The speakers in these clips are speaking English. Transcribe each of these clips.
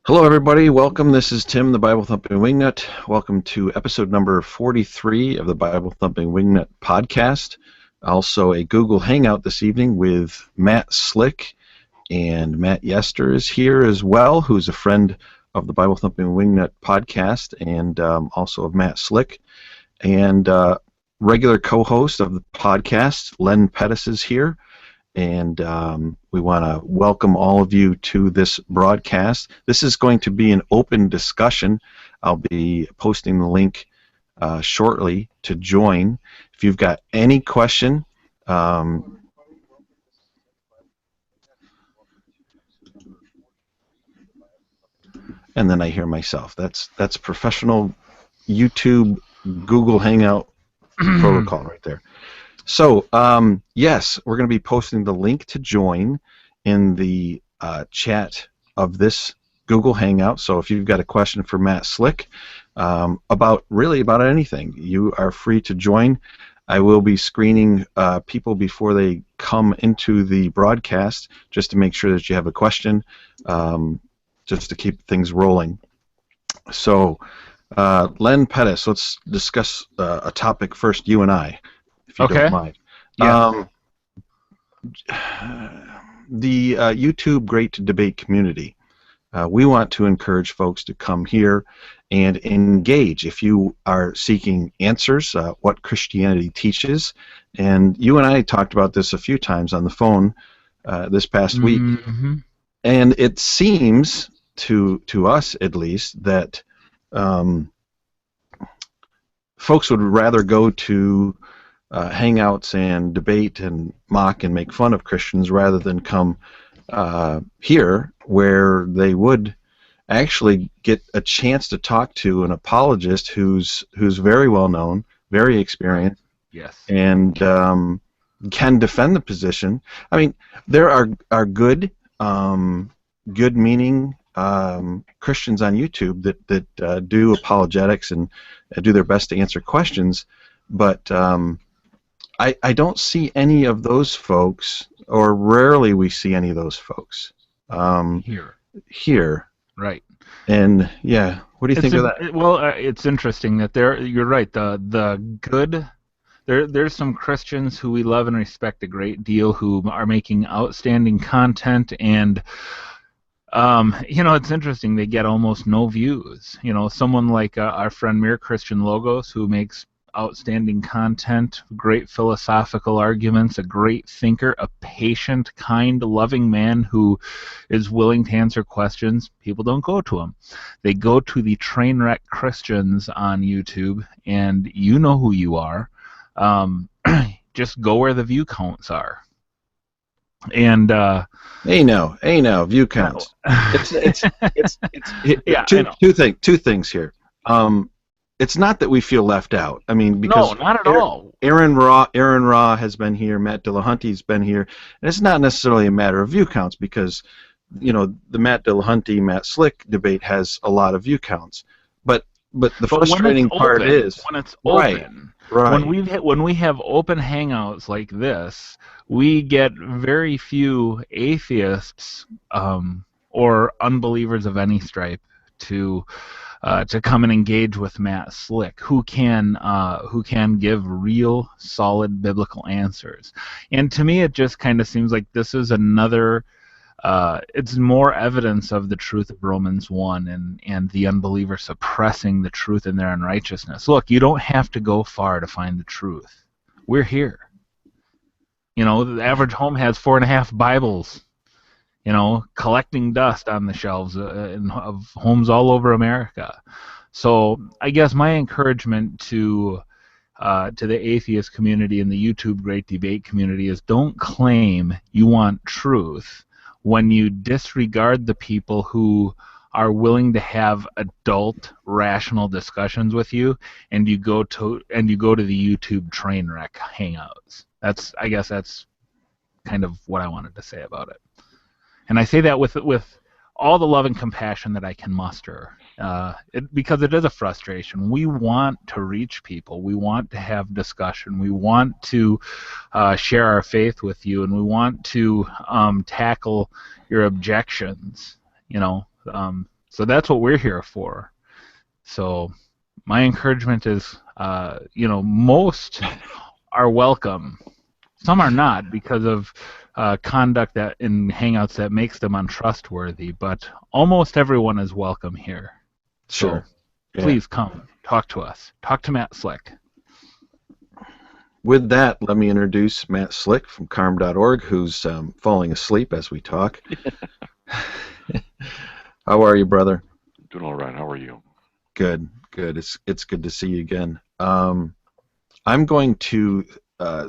Hello, everybody. Welcome. This is Tim, the Bible Thumping Wingnut. Welcome to episode number 43 of the Bible Thumping Wingnut podcast. Also, a Google Hangout this evening with Matt Slick, and Matt Yester is here as well, who's a friend of the Bible Thumping Wingnut podcast and also of Matt Slick. And regular co-host of the podcast, Len Pettis, is here. And we want to welcome all of you to this broadcast. This is going to be an open discussion. I'll be posting the link shortly to join. If you've got any question, and then I hear myself. That's professional YouTube Google Hangout protocol right there. So, yes, we're going to be posting the link to join in the chat of this Google Hangout. So if you've got a question for Matt Slick about anything, you are free to join. I will be screening people before they come into the broadcast just to make sure that you have a question, just to keep things rolling. So, Len Pettis, let's discuss a topic first, you and I. If you don't mind. Yeah. The YouTube Great Debate community. We want to encourage folks to come here and engage. If you are seeking answers, what Christianity teaches, and you and I talked about this a few times on the phone this past week, and it seems to us at least that folks would rather go to hangouts and debate and mock and make fun of Christians rather than come here where they would actually get a chance to talk to an apologist who's very well known, very experienced, yes, and can defend the position. I mean, there are good meaning Christians on YouTube that do apologetics and do their best to answer questions, but I don't see any of those folks, or rarely we see any of those folks here. Right. And yeah, what do you think of that? Well, it's interesting that you're right. The good. There's some Christians who we love and respect a great deal who are making outstanding content, and it's interesting. They get almost no views. Someone like our friend Mere Christian Logos, who makes outstanding content, great philosophical arguments, a great thinker, a patient, kind, loving man who is willing to answer questions. People don't go to him. They go to the Trainwreck Christians on YouTube, and you know who you are. Just go where the view counts are. And Hey now, view counts. Two things here. It's not that we feel left out. I mean, because no, not at all. Aaron Ra has been here. Matt Dillahunty's been here, and it's not necessarily a matter of view counts because, the Matt Dillahunty, Matt Slick debate has a lot of view counts. But the frustrating part is when it's open. Right. When we have open hangouts like this, we get very few atheists or unbelievers of any stripe to come and engage with Matt Slick, who can give real, solid biblical answers. And to me, it just kind of seems like this is another. It's more evidence of the truth of Romans 1 and the unbeliever suppressing the truth in their unrighteousness. Look, you don't have to go far to find the truth. We're here. The average home has 4.5 Bibles. Collecting dust on the shelves of homes all over America. So I guess my encouragement to the atheist community and the YouTube Great Debate community is don't claim you want truth when you disregard the people who are willing to have adult, rational discussions with you, and you go to the YouTube Trainwreck hangouts. I guess that's kind of what I wanted to say about it. And I say that with all the love and compassion that I can muster, because it is a frustration. We want to reach people. We want to have discussion. We want to share our faith with you, and we want to tackle your objections. So that's what we're here for. So my encouragement is, most are welcome. Some are not because of conduct that in Hangouts that makes them untrustworthy, but almost everyone is welcome here. Sure. So Yeah. please come, talk to us. Talk to Matt Slick. With that, let me introduce Matt Slick from carm.org, who's falling asleep as we talk. How are you, brother? Doing all right. How are you? Good, good. It's good to see you again. I'm going to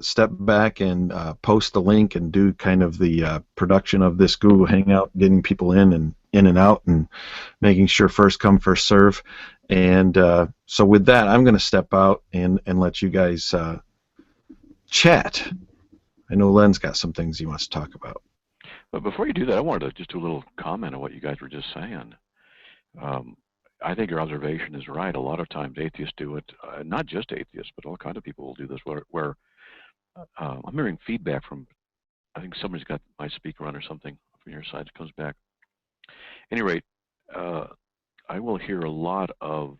step back and post the link and do kind of the production of this Google Hangout, getting people in and out, and making sure first come, first serve. And so with that, I'm going to step out and let you guys chat. I know Len's got some things he wants to talk about. But before you do that, I wanted to just do a little comment on what you guys were just saying. I think your observation is right. A lot of times atheists do it, not just atheists, but all kinds of people will do this, where I'm hearing feedback from, I think somebody's got my speaker on or something from your side. It comes back. At any rate, I will hear a lot of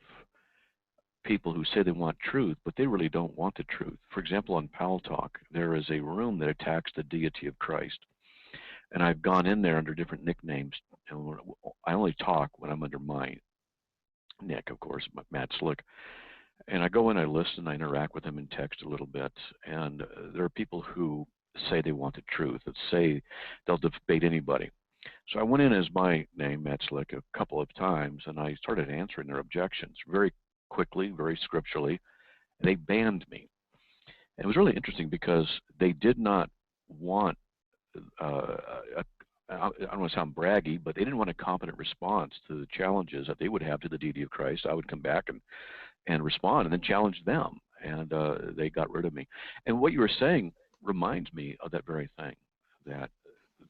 people who say they want truth, but they really don't want the truth. For example, on Pal Talk, there is a room that attacks the deity of Christ. And I've gone in there under different nicknames. And I only talk when I'm under my nick, of course, Matt Slick. And I go in, I listen, I interact with them in text a little bit. And there are people who say they want the truth, that say they'll debate anybody. So I went in as my name, Matt Slick, a couple of times, and I started answering their objections very quickly, very scripturally. And they banned me. And it was really interesting because they did not want I don't want to sound braggy, but they didn't want a competent response to the challenges that they would have to the deity of Christ. I would come back and respond and then challenge them, and they got rid of me. And what you were saying reminds me of that very thing, that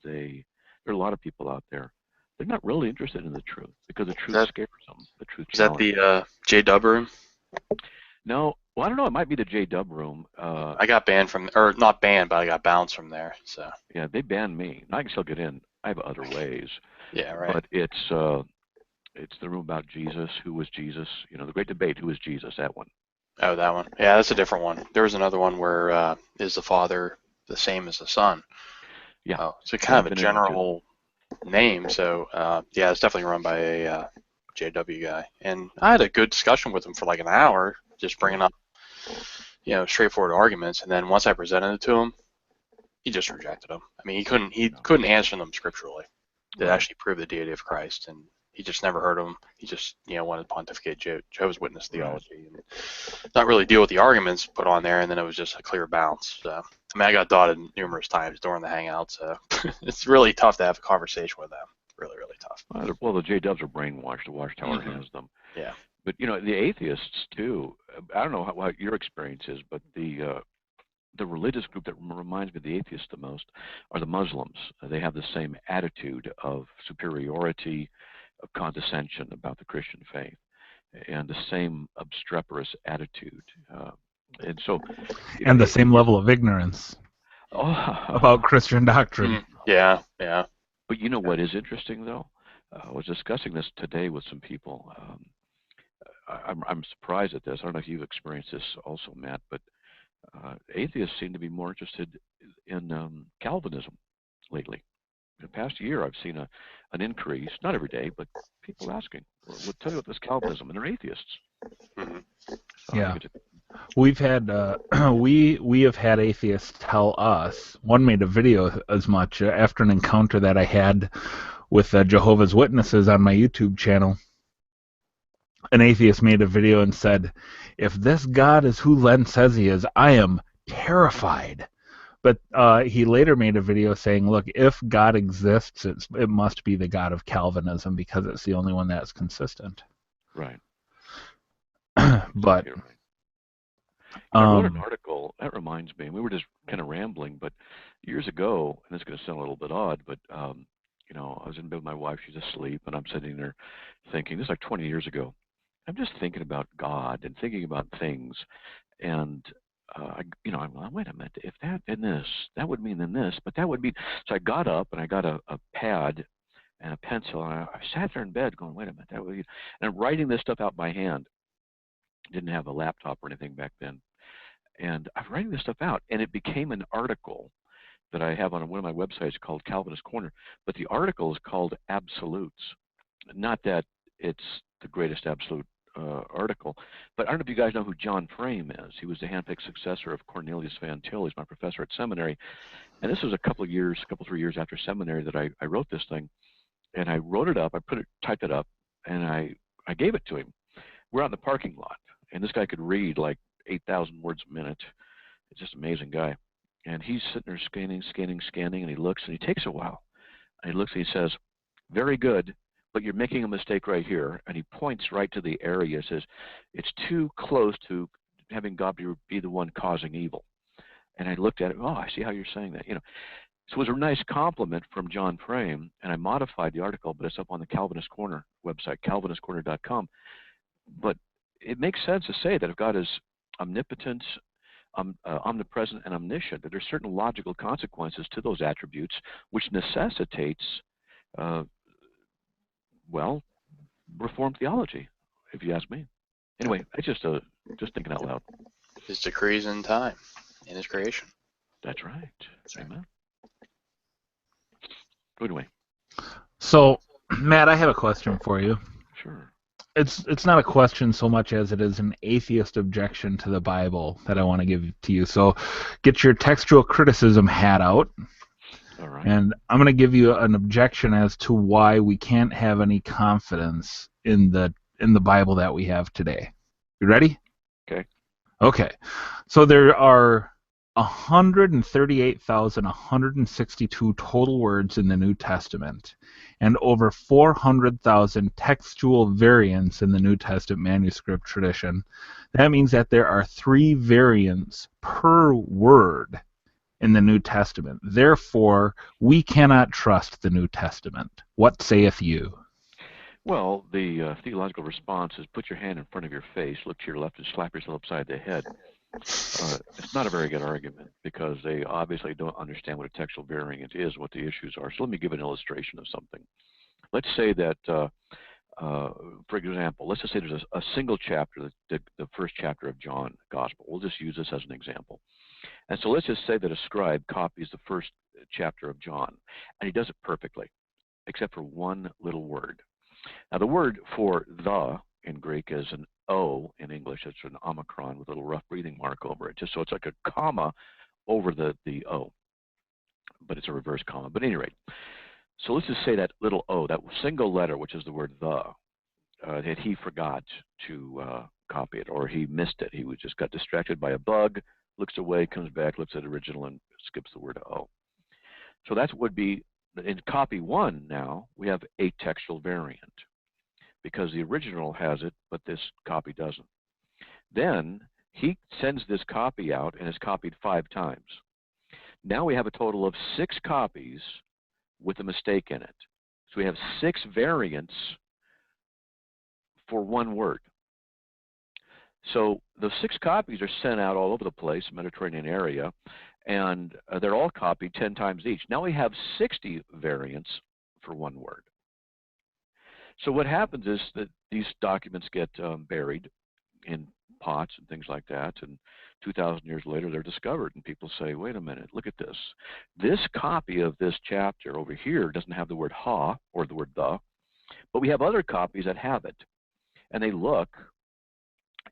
there are a lot of people out there, they're not really interested in the truth because the truth scares them. The truth Is that the J-Dub room? No. Well, I don't know. It might be the J-Dub room. I got banned from, or not banned, but I got bounced from there. So yeah, they banned me. I can still get in. I have other ways. Yeah, right. But it's the room about Jesus. Who was Jesus? You know, the great debate. Who is Jesus? That one. Oh, that one. Yeah, that's a different one. There was another one where is the Father the same as the Son? Yeah. So kind of a general name. So yeah, it's definitely run by a JW guy. And I had a good discussion with him for like an hour, just bringing up, straightforward arguments. And then once I presented it to him, he just rejected them. I mean, he couldn't answer them scripturally that actually prove the deity of Christ, and he just never heard them. He just wanted to pontificate Jehovah's Witness theology and not really deal with the arguments put on there. And then it was just a clear bounce. So I mean, I got dotted numerous times during the hangout, so it's really tough to have a conversation with them. Really, really tough. Well, the J-Dubs are brainwashed. The Watchtower has them. Yeah. But the atheists too. I don't know what your experience is, but the religious group that reminds me of the atheists the most are the Muslims. They have the same attitude of superiority, of condescension about the Christian faith, and the same obstreperous attitude. And so, and the same level of ignorance about Christian doctrine. Yeah, yeah. But you know what is interesting, though? I was discussing this today with some people. I'm surprised at this. I don't know if you've experienced this also, Matt, but atheists seem to be more interested in Calvinism lately. In the past year, I've seen an increase, not every day, but people asking, "Well, tell you what this Calvinism," and they're atheists. Mm-hmm. So yeah, we've had we have had atheists tell us. One made a video as much after an encounter that I had with Jehovah's Witnesses on my YouTube channel. An atheist made a video and said, "If this God is who Len says he is, I am terrified." But he later made a video saying, "Look, if God exists, it must be the God of Calvinism because it's the only one that's consistent." Right. But I wrote an article. That reminds me. We were just kind of rambling, but years ago, and it's going to sound a little bit odd, but I was in bed with my wife. She's asleep, and I'm sitting there thinking. This is like 20 years ago. I'm just thinking about God and thinking about things, and I'm like, wait a minute, if that and this, that would mean then this, but that would be. So I got up and I got a pad, and a pencil, and I sat there in bed going, wait a minute, and I'm writing this stuff out by hand. Didn't have a laptop or anything back then. And I'm writing this stuff out, and it became an article that I have on one of my websites called Calvinist Corner. But the article is called Absolutes. Not that it's the greatest absolute article, but I don't know if you guys know who John Frame is. He was the handpicked successor of Cornelius Van Til. He's my professor at seminary. And this was a couple, 3 years after seminary that I wrote this thing. And I wrote it up, typed it up, and I gave it to him. We're out in the parking lot, and this guy could read like 8,000 words a minute. It's just an amazing guy. And he's sitting there scanning, and he looks, and he takes a while. And he looks and he says, very good, but you're making a mistake right here. And he points right to the area. He says, it's too close to having God be the one causing evil. And I looked at it, oh, I see how you're saying that. You know, so it was a nice compliment from John Frame, and I modified the article, but it's up on the Calvinist Corner website, calvinistcorner.com. But it makes sense to say that if God is omnipotent, omnipresent, and omniscient, that there's certain logical consequences to those attributes, which necessitates, well, Reformed theology, if you ask me. Anyway, I just thinking out loud. His decrees in time, in His creation. That's right. Amen. Anyway. So, Matt, I have a question for you. Sure. It's not a question so much as it is an atheist objection to the Bible that I want to give to you. So get your textual criticism hat out. All right. And I'm going to give you an objection as to why we can't have any confidence in the Bible that we have today. You ready? Okay. Okay. So there are 138,162 total words in the New Testament, and over 400,000 textual variants in the New Testament manuscript tradition. That means that there are 3 variants per word in the New Testament. Therefore, we cannot trust the New Testament. What saith you? Well, the theological response is put your hand in front of your face, look to your left, and slap yourself upside the head. It's not a very good argument because they obviously don't understand what a textual variant is, what the issues are. So let me give an illustration of something. Let's say that, for example, let's just say there's a single chapter, the first chapter of John Gospel. We'll just use this as an example. And so let's just say that a scribe copies the first chapter of John, and he does it perfectly, except for one little word. Now, the word for the in Greek is an O in English. It's an omicron with a little rough breathing mark over it, just so it's like a comma over the O, but it's a reverse comma. But at any rate, so let's just say that little O, that single letter, which is the word the, that he forgot to copy it, or he missed it. He just got distracted by a bug, looks away, comes back, looks at the original, and skips the word O. So that would be, in copy 1 now, we have a textual variant, because the original has it, but this copy doesn't. Then he sends this copy out, and it's copied 5 times. Now we have a total of 6 copies with a mistake in it. So we have 6 variants for 1 word. So the 6 copies are sent out all over the place, Mediterranean area, and they're all copied 10 times each. Now we have 60 variants for 1 word. So what happens is that these documents get buried in pots and things like that, and 2,000 years later they're discovered, and people say, wait a minute, look at this. This copy of this chapter over here doesn't have the word ha, or the word the, but we have other copies that have it. And they look,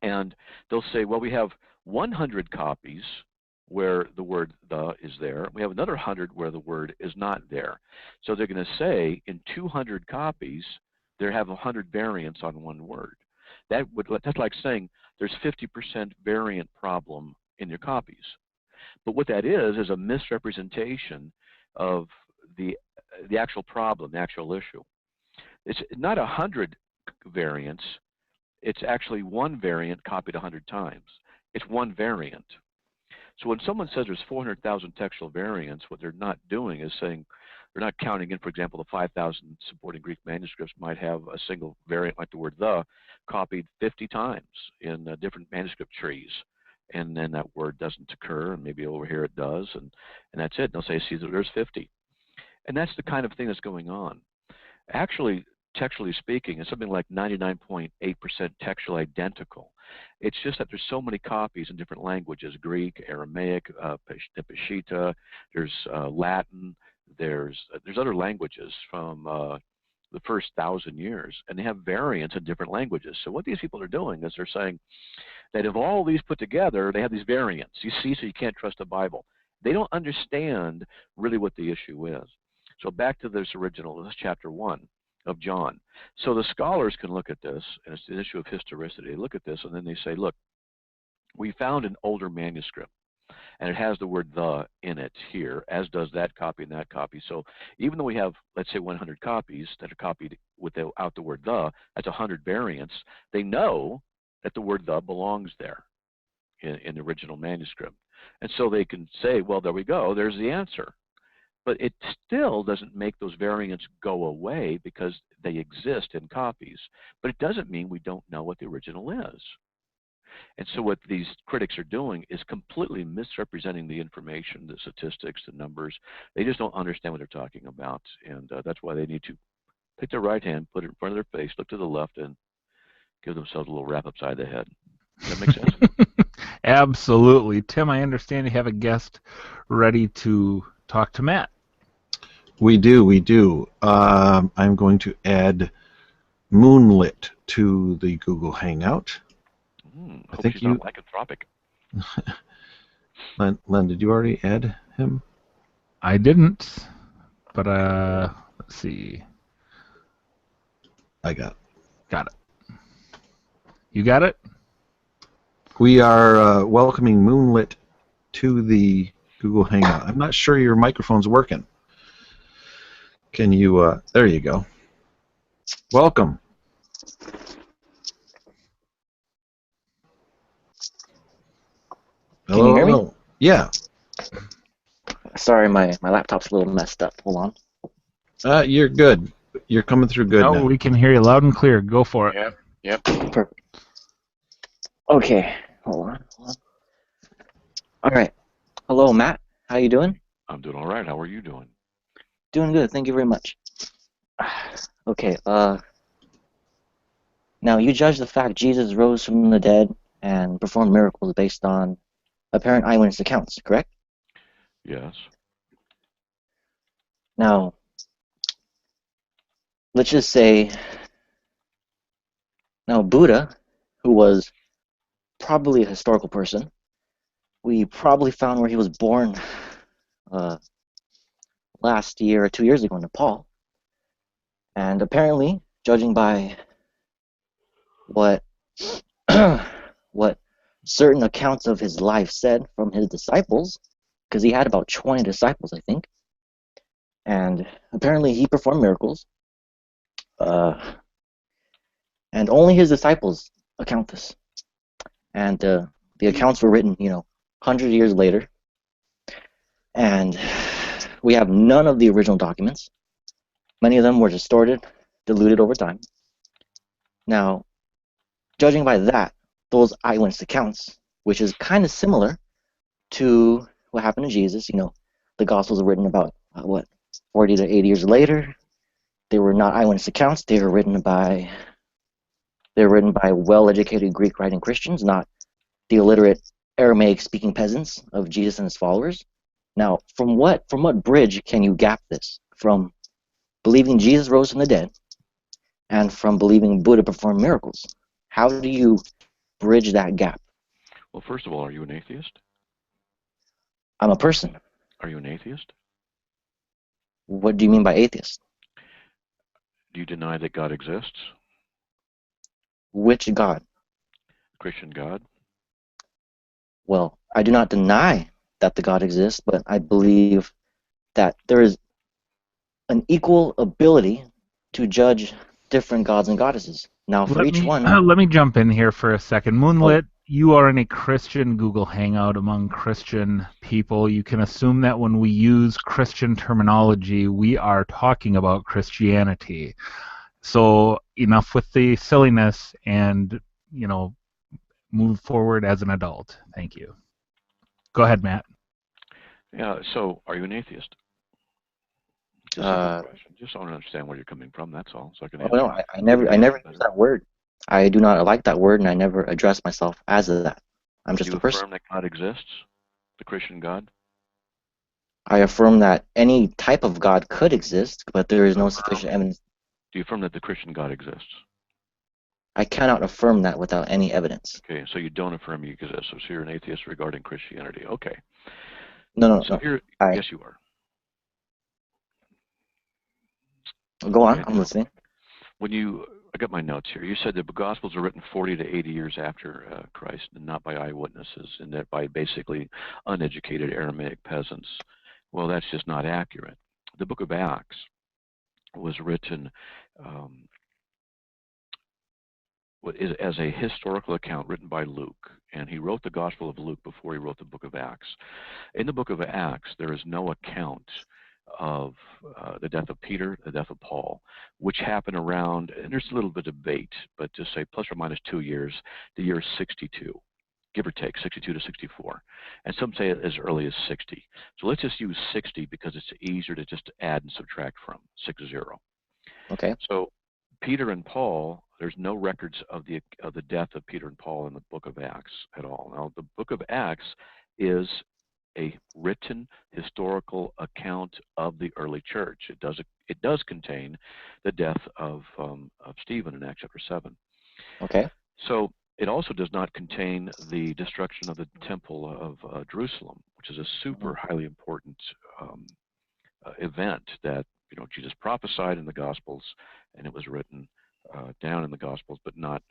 and they'll say, well, we have 100 copies where the word the is there. We have another 100 where the word is not there. So they're going to say in 200 copies, they have 100 variants on 1 word. That's like saying there's 50% variant problem in your copies. But what that is a misrepresentation of the actual problem, the actual issue. It's not 100 variants. It's actually 1 variant copied 100 times. It's 1 variant. So when someone says there's 400,000 textual variants, what they're not doing is saying, they're not counting in, for example, the 5,000 supporting Greek manuscripts might have a single variant like the word the copied 50 times in different manuscript trees. And then that word doesn't occur, and maybe over here it does, and that's it. And they'll say, see, there's 50. And that's the kind of thing that's going on. Actually, textually speaking, it's something like 99.8% textual identical. It's just that there's so many copies in different languages: Greek, Aramaic, Peshitta. There's Latin. There's other languages from the first 1,000 years, and they have variants in different languages. So what these people are doing is they're saying that if all these put together, they have these variants. You see, so you can't trust the Bible. They don't understand really what the issue is. So back to this original, this chapter 1 of John. So the scholars can look at this, and it's the issue of historicity. They look at this, and then they say, look, we found an older manuscript, and it has the word "the" in it here, as does that copy and that copy. So even though we have, let's say, 100 copies that are copied without the word "the," that's 100 variants. They know that the word "the" belongs there in the original manuscript. And so they can say, well, there we go, there's the answer. But it still doesn't make those variants go away because they exist in copies. But it doesn't mean we don't know what the original is. And so what these critics are doing is completely misrepresenting the information, the statistics, the numbers. They just don't understand what they're talking about. And that's why they need to pick their right hand, put it in front of their face, look to the left, and give themselves a little rap upside the head. Does that make sense? Absolutely. Tim, I understand you have a guest ready to talk to Matt. We do. I'm going to add Moonlit to the Google Hangout. I think she's not lycanthropic. Len, did you already add him? I didn't, but let's see. I got it. Got it. You got it? We are welcoming Moonlit to the Google Hangout. I'm not sure your microphone's working. Can you, there you go. Welcome. Can you hear me? Yeah. Sorry, my laptop's a little messed up. Hold on. You're good. You're coming through good now. We can hear you loud and clear. Go for it. Yep. Perfect. Okay, hold on. All right. Hello, Matt. How you doing? I'm doing all right. How are you doing? Doing good. Thank you very much. Okay. Now you judge the fact Jesus rose from the dead and performed miracles based on apparent eyewitness accounts, correct? Yes. Now, let's just say, now Buddha, who was probably a historical person, we probably found where he was born last year or 2 years ago in Nepal. And apparently, judging by what what certain accounts of his life said from his disciples, because he had about 20 disciples, I think, and apparently he performed miracles, and only his disciples account this. And the accounts were written, 100 years later, and we have none of the original documents. Many of them were distorted, diluted over time. Now, judging by that, those eyewitness accounts, which is kind of similar to what happened to Jesus, the Gospels were written about, 40 to 80 years later. They were not eyewitness accounts. They were written by well-educated Greek-writing Christians, not the illiterate Aramaic-speaking peasants of Jesus and his followers. Now, from what bridge can you gap this? From believing Jesus rose from the dead and from believing Buddha performed miracles? How do you bridge that gap? Well, first of all, are you an atheist? I'm a person. Are you an atheist? What do you mean by atheist? Do you deny that God exists? Which God? Christian God? Well, I do not deny that the God exists, but I believe that there is an equal ability to judge different gods and goddesses. Now, for each one... Let me jump in here for a second. Moonlit, you are in a Christian Google Hangout among Christian people. You can assume that when we use Christian terminology, we are talking about Christianity. So enough with the silliness and, move forward as an adult. Thank you. Go ahead, Matt. Yeah, so are you an atheist? Just a simple question. Just want to understand where you're coming from. That's all. So I can answer. No, I never use that word. I do not like that word, and I never address myself as that. I'm just a person. Do you affirm that God exists, the Christian God? I affirm that any type of God could exist, but there is no sufficient evidence. Do you affirm that the Christian God exists? I cannot affirm that without any evidence. Okay, so you don't affirm he exists. So you're an atheist regarding Christianity. Okay. No. Yes, you are. Go on. I'm listening. I got my notes here. You said the Gospels are written 40 to 80 years after Christ, and not by eyewitnesses, and that by basically uneducated Aramaic peasants. Well, that's just not accurate. The book of Acts was written as a historical account written by Luke, and he wrote the Gospel of Luke before he wrote the book of Acts. In the book of Acts, there is no account of the death of Peter, the death of Paul, which happened around, and there's a little bit of debate, but just say plus or minus 2 years, the year 62, give or take, 62 to 64. And some say as early as 60. So let's just use 60 because it's easier to just add and subtract from, 60. Okay. So Peter and Paul, there's no records of the death of Peter and Paul in the book of Acts at all. Now, the book of Acts is a written historical account of the early church. It does contain the death of Stephen in Acts chapter 7. Okay. So it also does not contain the destruction of the temple of Jerusalem, which is a super highly important event that Jesus prophesied in the Gospels, and it was written down in the Gospels, but not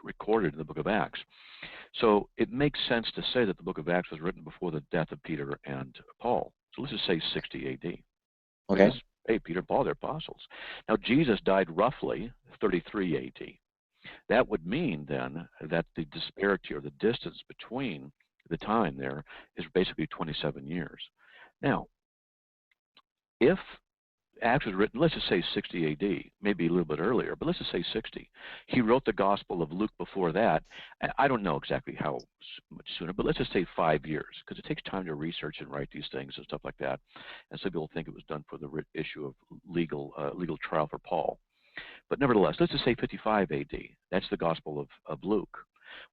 recorded in the book of Acts. So it makes sense to say that the book of Acts was written before the death of Peter and Paul. So let's just say 60 AD. Okay. Because, hey, Peter and Paul, they're apostles. Now, Jesus died roughly 33 AD. That would mean then that the disparity or the distance between the time there is basically 27 years. Now, if Acts was written, let's just say 60 AD, maybe a little bit earlier, but let's just say 60. He wrote the Gospel of Luke before that. I don't know exactly how much sooner, but let's just say 5 years, because it takes time to research and write these things and stuff like that. And some people think it was done for the issue of legal trial for Paul. But nevertheless, let's just say 55 AD. That's the Gospel of Luke.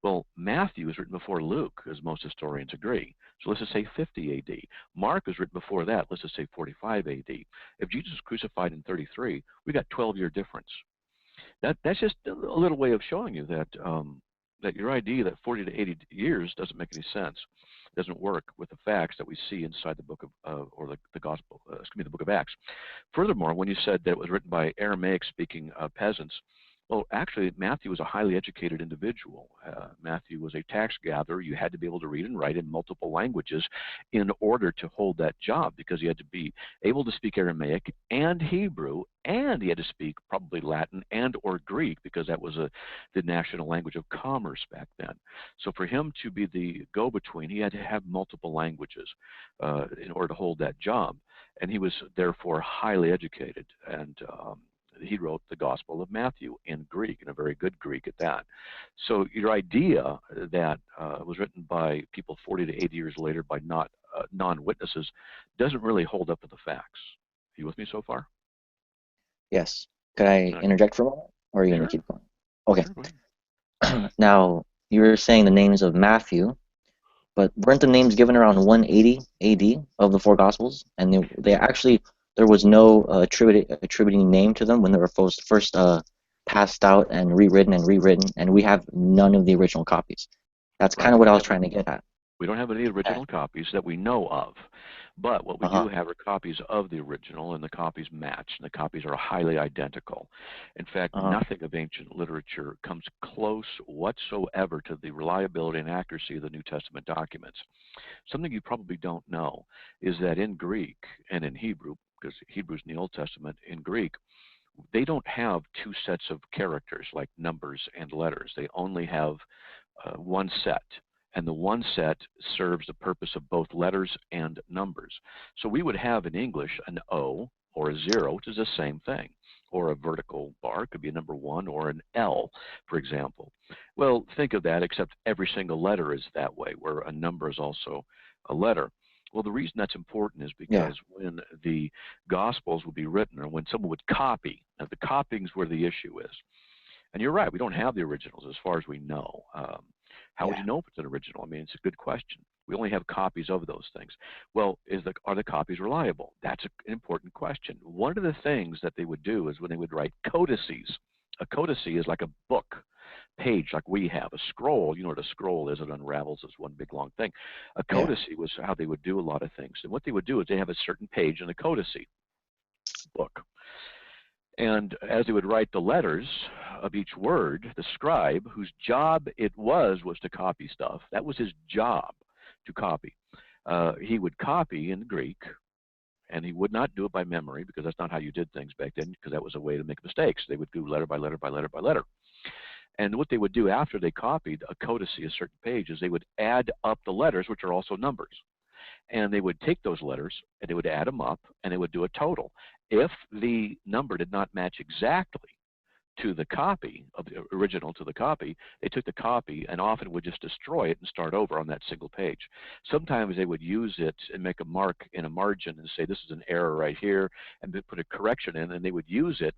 Well, Matthew was written before Luke, as most historians agree. So let's just say 50 AD. Mark was written before that. Let's just say 45 AD. If Jesus was crucified in 33, we got 12-year difference. That's just a little way of showing you that that your idea that 40 to 80 years doesn't make any sense. It doesn't work with the facts that we see inside the book of or the Gospel, the book of Acts. Furthermore, when you said that it was written by Aramaic-speaking peasants, well, actually, Matthew was a highly educated individual. Matthew was a tax gatherer. You had to be able to read and write in multiple languages in order to hold that job, because you had to be able to speak Aramaic and Hebrew, and he had to speak probably Latin and or Greek, because that was the national language of commerce back then. So for him to be the go-between, he had to have multiple languages in order to hold that job, and he was therefore highly educated. And he wrote the Gospel of Matthew in Greek, in a very good Greek at that. So your idea that was written by people 40 to 80 years later by non-witnesses doesn't really hold up to the facts. Are you with me so far? Yes. Could I interject for a moment? Or are you going to keep going? Okay. Sure, go ahead. Now, you were saying the names of Matthew, but weren't the names given around 180 AD of the four Gospels? And they actually, there was no attributing name to them when they were first passed out and rewritten, and we have none of the original copies. That's kind of what I was trying to get at. We don't have any original copies that we know of, but what we do have are copies of the original, and the copies match, and the copies are highly identical. In fact, nothing of ancient literature comes close whatsoever to the reliability and accuracy of the New Testament documents. Something you probably don't know is that in Greek and in Hebrew, because Hebrew's in the Old Testament, in Greek, they don't have two sets of characters like numbers and letters. They only have one set. And the one set serves the purpose of both letters and numbers. So we would have in English an O or a 0, which is the same thing, or a vertical bar, could be a number 1, or an L, for example. Well, think of that, except every single letter is that way, where a number is also a letter. Well, the reason that's important is because when the Gospels would be written, or when someone would copy, now the copying's where the issue is. And you're right, we don't have the originals as far as we know. How would you know if it's an original? I mean, it's a good question. We only have copies of those things. Well, are the copies reliable? That's an important question. One of the things that they would do is when they would write codices. A codice is like a book page, like we have. A scroll, you know what a scroll is, it unravels as one big long thing. A codice was how they would do a lot of things. And what they would do is they have a certain page in a codice book. And as they would write the letters of each word, the scribe, whose job it was to copy stuff, that was his job, to copy. He would copy in Greek, and he would not do it by memory, because that's not how you did things back then, because that was a way to make mistakes. They would do letter by letter by letter by letter. And what they would do after they copied a codice, a certain page, is they would add up the letters, which are also numbers. And they would take those letters, and they would add them up, and they would do a total. If the number did not match exactly to the copy, of the original to the copy, they took the copy and often would just destroy it and start over on that single page. Sometimes they would use it and make a mark in a margin and say, this is an error right here, and then put a correction in, and they would use it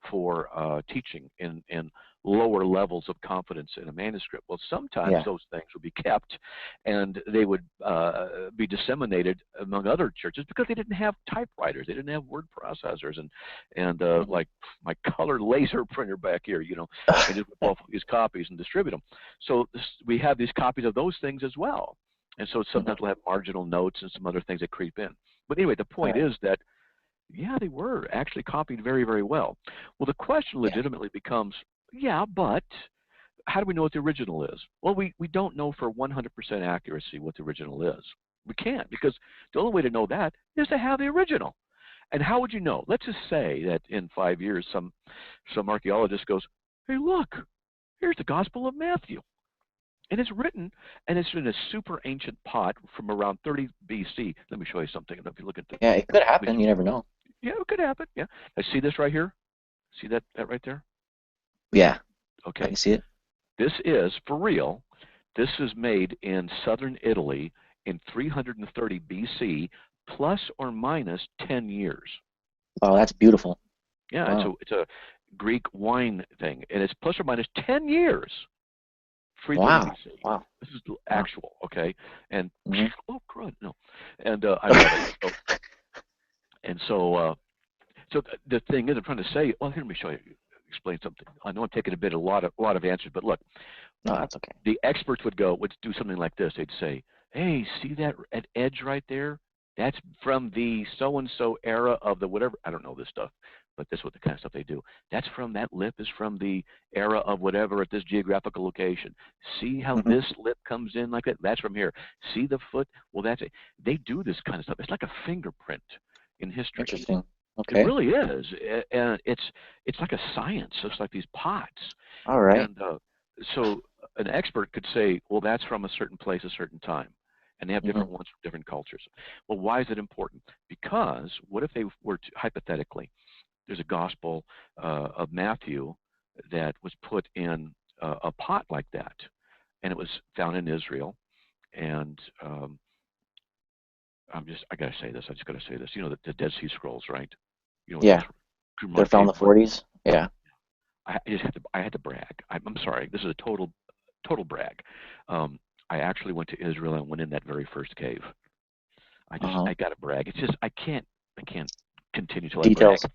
for teaching in lower levels of confidence in a manuscript. Well, sometimes those things would be kept, and they would be disseminated among other churches because they didn't have typewriters, they didn't have word processors, and like my color laser printer back here, you know, and just whip off these copies and distribute them. So we have these copies of those things as well, and so sometimes we'll have marginal notes and some other things that creep in. But anyway, the point is that they were actually copied very, very well. Well, the question legitimately becomes, but how do we know what the original is? Well, we don't know for 100% accuracy what the original is. We can't, because the only way to know that is to have the original. And how would you know? Let's just say that in 5 years, some archaeologist goes, hey, look, here's the Gospel of Matthew. And it's written, and it's in a super ancient pot from around 30 BC. Let me show you something. If you look at the, it could happen. You never know. Yeah, it could happen. Yeah. I see this right here. See that right there? Yeah. Okay. I can see it. This is, for real, this is made in southern Italy in 330 BC, plus or minus 10 years. Oh, that's beautiful. Yeah, wow. It's a Greek wine thing, and it's plus or minus 10 years. Wow. BC. Wow. This is actual, okay? And oh, crud, no. And I love it. So the thing is, I'm trying to say. Well, here, let me show you. Explain something. I know I'm taking a lot of answers, but look. No, that's okay. The experts would do something like this. They'd say, "Hey, see that edge right there? That's from the so-and-so era of the whatever." I don't know this stuff, but that's what the kind of stuff they do. That's from, that lip is from the era of whatever at this geographical location. See how this lip comes in like that? That's from here. See the foot? Well, that's it. They do this kind of stuff. It's like a fingerprint in history. Interesting. Okay. It really is, and it's like a science. It's like these pots. All right. And so an expert could say, well, that's from a certain place, a certain time, and they have different ones from different cultures. Well, why is it important? Because what if they were to, hypothetically, there's a Gospel of Matthew that was put in a pot like that, and it was found in Israel, and I gotta say this. I just gotta say this. You know, the Dead Sea Scrolls, right? You know, they're found in the 40s. Yeah. I had to brag. I'm sorry. This is a total brag. I actually went to Israel and went in that very first cave. I gotta brag. It's just I can't continue to details. Brag.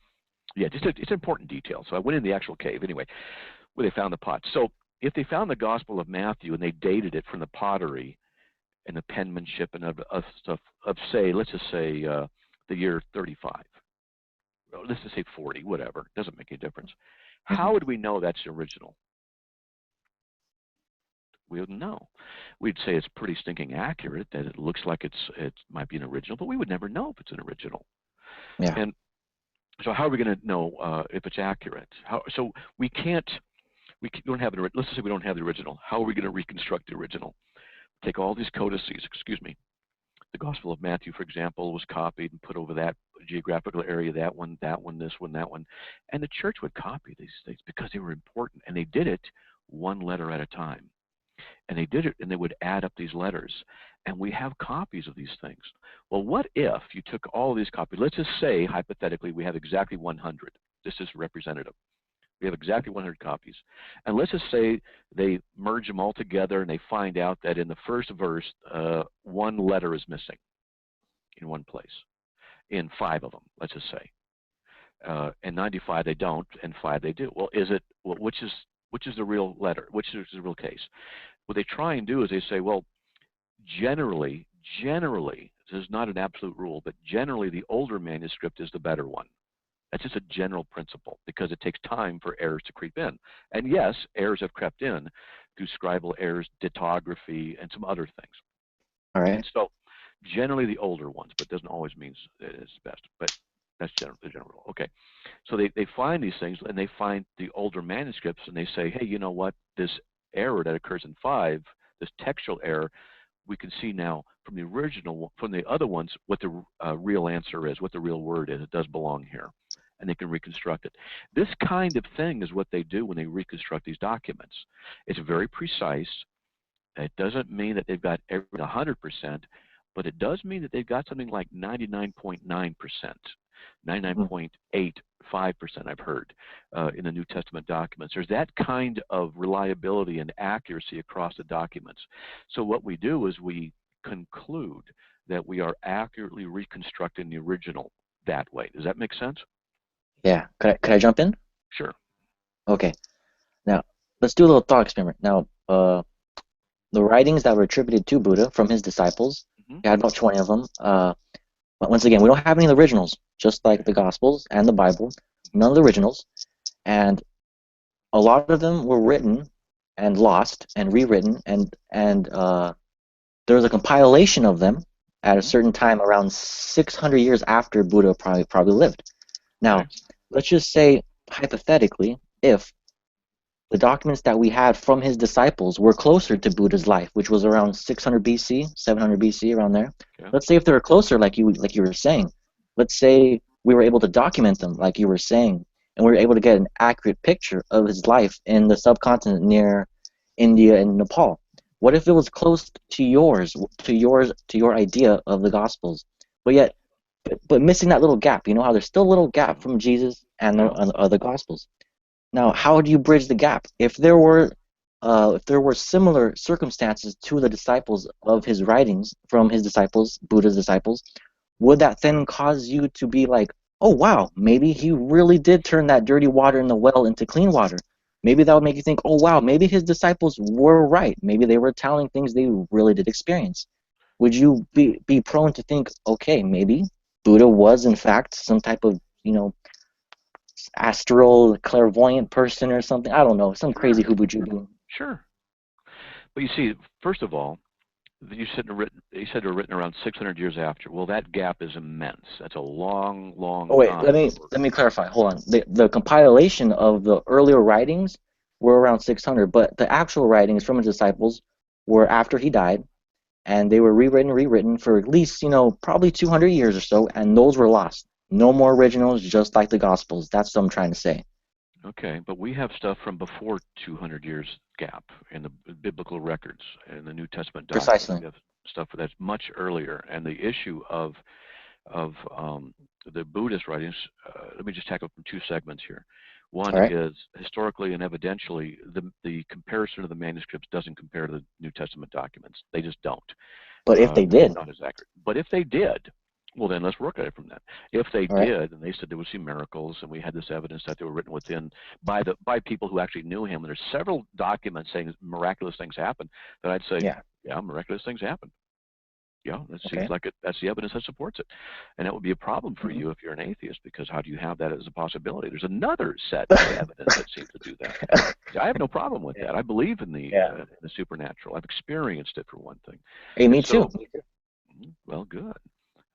Yeah, it's important detail. So I went in the actual cave anyway, where they found the pot. So if they found the Gospel of Matthew and they dated it from the pottery and the penmanship and of stuff of, say, let's just say the year 35. Let's just say 40, whatever. It doesn't make any difference. How would we know that's the original? We wouldn't know. We'd say it's pretty stinking accurate, that it looks like it might be an original, but we would never know if it's an original. Yeah. And so how are we going to know if it's accurate? So we don't have it. Let's just say we don't have the original. How are we going to reconstruct the original? Take all these codices, the Gospel of Matthew, for example, was copied and put over that geographical area, that one, this one, that one. And the church would copy these things because they were important, and they did it one letter at a time. And they did it, and they would add up these letters. And we have copies of these things. Well, what if you took all of these copies? Let's just say, hypothetically, we have exactly 100. This is representative. We have exactly 100 copies. And let's just say they merge them all together, and they find out that in the first verse, one letter is missing in one place, in 5 of them, let's just say. And 95 they don't, and 5 they do. Well, which is the real letter? Which is the real case? What they try and do is they say, well, generally, this is not an absolute rule, but generally the older manuscript is the better one. That's just a general principle, because it takes time for errors to creep in. And yes, errors have crept in through scribal errors, ditography, and some other things. All right. And so generally the older ones, but doesn't always mean it's best. But that's the general rule. Okay. So they find these things, and they find the older manuscripts, and they say, hey, you know what? This error that occurs in 5, this textual error, we can see now from the original, from the other ones, what the real answer is, what the real word is. It does belong here, and they can reconstruct it. This kind of thing is what they do when they reconstruct these documents. It's very precise. It doesn't mean that they've got every 100%, but it does mean that they've got something like 99.9%, 99.85%, I've heard, in the New Testament documents. There's that kind of reliability and accuracy across the documents. So what we do is we conclude that we are accurately reconstructing the original that way. Does that make sense? Yeah. Could I jump in? Sure. Okay. Now, let's do a little thought experiment. Now, the writings that were attributed to Buddha from his disciples, he had about 20 of them. But once again, we don't have any of the originals, just like the Gospels and the Bible, none of the originals. And a lot of them were written and lost and rewritten, and there was a compilation of them at a certain time around 600 years after Buddha probably lived. Now, let's just say, hypothetically, if the documents that we had from his disciples were closer to Buddha's life, which was around 600 BC, 700 BC, around there. Okay. Let's say if they were closer, like you were saying. Let's say we were able to document them, like you were saying, and we were able to get an accurate picture of his life in the subcontinent near India and Nepal. What if it was close to yours, to your idea of the Gospels, but missing that little gap? You know how there's still a little gap from Jesus and the Gospels. Now, how do you bridge the gap? If there were similar circumstances to the disciples of his writings from his disciples, Buddha's disciples, would that then cause you to be like, oh wow, maybe he really did turn that dirty water in the well into clean water? Maybe that would make you think, oh wow, maybe his disciples were right. Maybe they were telling things they really did experience. Would you be prone to think, okay, maybe Buddha was in fact some type of, astral clairvoyant person or something? I don't know, some crazy hooboo-juboo. Sure. But you see, first of all, you said they were written around 600 years after. Well, that gap is immense. That's a long, long time. Let me clarify. Hold on. The compilation of the earlier writings were around 600, but the actual writings from his disciples were after he died, and they were rewritten for at least, probably 200 years or so, and those were lost. No more originals, just like the Gospels. That's what I'm trying to say. Okay, but we have stuff from before 200 years gap in the biblical records and the New Testament documents. Precisely. We have stuff that's much earlier. And the issue of the Buddhist writings, let me just tackle from 2 segments here. One is historically and evidentially, the comparison of the manuscripts doesn't compare to the New Testament documents. They just don't. But if they did. Not as accurate. But if they did, well, then let's work at it from that. If they did, and they said there would see miracles, and we had this evidence that they were written by people who actually knew him, and there's several documents saying miraculous things happen, that I'd say, yeah, miraculous things happen. Yeah, that seems like that's the evidence that supports it. And that would be a problem for you if you're an atheist, because how do you have that as a possibility? There's another set of evidence that seems to do that. I have no problem with that. I believe in the supernatural. I've experienced it, for one thing. Hey, me too. Well, good.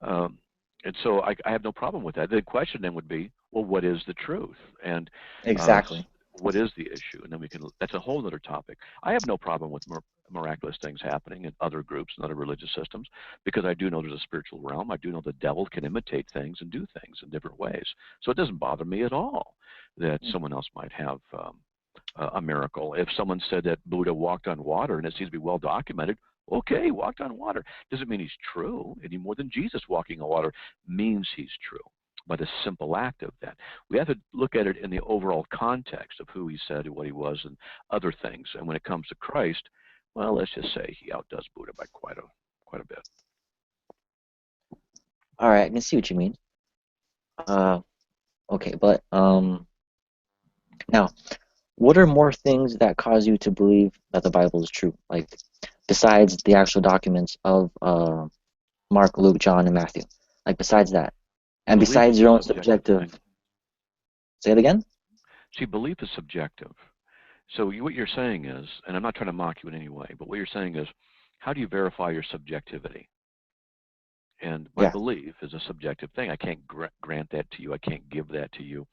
And so I have no problem with that. The question then would be, well, what is the truth? And exactly. What is the issue? And then that's a whole other topic. I have no problem with miraculous things happening in other groups and other religious systems, because I do know there's a spiritual realm. I do know the devil can imitate things and do things in different ways. So it doesn't bother me at all that someone else might have a miracle. If someone said that Buddha walked on water, and it seems to be well documented, okay, he walked on water. Doesn't mean he's true any more than Jesus walking on water means he's true by the simple act of that. We have to look at it in the overall context of who he said and what he was and other things. And when it comes to Christ, well, let's just say he outdoes Buddha by quite a bit. All right, I can see what you mean. Okay, but now, what are more things that cause you to believe that the Bible is true? Like, besides the actual documents of Mark, Luke, John, and Matthew. Like, besides that. And Belief besides is your a own subjective subjective... thing. Say it again? See, belief is subjective. So what you're saying is, and I'm not trying to mock you in any way, but what you're saying is, how do you verify your subjectivity? And my belief is a subjective thing. I can't grant that to you. I can't give that to you.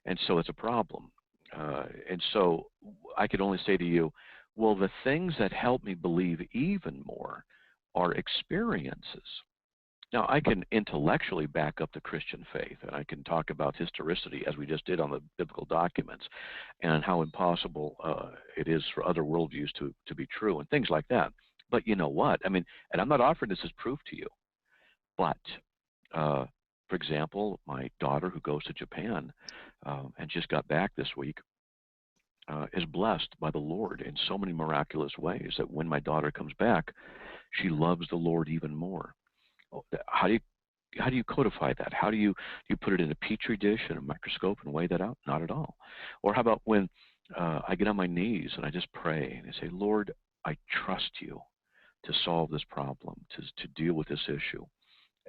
And so it's a problem. And so I could only say to you, well, the things that help me believe even more are experiences. Now, I can intellectually back up the Christian faith, and I can talk about historicity, as we just did on the biblical documents, and how impossible it is for other worldviews to be true, and things like that. But you know what? I mean, and I'm not offering this as proof to you, but, for example, my daughter who goes to Japan and just got back this week is blessed by the Lord in so many miraculous ways that when my daughter comes back, she loves the Lord even more. How do you codify that? How do you put it in a petri dish and a microscope and weigh that out? Not at all. Or how about when I get on my knees and I just pray and I say, Lord, I trust you to solve this problem, to deal with this issue,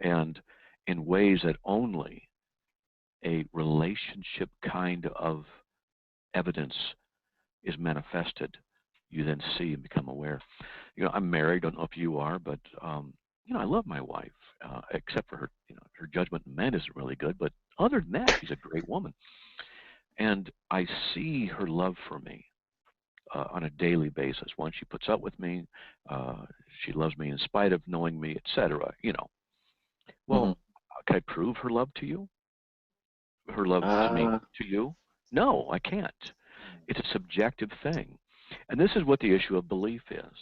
and in ways that only a relationship kind of evidence is manifested, you then see and become aware. You know, I'm married. Don't know if you are, but you know, I love my wife, except for her. You know, her judgment in men isn't really good, but other than that, she's a great woman. And I see her love for me on a daily basis. Once she puts up with me, she loves me in spite of knowing me, etc. You know, well, can I prove her love to you? Her love to me, to you? No, I can't. It's a subjective thing. And this is what the issue of belief is.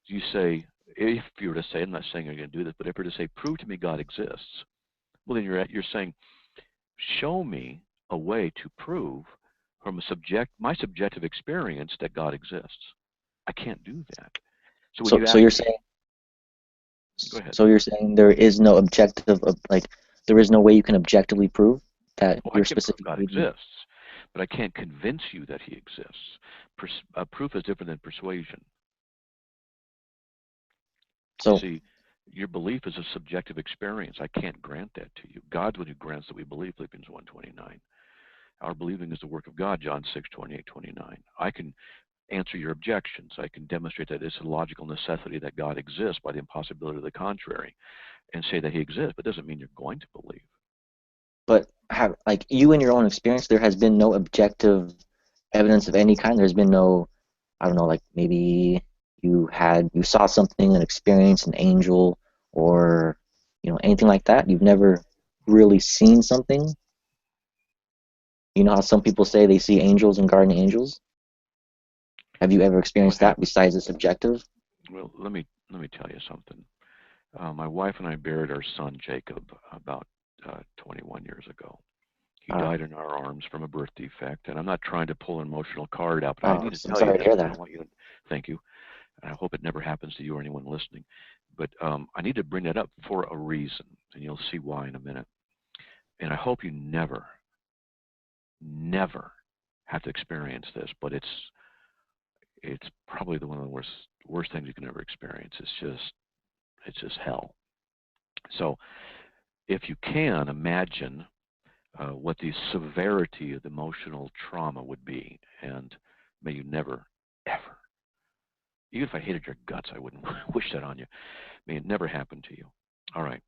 You say, if you were to say, I'm not saying you're going to do this, but if you were to say, prove to me God exists, well, then you're saying, show me a way to prove from my subjective experience that God exists. I can't do that. So, when you're saying, go ahead. So you're saying there is no objective, like, there is no way you can objectively prove that you're specifically... God exists, but I can't convince you that he exists. Proof is different than persuasion. So, see, your belief is a subjective experience. I can't grant that to you. God's the one who grants that we believe, Philippians 1:29. Our believing is the work of God, John 6:28-29. I can answer your objections. I can demonstrate that it's a logical necessity that God exists by the impossibility of the contrary and say that he exists, but it doesn't mean you're going to believe. But like, you in your own experience, there has been no objective evidence of any kind. There's been no, I don't know, like maybe you saw something, an experience, an angel, or, you know, anything like that. You've never really seen something. You know how some people say they see angels and guardian angels? Have you ever experienced that besides the subjective? Well, let me tell you something. My wife and I buried our son Jacob about 21 years ago. He died in our arms from a birth defect, and I'm not trying to pull an emotional card out, but I need to tell you that. I want you to thank you. I hope it never happens to you or anyone listening. But I need to bring that up for a reason, and you'll see why in a minute. And I hope you never have to experience this, but it's probably one of the worst things you can ever experience. It's just hell. So if you can imagine what the severity of the emotional trauma would be, and may you never, ever, even if I hated your guts, I wouldn't wish that on you. May it never happen to you. All right.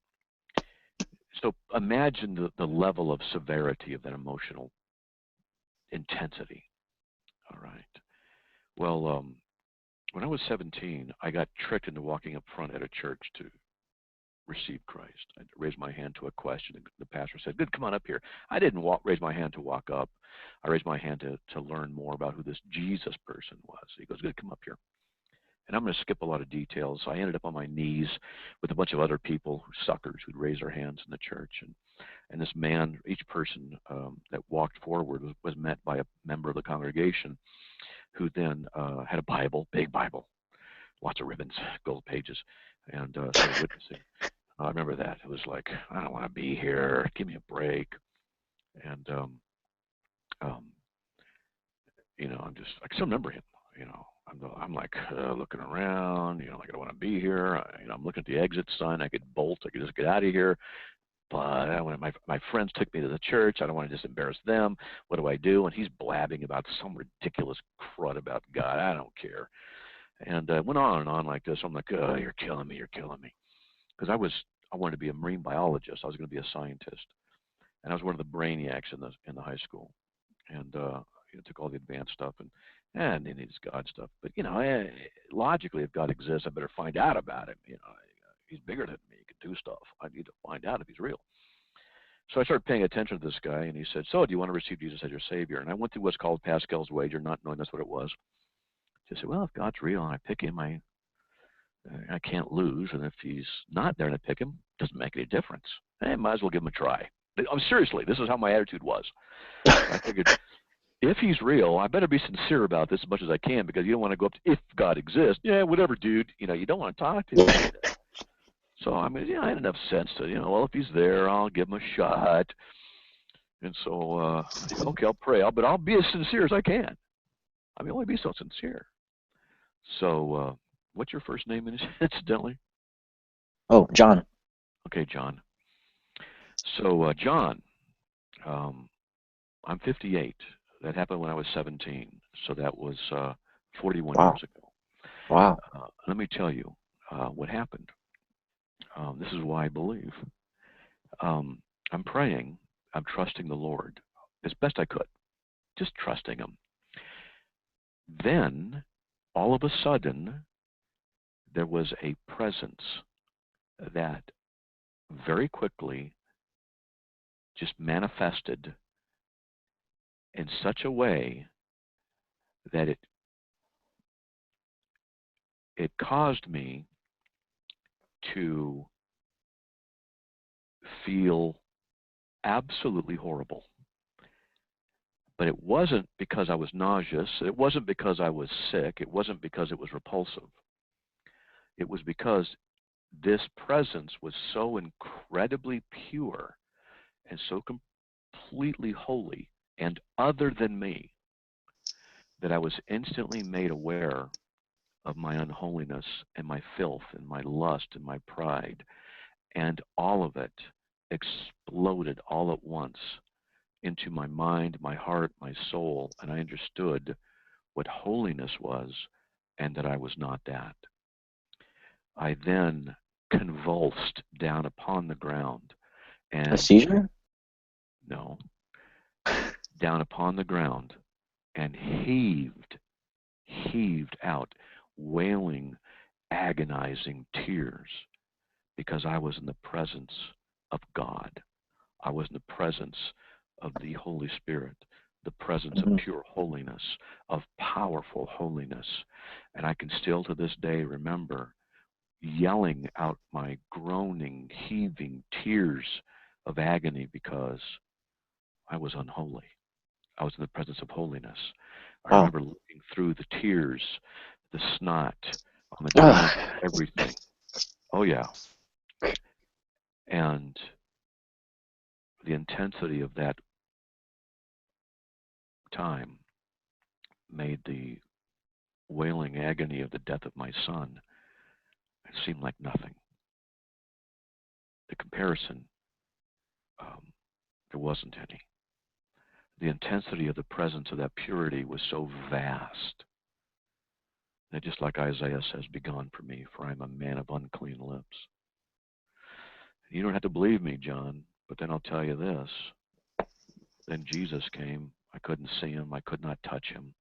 So imagine the level of severity of that emotional intensity. All right. Well, when I was 17, I got tricked into walking up front at a church to receive Christ. I raised my hand to a question. The pastor said, "Good, come on up here." I didn't raise my hand to walk up. I raised my hand to learn more about who this Jesus person was. He goes, "Good, come up here." And I'm going to skip a lot of details. So I ended up on my knees with a bunch of other people, suckers, who'd raised their hands in the church. And this man, each person that walked forward was met by a member of the congregation who then had a Bible, big Bible, lots of ribbons, gold pages, and started witnessing. I remember that. It was like, I don't want to be here. Give me a break. And, you know, I still remember him. You know, I'm like looking around. You know, like I don't want to be here. You know, I'm looking at the exit sign. I could bolt. I could just get out of here. But my friends took me to the church. I don't want to just embarrass them. What do I do? And he's blabbing about some ridiculous crud about God. I don't care. And went on and on like this. I'm like, oh, you're killing me. You're killing me. Because I wanted to be a marine biologist. I was going to be a scientist. And I was one of the brainiacs in the high school. And took all the advanced stuff and it is God stuff. But, you know, logically, if God exists, I better find out about him. You know, he's bigger than me. He can do stuff. I need to find out if he's real. So I started paying attention to this guy, and he said, "So, do you want to receive Jesus as your Savior?" And I went through what's called Pascal's wager, not knowing that's what it was. Just said, well, if God's real and I pick him, I can't lose. And if he's not there and I pick him, it doesn't make any difference. I might as well give him a try. Seriously, this is how my attitude was. I figured, if he's real, I better be sincere about this as much as I can, because you don't want to go up to, if God exists, yeah, whatever, dude. You know, you don't want to talk to him. So, I mean, yeah, I had enough sense to, well, if he's there, I'll give him a shot. And so, okay, I'll pray, but I'll be as sincere as I can. I mean, only be so sincere. So, what's your first name, incidentally? Oh, John. Okay, John. So, John, I'm 58. That happened when I was 17. So that was 41 years ago. Wow. Let me tell you what happened. This is why I believe. I'm praying. I'm trusting the Lord as best I could. Just trusting him. Then, all of a sudden, there was a presence that very quickly just manifested in such a way that it caused me to feel absolutely horrible. But it wasn't because I was nauseous. It wasn't because I was sick. It wasn't because it was repulsive. It was because this presence was so incredibly pure and so completely holy and other than me that I was instantly made aware of my unholiness and my filth and my lust and my pride, and all of it exploded all at once into my mind, my heart, my soul, and I understood what holiness was and that I was not that. I then convulsed down upon the ground. And a seizure? No. Down upon the ground and heaved out, wailing, agonizing tears, because I was in the presence of God. I was in the presence of the Holy Spirit, the presence of pure holiness, of powerful holiness. And I can still to this day remember yelling out my groaning, heaving tears of agony because I was unholy. I was in the presence of holiness. I remember looking through the tears, the snot on the ground, everything. Oh, yeah. And the intensity of that time made the wailing agony of the death of my son seem like nothing. The comparison, there wasn't any. The intensity of the presence of that purity was so vast that, just like Isaiah says, "Begone from me, for I am a man of unclean lips." You don't have to believe me, John, but then I'll tell you this. Then Jesus came. I couldn't see him. I could not touch him.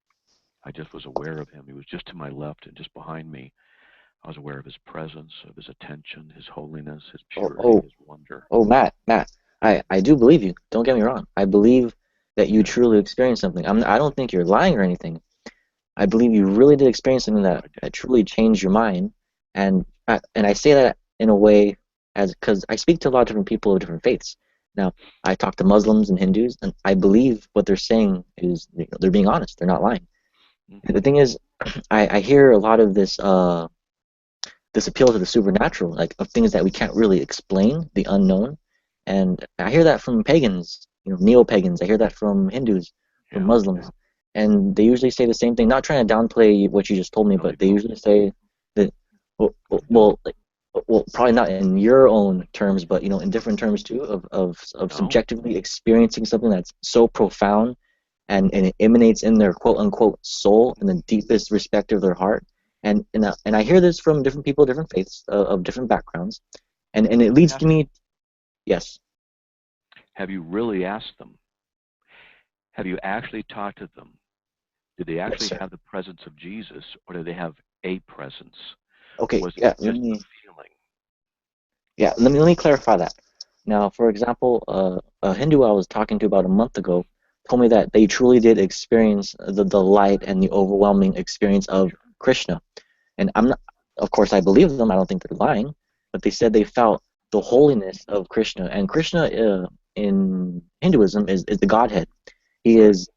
I just was aware of him. He was just to my left and just behind me. I was aware of his presence, of his attention, his holiness, his Oh, purity, his wonder. Matt, I do believe you. Don't get me wrong. I believe that you Yeah. truly experienced something. I don't think you're lying or anything. I believe you really did experience something that truly changed your mind, and I say that in a way as because I speak to a lot of different people of different faiths. Now, I talk to Muslims and Hindus, and I believe what they're saying is they're being honest. They're not lying. Mm-hmm. The thing is, I hear a lot of this this appeal to the supernatural, like of things that we can't really explain, the unknown, and I hear that from pagans, neo-pagans. I hear that from Hindus, from Yeah. Muslims, and they usually say the same thing. Not trying to downplay what you just told me, No, but they they don't. usually say that, No. probably not in your own terms, but in different terms too, of No. subjectively experiencing something that's so profound and it emanates in their quote unquote soul in the deepest respect of their heart. And I hear this from different people, different faiths, of different backgrounds, and it Let me leads to ask you, me, yes, have you really asked them? Have you actually talked to them? Did they yes, actually sir. have the presence of Jesus, or did they have a presence? Okay, Was it yeah, just a feeling? let me clarify that. Now, for example, a Hindu I was talking to about a month ago told me that they truly did experience the light and the overwhelming experience of Krishna. And I'm not, of course, I believe them. I don't think they're lying, but they said they felt the holiness of Krishna. And Krishna in Hinduism is the Godhead. He Right. is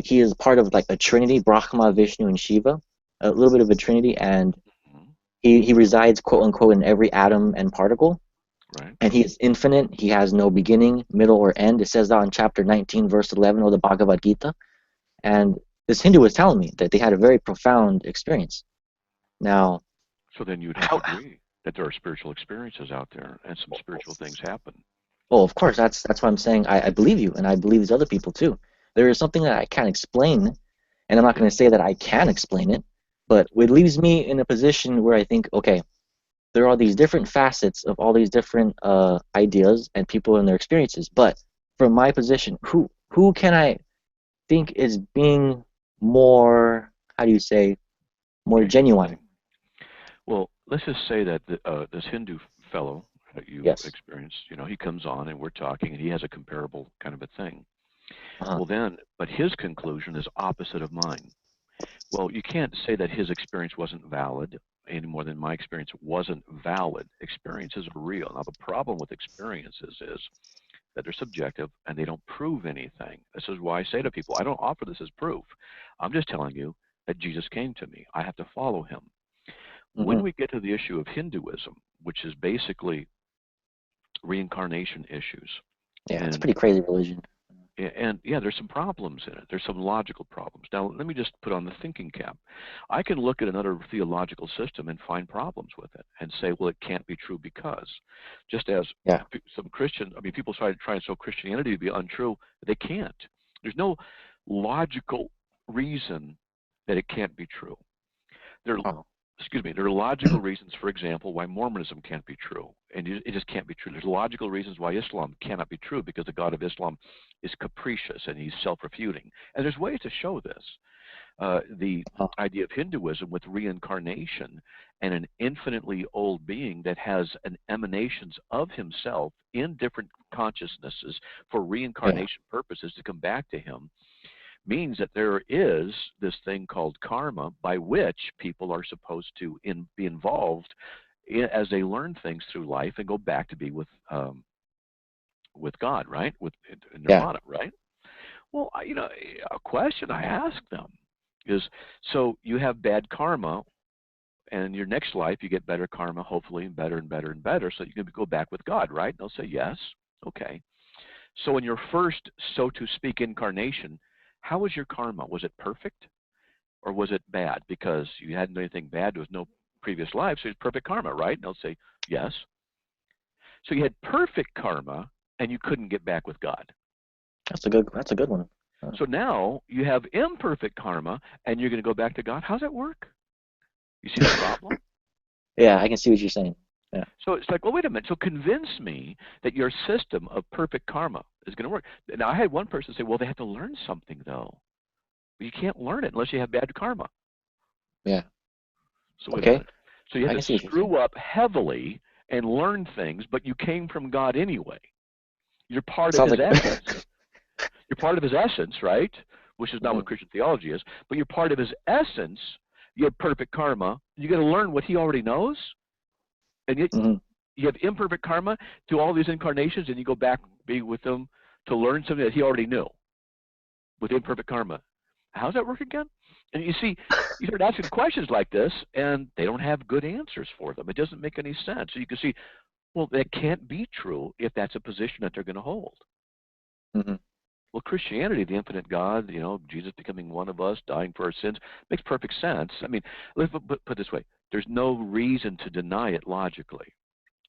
he is part of like a Trinity, Brahma, Vishnu, and Shiva, a little bit of a Trinity, and Mm-hmm. he resides quote unquote in every atom and particle. Right. And he is infinite. He has no beginning, middle, or end. It says that in chapter 19, verse 11 of the Bhagavad Gita. And this Hindu was telling me that they had a very profound experience. Now, So then you'd have to how? agree that there are spiritual experiences out there and some spiritual things happen. Well, of course, that's why I'm saying I believe you, and I believe these other people too. There is something that I can't explain, and I'm not going to say that I can explain it, but it leaves me in a position where I think, okay, there are these different facets of all these different ideas and people and their experiences. But from my position, who can I think is being more, how do you say, more Okay, here's the genuine? thing. Well, let's just say that this Hindu fellow that you Yes. experienced, he comes on and we're talking and he has a comparable kind of a thing. Uh-huh. Well, then, but his conclusion is opposite of mine. Well, you can't say that his experience wasn't valid any more than my experience wasn't valid. Experiences are real. Now, the problem with experiences is that they're subjective and they don't prove anything. This is why I say to people, I don't offer this as proof. I'm just telling you that Jesus came to me. I have to follow him. When Mm-hmm. we get to the issue of Hinduism, which is basically reincarnation issues, Yeah, it's a and pretty crazy religion. yeah, there's some problems in it. There's some logical problems. Now, let me just put on the thinking cap. I can look at another theological system and find problems with it and say, well, it can't be true because. Just as Yeah. some Christian, people try and show Christianity to be untrue, they can't. There's no logical reason that it can't be true. There Oh. There are logical reasons, for example, why Mormonism can't be true, and it just can't be true. There's logical reasons why Islam cannot be true, because the God of Islam is capricious and he's self-refuting. And there's ways to show this. The idea of Hinduism with reincarnation and an infinitely old being that has an emanations of himself in different consciousnesses for reincarnation purposes to come back to him, means that there is this thing called karma by which people are supposed to be involved as they learn things through life and go back to be with God, right? With nirvana, right? Well, a question I ask them is, so you have bad karma, and in your next life you get better karma, hopefully, and better and better and better, so you can go back with God, right? And they'll say yes. Okay. So in your first, so to speak, incarnation, how was your karma? Was it perfect, or was it bad because you hadn't done anything bad? There was no previous life, so it's perfect karma, right? And they'll say yes. So you had perfect karma, and you couldn't get back with God. That's a good one. So now you have imperfect karma, and you're going to go back to God. How's that work? You see the problem? Yeah, I can see what you're saying. Yeah. So it's like, well, wait a minute. So convince me that your system of perfect karma is going to work. Now, I had one person say, well, they have to learn something, though. You can't learn it unless you have bad karma. Yeah. So wait a Okay. minute. So you had to screw up heavily and learn things, but you came from God anyway. You're part of his essence. You're part of his essence, right? Which is not what Christian theology is, but you're part of his essence. You have perfect karma. You got to learn what he already knows, and yet you have imperfect karma to all these incarnations, and you go back be with him to learn something that he already knew with imperfect karma. How's that work again? And you see, you start asking questions like this, and they don't have good answers for them. It doesn't make any sense. So you can see, well, that can't be true if that's a position that they're going to hold. Well, Christianity, the infinite God, you know, Jesus becoming one of us, dying for our sins, makes perfect sense. I mean, let's put it this way. There's no reason to deny it logically.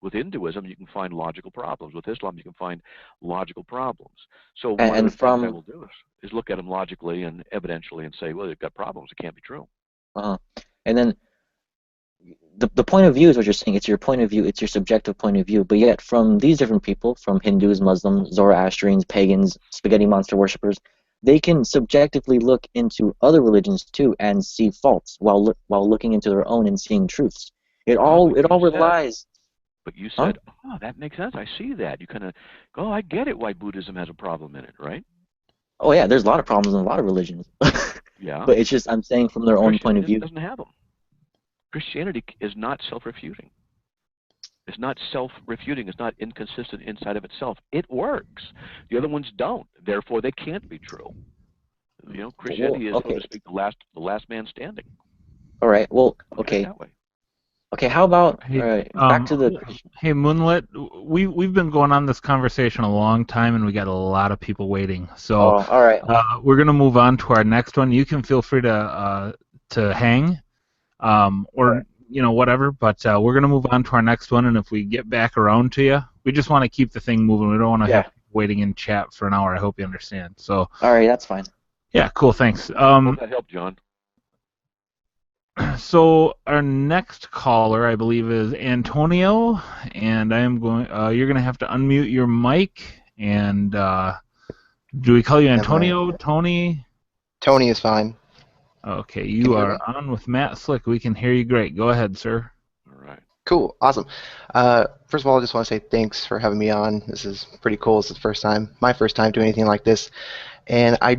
With Hinduism, you can find logical problems. With Islam, you can find logical problems. So one of the things I will do is look at them logically and evidentially and say, well, they've got problems. It can't be true. And then the point of view is what you're saying. It's your point of view. It's your subjective point of view. But yet, from these different people, from Hindus, Muslims, Zoroastrians, pagans, spaghetti monster worshippers, they can subjectively look into other religions too and see faults while looking into their own and seeing truths. It all relies. But you said, oh, that makes sense. I see that. You kind of go, I get it why Buddhism has a problem in it, right? Oh yeah, there's a lot of problems in a lot of religions. Yeah. But it's just I'm saying from their own point of view. Doesn't have them. Christianity is not self-refuting. It's not self-refuting. It's not inconsistent inside of itself. It works. The other ones don't. Therefore, they can't be true. You know, Christianity is, so to speak, the last man standing. All right. Well, okay. Okay. How about back to the? Hey, Moonlit, we've been going on this conversation a long time, and we got a lot of people waiting. So, all right. We're gonna move on to our next one. You can feel free to hang. Or you know, whatever, but we're going to move on to our next one, and if we get back around to you, we just want to keep the thing moving. We don't want to have people waiting in chat for an hour. I hope you understand. So. All right, that's fine. Yeah, cool, thanks. Hope that helped, John. So our next caller, I believe, is Antonio, and I am going. You're going to have to unmute your mic, and do we call you Antonio, Tony? Tony is fine. Okay, you are on with Matt Slick. We can hear you great. Go ahead, sir. All right. Cool. Awesome. First of all, I just want to say thanks for having me on. This is pretty cool. It's my first time doing anything like this. And I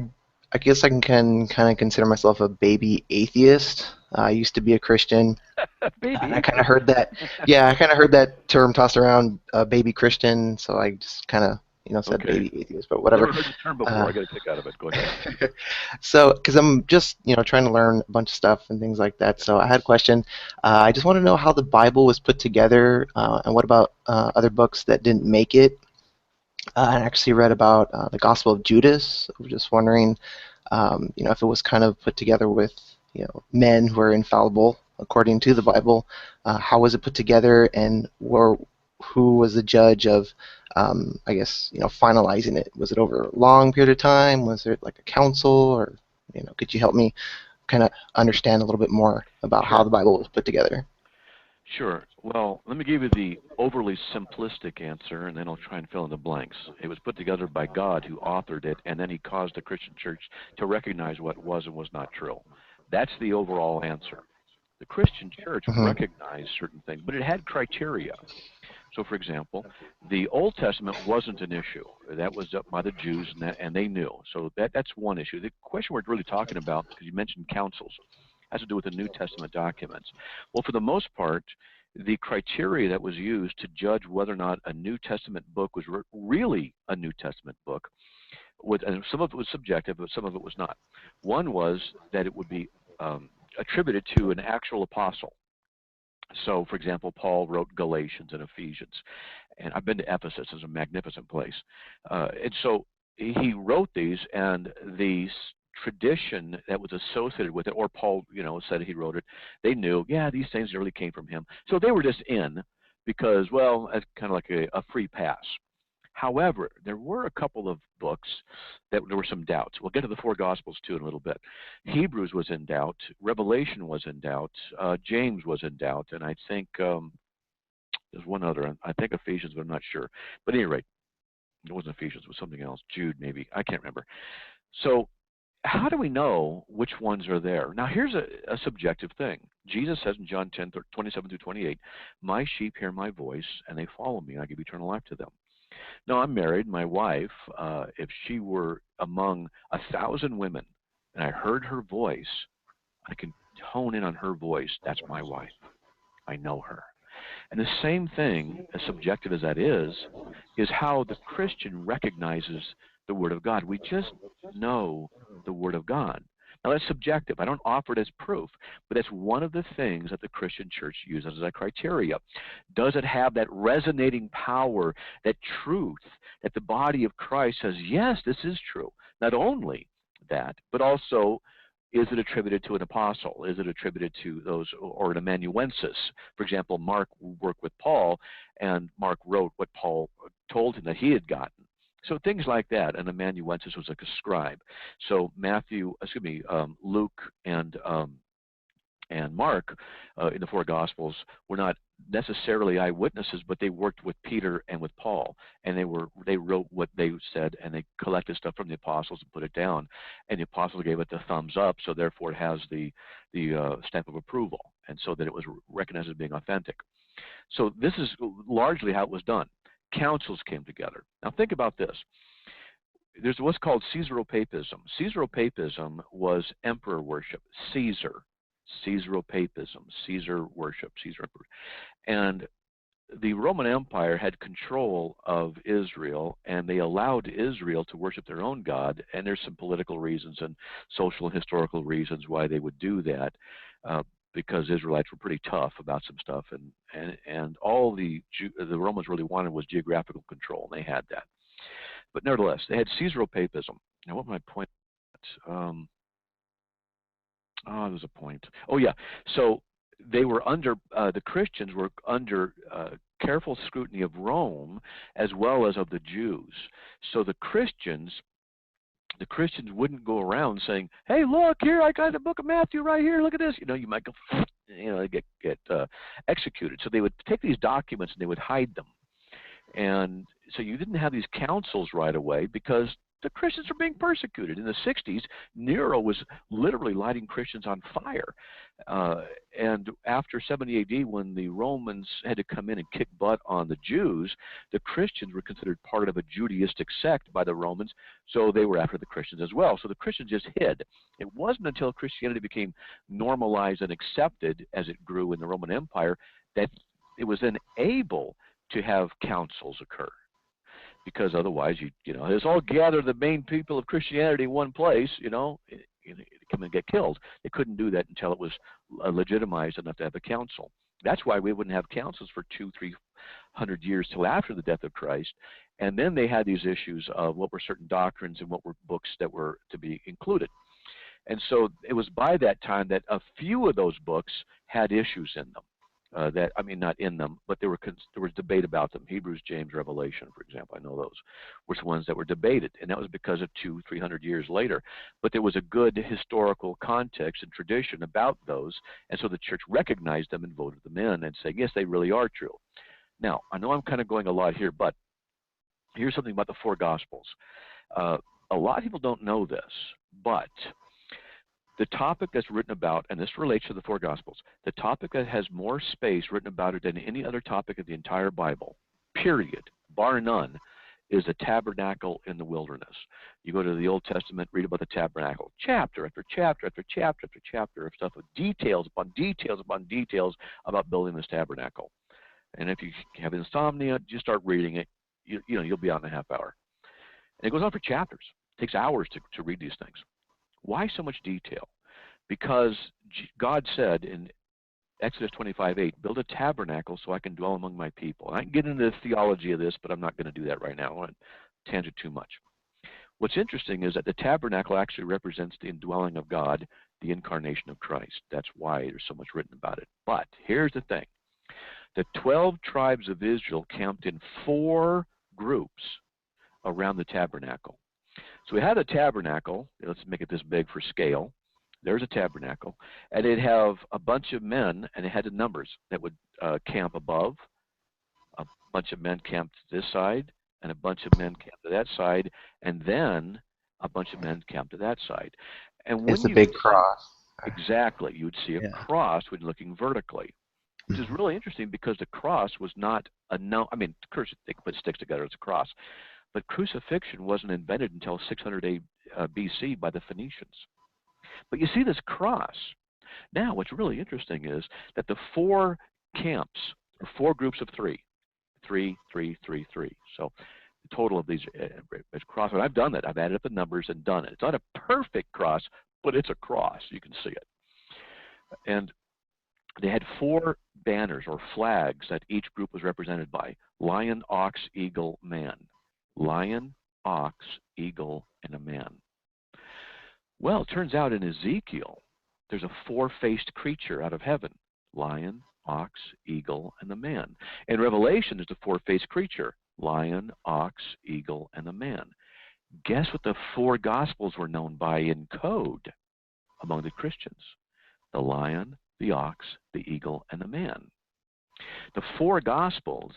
guess I can kind of consider myself a baby atheist. I used to be a Christian. Baby. And I kind of heard that. Yeah, I kind of heard that term tossed around, baby Christian. So I just kind of said baby atheist, but whatever. I've never heard the term before. I got a kick out of it. Go ahead. So, because I'm just, trying to learn a bunch of stuff and things like that. So I had a question. I just want to know how the Bible was put together, and what about other books that didn't make it. I actually read about the Gospel of Judas. I was just wondering, if it was kind of put together with, men who are infallible according to the Bible. How was it put together, and who was the judge of, finalizing it? Was it over a long period of time? Was it like a council, or, could you help me kind of understand a little bit more about how the Bible was put together? Sure. Well, let me give you the overly simplistic answer, and then I'll try and fill in the blanks. It was put together by God, who authored it, and then he caused the Christian church to recognize what was and was not true. That's the overall answer. The Christian church recognized certain things, but it had criteria. So, for example, the Old Testament wasn't an issue. That was up by the Jews, and they knew. So that's one issue. The question we're really talking about, because you mentioned councils, has to do with the New Testament documents. Well, for the most part, the criteria that was used to judge whether or not a New Testament book was really a New Testament book, and some of it was subjective, but some of it was not. One was that it would be attributed to an actual apostle. So, for example, Paul wrote Galatians and Ephesians, and I've been to Ephesus. It's a magnificent place. And so he wrote these, and the tradition that was associated with it, or Paul, said he wrote it, they knew, these things really came from him. So they were just in because, well, it's kind of like a free pass. However, there were a couple of books that there were some doubts. We'll get to the four Gospels, too, in a little bit. Hebrews was in doubt. Revelation was in doubt. James was in doubt. And I think there's one other. I think Ephesians, but I'm not sure. But at any rate, it wasn't Ephesians. It was something else. Jude, maybe. I can't remember. So how do we know which ones are there? Now, here's a subjective thing. Jesus says in John 10:27 through 28, "My sheep hear my voice, and they follow me, and I give eternal life to them." Now, I'm married. My wife, if she were among 1,000 women, and I heard her voice, I can hone in on her voice. That's my wife. I know her. And the same thing, as subjective as that is how the Christian recognizes the Word of God. We just know the Word of God. Now, that's subjective. I don't offer it as proof, but that's one of the things that the Christian church uses as a criteria. Does it have that resonating power, that truth, that the body of Christ says, yes, this is true? Not only that, but also, is it attributed to an apostle? Is it attributed to those, or an amanuensis? For example, Mark worked with Paul, and Mark wrote what Paul told him that he had gotten. So things like that. An amanuensis was like a scribe. So Luke and Mark in the four Gospels were not necessarily eyewitnesses, but they worked with Peter and with Paul, and they wrote what they said, and they collected stuff from the apostles and put it down, and the apostles gave it the thumbs up, so therefore it has the stamp of approval, and so that it was recognized as being authentic. So this is largely how it was done. Councils came together. Now think about this. There's what's called Caesaropapism. Caesaropapism was emperor worship. Caesaropapism, Caesar worship, Caesar emperor. And the Roman Empire had control of Israel, and they allowed Israel to worship their own God, and there's some political reasons and social and historical reasons why they would do that, because Israelites were pretty tough about some stuff, and all the Romans really wanted was geographical control, and they had that. But nevertheless, they had Caesaropapism. Now, what was my point? There's a point. Oh, yeah. So they were under, the Christians were under careful scrutiny of Rome as well as of the Jews. So the Christians wouldn't go around saying, "Hey, look here, I got the book of Matthew right here. Look at this." You might go, get executed. So they would take these documents and they would hide them. And so you didn't have these councils right away because the Christians were being persecuted. In the 60s, Nero was literally lighting Christians on fire. And after 70 AD, when the Romans had to come in and kick butt on the Jews, the Christians were considered part of a Judaistic sect by the Romans, so they were after the Christians as well. So the Christians just hid. It wasn't until Christianity became normalized and accepted as it grew in the Roman Empire that it was then able to have councils occur. Because otherwise, let's all gather the main people of Christianity in one place, come and get killed. They couldn't do that until it was legitimized enough to have a council. That's why we wouldn't have councils for 200-300 years till after the death of Christ. And then they had these issues of what were certain doctrines and what were books that were to be included. And so it was by that time that a few of those books had issues in them. Not in them, but there was debate about them. Hebrews, James, Revelation, for example, I know those were the ones that were debated, and that was because of 200-300 years later. But there was a good historical context and tradition about those, and so the church recognized them and voted them in and saying, yes, they really are true. Now, I know I'm kind of going a lot here, but here's something about the four Gospels. A lot of people don't know this, but the topic that's written about, and this relates to the four Gospels, the topic that has more space written about it than any other topic of the entire Bible, period, bar none, is the tabernacle in the wilderness. You go to the Old Testament, read about the tabernacle, chapter after chapter after chapter after chapter of stuff with details upon details upon details about building this tabernacle. And if you have insomnia, just start reading it. You'll be out in a half hour. And it goes on for chapters. It takes hours to read these things. Why so much detail? Because God said in Exodus 25:8, build a tabernacle so I can dwell among my people. And I can get into the theology of this, but I'm not going to do that right now. I don't want to tangent too much. What's interesting is that the tabernacle actually represents the indwelling of God, the incarnation of Christ. That's why there's so much written about it. But here's the thing. The 12 tribes of Israel camped in 4 groups around the tabernacle. So we had a tabernacle. Let's make it this big for scale. There's a tabernacle. And it'd have a bunch of men, and it had the numbers that would camp above. A bunch of men camped this side, and a bunch of men camped to that side. And then a bunch of men camped to that side. And when It's a you big cross. exactly, you would see a Yeah. cross when looking vertically, which is really interesting because the cross was not a known. I mean, they could put sticks together as a cross, but crucifixion wasn't invented until 600 BC by the Phoenicians. But you see this cross. Now, what's really interesting is that the 4 camps, or 4 groups of 3, 3, 3, 3, 3. So the total of these is cross. And I've done that. I've added up the numbers and done it. It's not a perfect cross, but it's a cross. You can see it. And they had 4 banners or flags that each group was represented by: lion, ox, eagle, man. Lion, ox, eagle, and a man. Well, it turns out in Ezekiel, there's a 4-faced creature out of heaven: lion, ox, eagle, and the man. In Revelation, there's a 4-faced creature: lion, ox, eagle, and the man. Guess what the 4 Gospels were known by in code among the Christians? The lion, the ox, the eagle, and the man. The 4 Gospels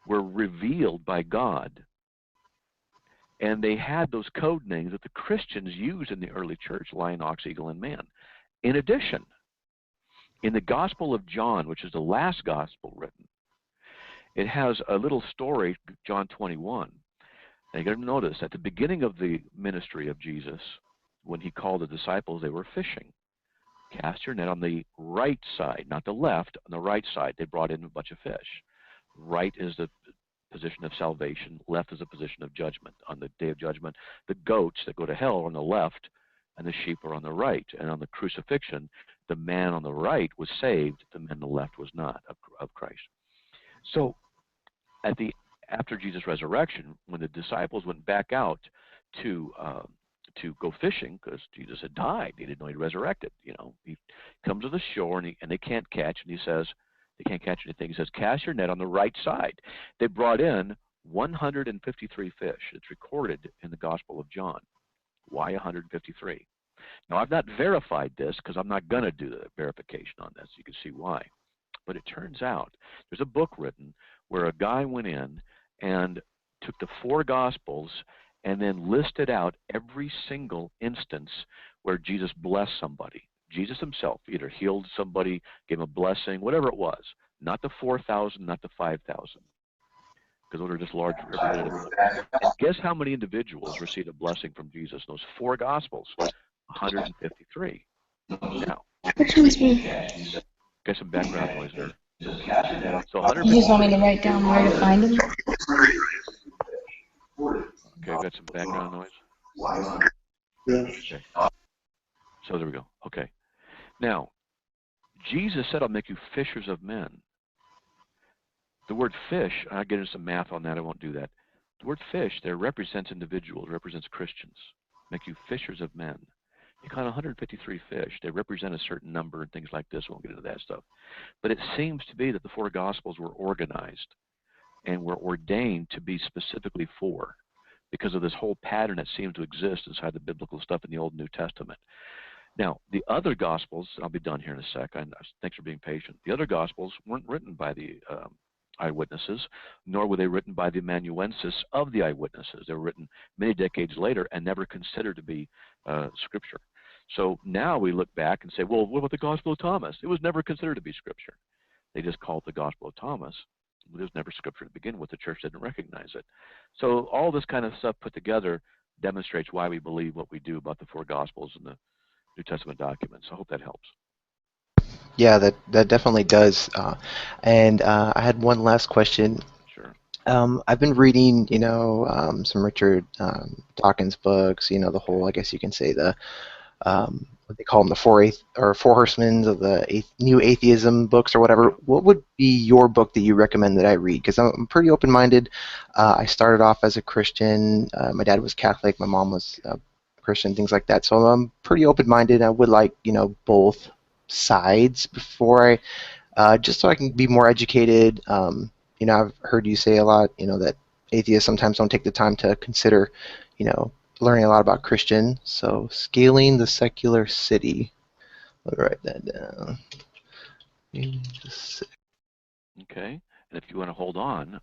were revealed by God, and they had those code names that the Christians used in the early church: lion, ox, eagle, and man. In addition, in the Gospel of John, which is the last gospel written, it has a little story, John 21. And you got to notice, at the beginning of the ministry of Jesus, when he called the disciples, they were fishing. Cast your net on the right side, not the left, on the right side. They brought in a bunch of fish. Right is the position of salvation, left is the position of judgment. On the day of judgment, the goats that go to hell are on the left, and the sheep are on the right. And on the crucifixion, the man on the right was saved, the man on the left was not, of Christ. So after Jesus' resurrection, when the disciples went back out to go fishing, because Jesus had died, they didn't know he'd resurrected. You know, he comes to the shore and they can't catch, and he says, they can't catch anything. He says, cast your net on the right side. They brought in 153 fish. It's recorded in the Gospel of John. Why 153? Now, I've not verified this because I'm not going to do the verification on this. You can see why. But it turns out there's a book written where a guy went in and took the 4 Gospels and then listed out every single instance where Jesus blessed somebody. Jesus himself either healed somebody, gave him a blessing, whatever it was. Not the 4,000, not the 5,000. Because those are just large representatives. And guess how many individuals received a blessing from Jesus in those 4 Gospels? 153. Now, get some background noise there. So 153. You just want me to write down where to find them? Okay, I've got some background noise. Okay. So there we go. Okay. Now, Jesus said, I'll make you fishers of men. The word fish, I'll get into some math on that, I won't do that. The word fish there represents individuals, represents Christians. Make you fishers of men. You count 153 fish. They represent a certain number and things like this. We won't get into that stuff. But it seems to be that the 4 Gospels were organized and were ordained to be specifically for, because of this whole pattern that seems to exist inside the biblical stuff in the Old and New Testament. Now, the other Gospels, I'll be done here in a sec. Thanks for being patient. The other Gospels weren't written by the eyewitnesses, nor were they written by the amanuensis of the eyewitnesses. They were written many decades later and never considered to be Scripture. So now we look back and say, well, what about the Gospel of Thomas? It was never considered to be Scripture. They just called it the Gospel of Thomas. It was never Scripture to begin with. The church didn't recognize it. So all this kind of stuff put together demonstrates why we believe what we do about the 4 Gospels and the New Testament documents. I hope that helps. Yeah, that definitely does. And I had one last question. Sure. I've been reading, some Richard Dawkins books. The whole, I guess you can say, the what they call them, the four horsemen of the new atheism books or whatever. What would be your book that you recommend that I read? Because I'm pretty open-minded. I started off as a Christian. My dad was Catholic. My mom was Christian, things like that. So I'm pretty open-minded. I would like, both sides before just so I can be more educated. I've heard you say a lot, that atheists sometimes don't take the time to consider, learning a lot about Christian. So Scaling the Secular City. Let me write that down. Okay. And if you want to hold on,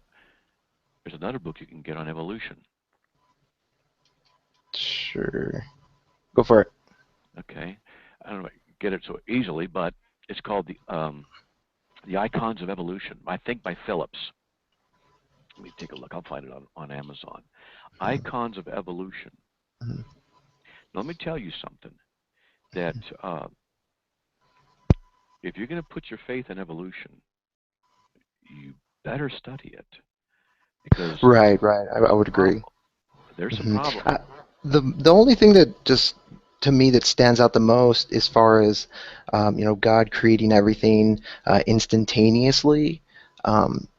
there's another book you can get on evolution. sure. Go for it. Okay. I don't know if I get it so easily, but it's called the Icons of Evolution, I think by Phillips. Let me take a look. I'll find it on Amazon. Icons of Evolution. Mhm. Now, let me tell you something, that if you're going to put your faith in evolution, you better study it, because Right. I would agree. there's some Mhm. problem. The only thing that just to me that stands out the most as far as God creating everything instantaneously,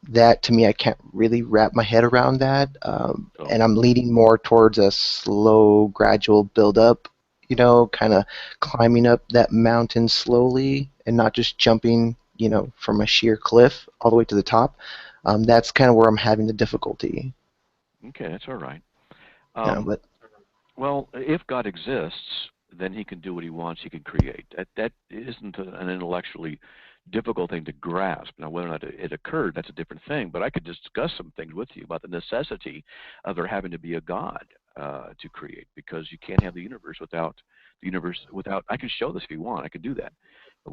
that to me I can't really wrap my head around that, and I'm leaning more towards a slow, gradual build up, kind of climbing up that mountain slowly and not just jumping from a sheer cliff all the way to the top. That's kind of where I'm having the difficulty. Okay, that's all right. But Well, if God exists, then he can do what he wants. He can create. That isn't an intellectually difficult thing to grasp. Now, whether or not it occurred, that's a different thing. But I could discuss some things with you about the necessity of there having to be a God to create, because you can't have the universe without the universe without. I can show this if you want. I can do that.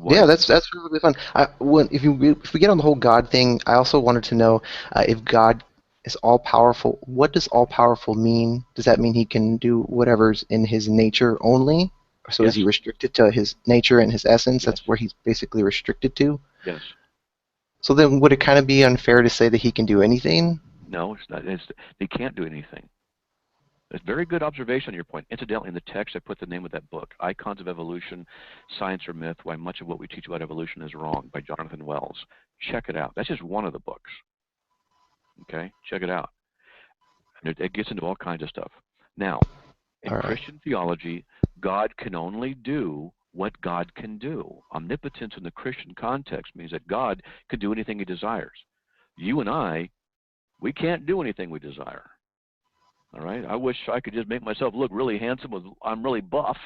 yeah, that's really fun. If we get on the whole God thing, I also wanted to know if God is all powerful. What does all powerful mean? Does that mean he can do whatever's in his nature only? So is he restricted to his nature and his essence? Yes. That's where he's basically restricted to? Yes. So then would it kind of be unfair to say that he can do anything? No, it's not. They can't do anything. It's a very good observation on your point. Incidentally, in the text, I put the name of that book, Icons of Evolution, Science or Myth, Why Much of What We Teach About Evolution is Wrong, by Jonathan Wells. Check it out. That's just one of the books. Okay? Check it out. And it gets into all kinds of stuff. Now, in Christian theology, God can only do what God can do. Omnipotence in the Christian context means that God can do anything he desires. You and I, we can't do anything we desire. All right? I wish I could just make myself look really handsome. I'm really buff,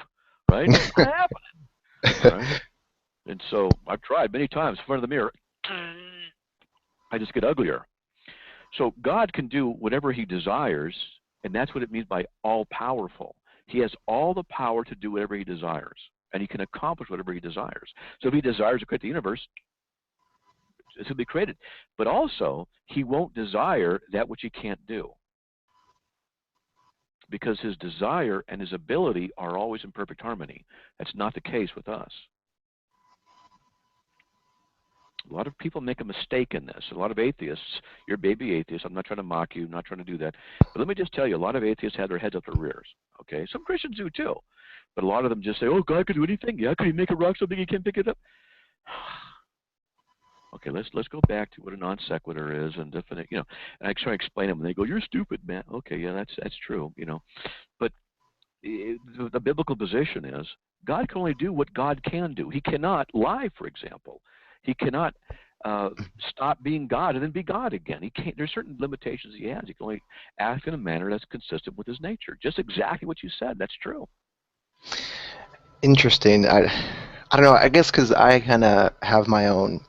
right? It's not happening. All right? And so I've tried many times in front of the mirror. I just get uglier. So God can do whatever he desires, and that's what it means by all-powerful. He has all the power to do whatever he desires, and he can accomplish whatever he desires. So if he desires to create the universe, it will be created. But also, he won't desire that which he can't do, because his desire and his ability are always in perfect harmony. That's not the case with us. A lot of people make a mistake in this. A lot of atheists, you're baby atheists. I'm not trying to mock you. I'm not trying to do that. But let me just tell you, a lot of atheists have their heads up their rears. Okay, some Christians do too. But a lot of them just say, "Oh, God can do anything. Yeah, can he make a rock so big he can't pick it up?" Okay, let's go back to what a non sequitur is and definite. And I try to explain them, and they go, "You're stupid, man." Okay, yeah, that's true. But the biblical position is God can only do what God can do. He cannot lie, for example. He cannot stop being God and then be God again. He can't. There's certain limitations he has. He can only act in a manner that's consistent with his nature. Just exactly what you said. That's true. Interesting. I don't know. I guess because I kind of have my own,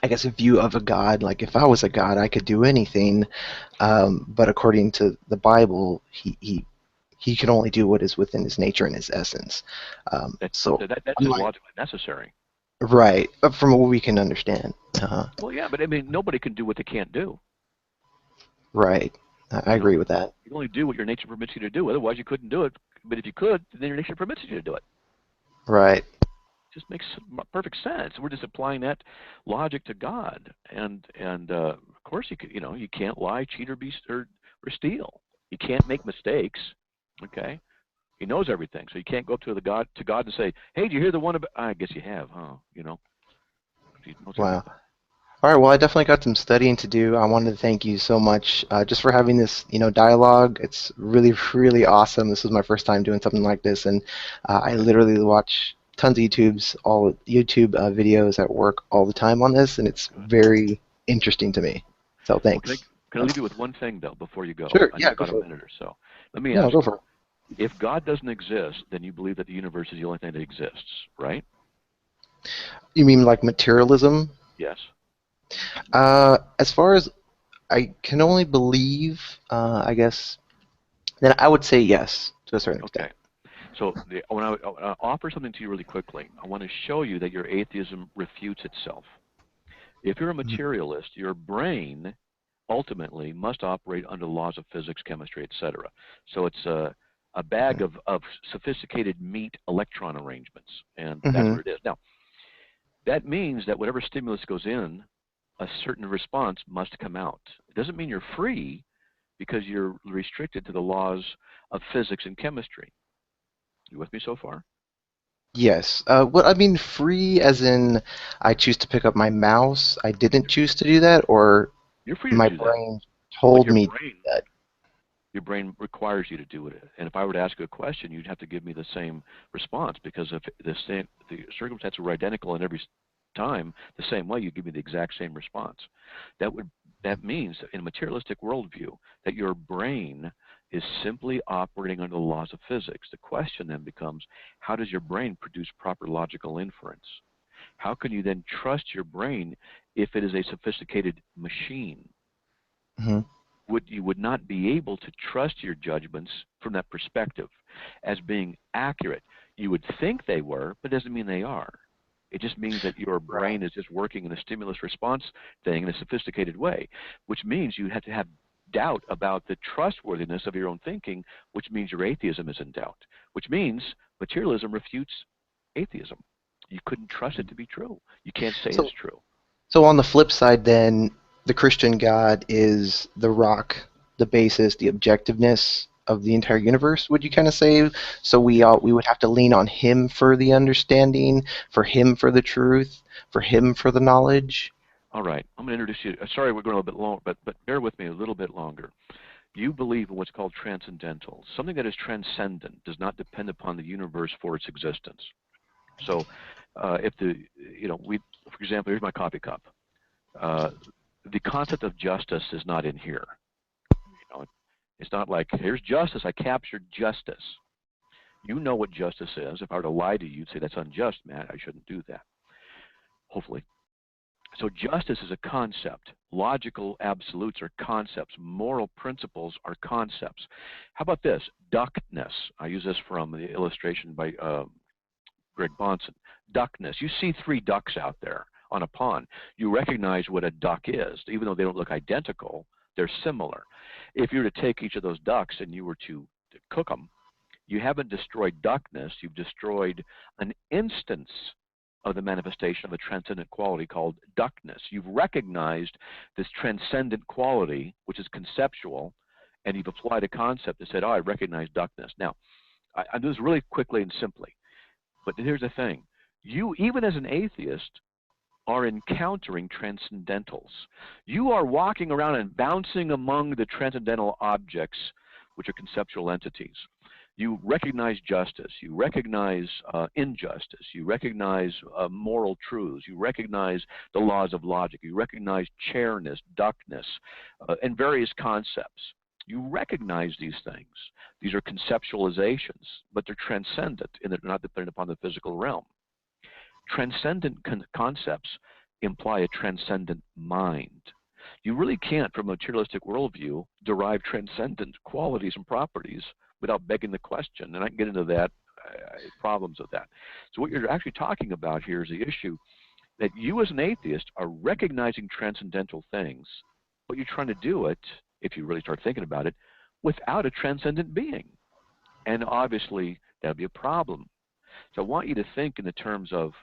view of a God. Like if I was a God, I could do anything. But according to the Bible, he can only do what is within his nature and his essence. That's just logically necessary. Right, from what we can understand. Well, yeah, but I mean, nobody can do what they can't do. Right, I agree with that. You can only do what your nature permits you to do. Otherwise, you couldn't do it. But if you could, then your nature permits you to do it. Right. It just makes perfect sense. We're just applying that logic to God, and of course, you can't lie, cheat, or steal. You can't make mistakes. Okay. He knows everything, so you can't go up to God and say, "Hey, did you hear the one about?" I guess you have, huh? He knows wow. everything. All right. Well, I definitely got some studying to do. I wanted to thank you so much just for having this, dialogue. It's really, really awesome. This is my first time doing something like this, and I literally watch tons of YouTube videos at work all the time on this, and it's very interesting to me. So thanks. Well, can I leave you with one thing though before you go? Sure. I Yeah. got Go for a minute or so. Let me it. ask Go you. for it. If God doesn't exist, then you believe that the universe is the only thing that exists, right? You mean like materialism? Yes. As far as I can only believe, I guess, then I would say yes. to a certain Okay. extent. So when I offer something to you really quickly, I want to show you that your atheism refutes itself. If you're a materialist, your brain ultimately must operate under the laws of physics, chemistry, etc. So it's a bag of sophisticated meat electron arrangements, and that's what it is. Now, that means that whatever stimulus goes in, a certain response must come out. It doesn't mean you're free because you're restricted to the laws of physics and chemistry. You with me so far? Yes. What I mean, free as in I choose to pick up my mouse. I didn't choose to do that, or You're free to my do that. brain But told your me to brain, do that. your brain requires you to do it. And if I were to ask you a question, you'd have to give me the same response, because if the circumstances were identical in every time the same way, you'd give me the exact same response. That means, in a materialistic worldview, that your brain is simply operating under the laws of physics. The question then becomes, how does your brain produce proper logical inference? How can you then trust your brain if it is a sophisticated machine? You would not be able to trust your judgments from that perspective as being accurate. You would think they were, but it doesn't mean they are. It just means that your brain is just working in a stimulus response thing in a sophisticated way, which means you have to have doubt about the trustworthiness of your own thinking, which means your atheism is in doubt, which means materialism refutes atheism. You couldn't trust it to be true. You can't say it's true. So on the flip side, then, the Christian God is the rock, the basis, the objectiveness of the entire universe, would you kind of say? So we would have to lean on him for the understanding, for him for the truth, for him for the knowledge? All right. I'm going to introduce you. Sorry, we're going a little bit long, but bear with me a little bit longer. You believe in what's called transcendental. Something that is transcendent does not depend upon the universe for its existence. So if for example, here's my coffee cup. The concept of justice is not in here. It's not like, here's justice, I captured justice. You know what justice is. If I were to lie to you, you'd say, that's unjust, Matt, I shouldn't do that. Hopefully. So justice is a concept. Logical absolutes are concepts. Moral principles are concepts. How about this? Duckness. I use this from the illustration by Greg Bonson. Duckness. You see 3 ducks out there on a pond. You recognize what a duck is. Even though they don't look identical, they're similar. If you were to take each of those ducks and you were to cook them, you haven't destroyed duckness. You've destroyed an instance of the manifestation of a transcendent quality called duckness. You've recognized this transcendent quality, which is conceptual, and you've applied a concept that said, oh, I recognize duckness. Now, I do this really quickly and simply, but here's the thing. You, even as an atheist, are encountering transcendentals. You are walking around and bouncing among the transcendental objects, which are conceptual entities. You recognize justice, you recognize injustice, you recognize moral truths, you recognize the laws of logic, you recognize chairness, duckness, and various concepts. You recognize these things. These are conceptualizations, but they're transcendent in that they're not dependent upon the physical realm. Transcendent concepts imply a transcendent mind. You really can't, from a materialistic worldview, derive transcendent qualities and properties without begging the question, and I can get into that, problems of that. So what you're actually talking about here is the issue that you as an atheist are recognizing transcendental things, but you're trying to do it, if you really start thinking about it, without a transcendent being. And obviously, that would be a problem. So I want you to think in the terms of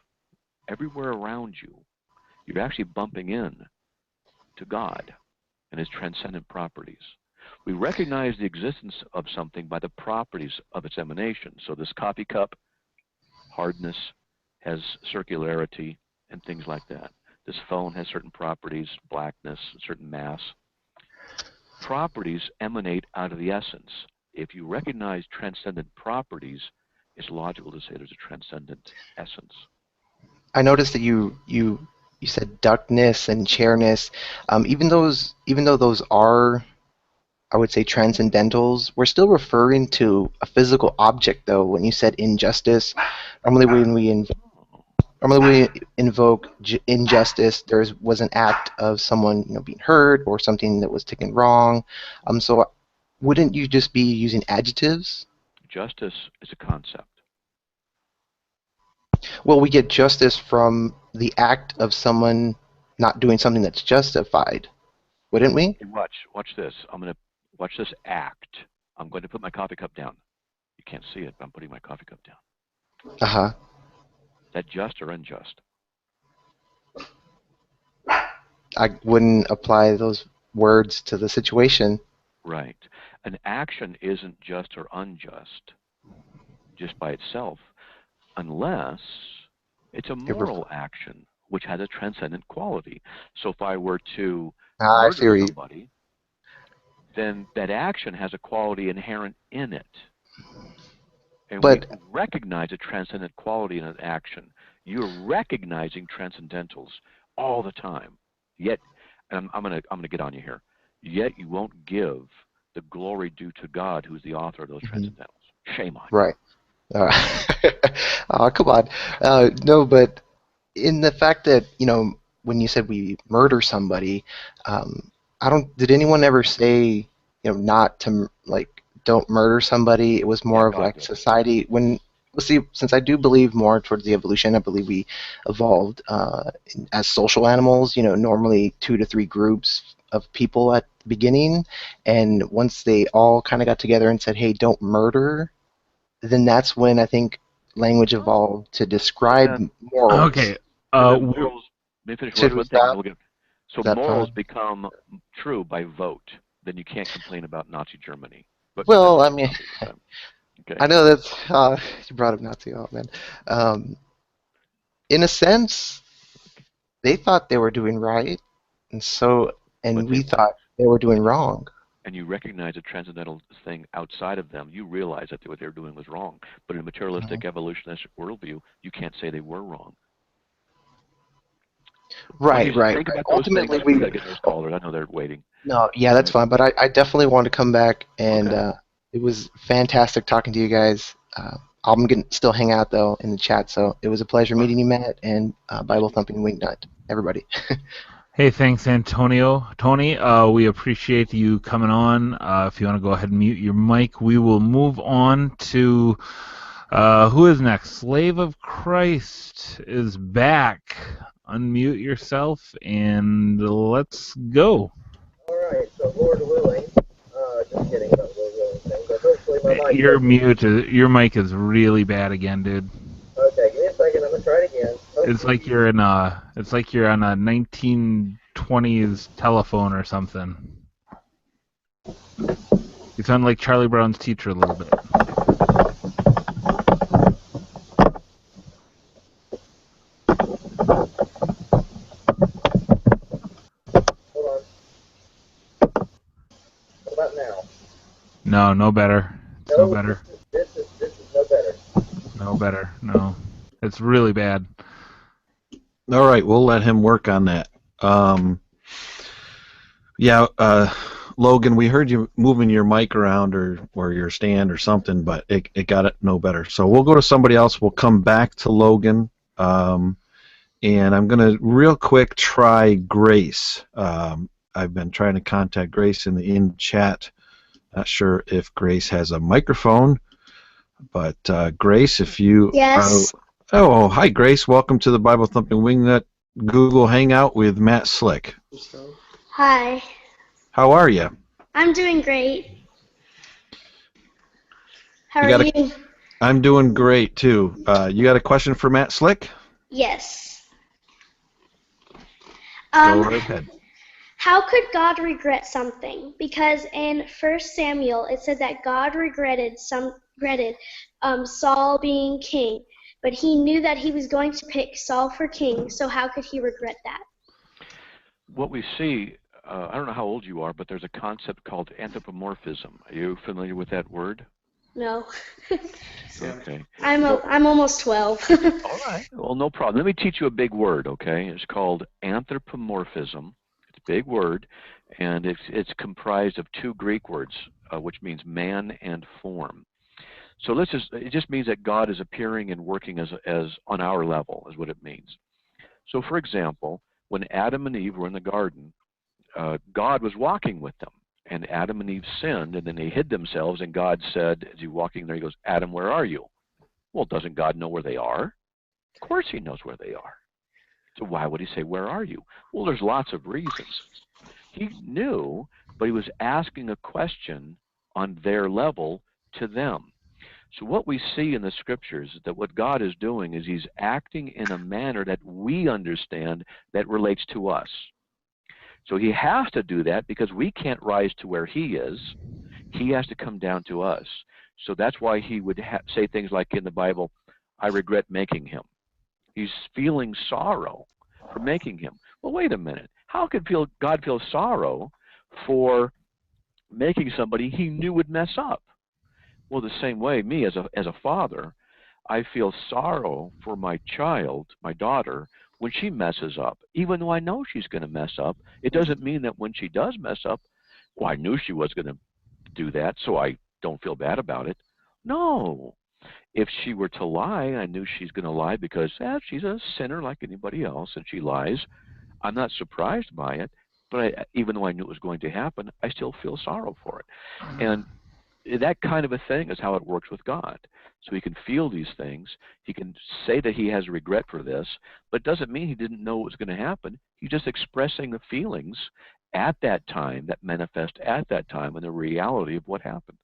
everywhere around you, you're actually bumping in to God and his transcendent properties. We recognize the existence of something by the properties of its emanation. So this coffee cup, hardness, has circularity and things like that. This phone has certain properties, blackness, certain mass. Properties emanate out of the essence. If you recognize transcendent properties, it's logical to say there's a transcendent essence. I noticed that you said duckness and chairness. Even though those are, I would say, transcendentals, we're still referring to a physical object, though. When you said injustice, normally when we invoke injustice, there was an act of someone being hurt or something that was taken wrong. So wouldn't you just be using adjectives? Justice is a concept. Well, we get justice from the act of someone not doing something that's justified, wouldn't we? Hey, watch this. I'm going to watch this act. I'm going to put my coffee cup down. You can't see it, but I'm putting my coffee cup down. Uh-huh. Is that just or unjust? I wouldn't apply those words to the situation. Right. An action isn't just or unjust just by itself unless it's a moral action which has a transcendent quality. So if I were to I see murder somebody, then that action has a quality inherent in it. And we recognize a transcendent quality in an action. You're recognizing transcendentals all the time. Yet, and I'm gonna get on you here. Yet you won't give the glory due to God, who's the author of those transcendentals. Shame on you. Right. Oh, come on. No, but in the fact that, when you said we murder somebody, did anyone ever say, not to, don't murder somebody? It was more of like society. Since I do believe more towards the evolution, I believe we evolved as social animals, normally 2 to 3 groups of people at the beginning. And once they all kind of got together and said, hey, don't murder, then that's when I think language evolved to describe morals. Okay. Morals, let me finish one thing. So morals become true by vote. Then you can't complain about Nazi Germany. But well, I mean, okay. I know that's you brought up Nazi. Oh man. In a sense, they thought they were doing right, and we thought they were doing wrong. And you recognize a transcendental thing outside of them, you realize that what they were doing was wrong. But in a materialistic evolutionistic worldview, you can't say they were wrong. Right. Think about ultimately, we got to get those callers. I know they're waiting. No, yeah, that's fine. But I definitely want to come back, and it was fantastic talking to you guys. I'm going to still hang out, though, in the chat. So it was a pleasure meeting you, Matt, and Bible Thumping Wingnut, everybody. Hey, thanks, Antonio. Tony, we appreciate you coming on. If you want to go ahead and mute your mic, we will move on to who is next? Slave of Christ is back. Unmute yourself, and let's go. All right, so Lord willing, just kidding about Lord willing thing, but hopefully my mic... Your mic is really bad again, dude. Okay, give me a second, I'm going to try it again. Hopefully. It's like you're on a 1920s telephone or something. You sound like Charlie Brown's teacher a little bit. Hold on. What about No, now? no better. It's no better. This is no better. No better. No. It's really bad. All right, we'll let him work on that. Logan, we heard you moving your mic around or your stand or something, but it got it no better. So we'll go to somebody else. We'll come back to Logan. And I'm going to real quick try Grace. I've been trying to contact Grace in chat. Not sure if Grace has a microphone, but Grace, if you... Yes. Oh, hi, Grace. Welcome to the Bible Thumping Wingnut Google Hangout with Matt Slick. Hi. How are you? I'm doing great. How are you? I'm doing great, too. You got a question for Matt Slick? Yes. Go right ahead. How could God regret something? Because in 1 Samuel, it said that God regretted Saul being king. But he knew that he was going to pick Saul for king, so how could he regret that? What we see, I don't know how old you are, but there's a concept called anthropomorphism. Are you familiar with that word? No. Okay. I'm almost 12. All right. Well, no problem. Let me teach you a big word, okay? It's called anthropomorphism. It's a big word, and it's comprised of 2 Greek words, which means man and form. So it just means that God is appearing and working as on our level, is what it means. So, for example, when Adam and Eve were in the garden, God was walking with them. and Adam and Eve sinned, and then they hid themselves, and God said, as he's walking there, he goes, Adam, where are you? Well, doesn't God know where they are? Of course he knows where they are. So why would he say, where are you? Well, there's lots of reasons. He knew, but he was asking a question on their level to them. So what we see in the scriptures is that what God is doing is he's acting in a manner that we understand that relates to us. So he has to do that because we can't rise to where he is. He has to come down to us. So that's why he would say things like in the Bible, I regret making him. He's feeling sorrow for making him. Well, wait a minute. How could God feel sorrow for making somebody he knew would mess up? Well, the same way, me as a father, I feel sorrow for my child, my daughter, when she messes up. Even though I know she's going to mess up, it doesn't mean that when she does mess up, well, I knew she was going to do that, so I don't feel bad about it. No. If she were to lie, I knew she's going to lie because she's a sinner like anybody else, and she lies. I'm not surprised by it, but even though I knew it was going to happen, I still feel sorrow for it. And that kind of a thing is how it works with God. So he can feel these things. He can say that he has regret for this, but it doesn't mean he didn't know what was going to happen. He's just expressing the feelings at that time that manifest at that time and the reality of what happened.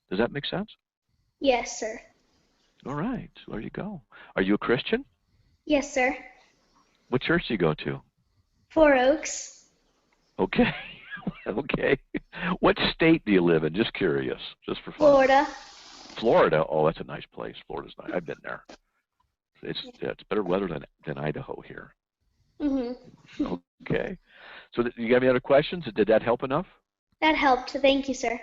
Does that make sense? Yes, sir. All right. So there you go. Are you a Christian? Yes, sir. What church do you go to? Four Oaks. Okay. Okay. What state do you live in? Just curious, just for fun. Florida. Florida. Oh, that's a nice place. Florida's nice. I've been there. It's better weather than Idaho here. Mm-hmm. Okay. So you got any other questions? Did that help enough? That helped. Thank you, sir.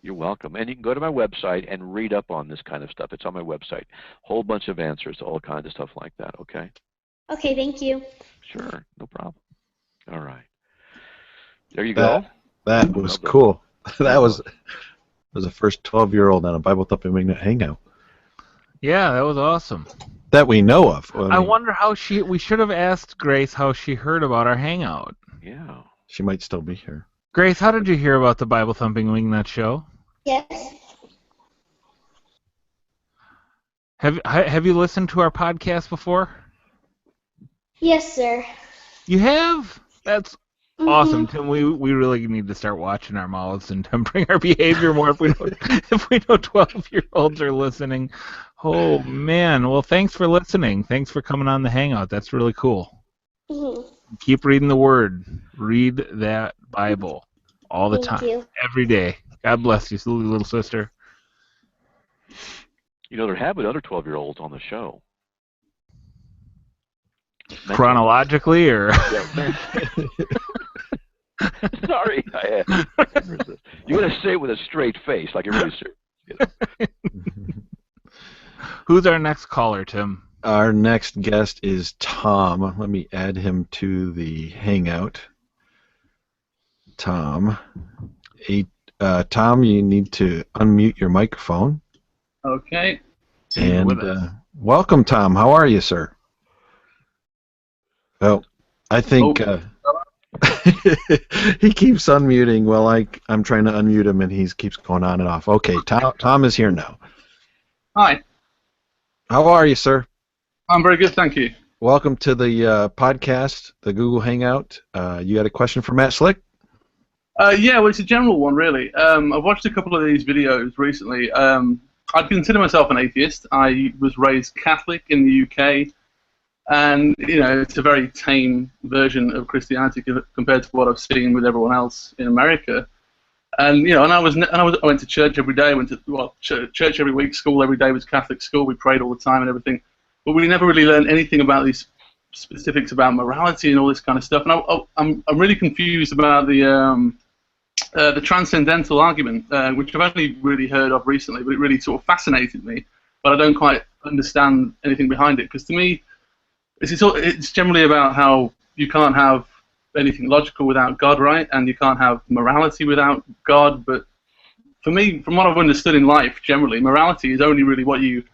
You're welcome. And you can go to my website and read up on this kind of stuff. It's on my website. Whole bunch of answers to all kinds of stuff like that, okay? Okay, thank you. Sure, no problem. All right. There you go. That was cool. That was the first 12-year-old on a Bible Thumping Wingnut Hangout. Yeah, that was awesome. That we know of. Well, I wonder how we should have asked Grace how she heard about our hangout. Yeah. She might still be here. Grace, how did you hear about the Bible Thumping Wingnut show? Yes. Have you listened to our podcast before? Yes, sir. You have? That's awesome, Tim. We really need to start watching our mouths and tempering our behavior more if we know 12-year-olds are listening. Oh man. Well, thanks for listening. Thanks for coming on the Hangout. That's really cool. Keep reading the Word. Read that Bible all the time. You. Every day. God bless you, little sister. You know, there have been other 12-year-olds on the show. Chronologically, or? Sorry. You got to say it with a straight face, like you're really serious. You know? Who's our next caller, Tim? Our next guest is Tom. Let me add him to the Hangout. Tom. Tom, you need to unmute your microphone. Okay. And welcome, Tom. How are you, sir? Oh, I think he keeps unmuting while I'm trying to unmute him, and he keeps going on and off. Okay, Tom is here now. Hi. How are you, sir? I'm very good, thank you. Welcome to the podcast, the Google Hangout. You got a question for Matt Slick? Yeah, well, it's a general one, really. I've watched a couple of these videos recently. I consider myself an atheist. I was raised Catholic in the UK, and it's a very tame version of Christianity compared to what I've seen with everyone else in America. And I went to church every day. I went to church every week. School every day was Catholic school. We prayed all the time and everything, but we never really learned anything about these specifics about morality and all this kind of stuff. And I'm really confused about the transcendental argument, which I've only really heard of recently, but it really sort of fascinated me. But I don't quite understand anything behind it, because to me, it's generally about how you can't have anything logical without God, right? And you can't have morality without God. But for me, from what I've understood in life, generally, morality is only really what you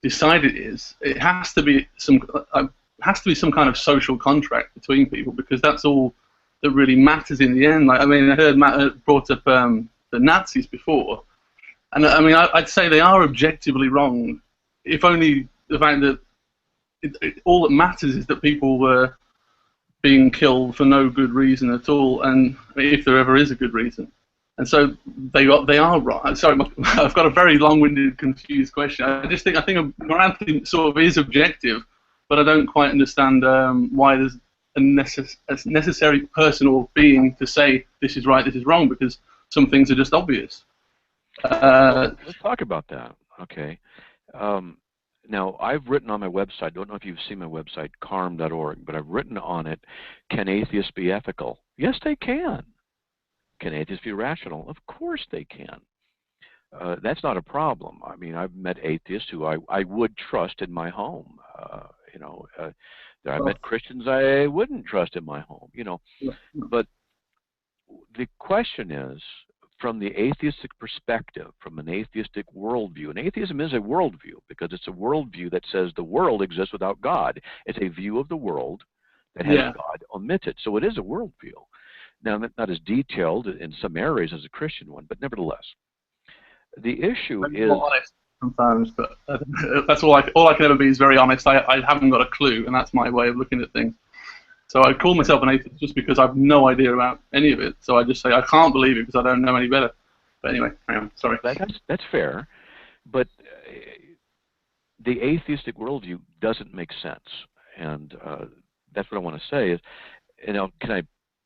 decide it is. It has to be some kind of social contract between people, because that's all that really matters in the end. Like, I mean, I heard Matt brought up the Nazis before, and I mean, I'd say they are objectively wrong, if only the fact that all that matters is that people were being killed for no good reason at all, and if there ever is a good reason. And so they are wrong. Sorry, I've got a very long-winded, confused question. I think morality sort of is objective, but I don't quite understand why there's a necessary personal being to say this is right, this is wrong, because some things are just obvious. Let's talk about that. Okay. Now, I've written on my website, I don't know if you've seen my website, carm.org, but I've written on it, can atheists be ethical? Yes, they can. Can atheists be rational? Of course they can. That's not a problem. I mean, I've met atheists who I would trust in my home. I've met Christians I wouldn't trust in my home, But the question is, from the atheistic perspective, from an atheistic worldview, and atheism is a worldview because it's a worldview that says the world exists without God. It's a view of the world that has God omitted. So it is a worldview. Now, not as detailed in some areas as a Christian one, but nevertheless. The issue is... honest sometimes, but that's all I can ever be is very honest. I haven't got a clue, and that's my way of looking at things. So I call myself an atheist just because I have no idea about any of it. So I just say I can't believe it because I don't know any better. But anyway, sorry. That's fair, but the atheistic worldview doesn't make sense, and that's what I want to say is, can I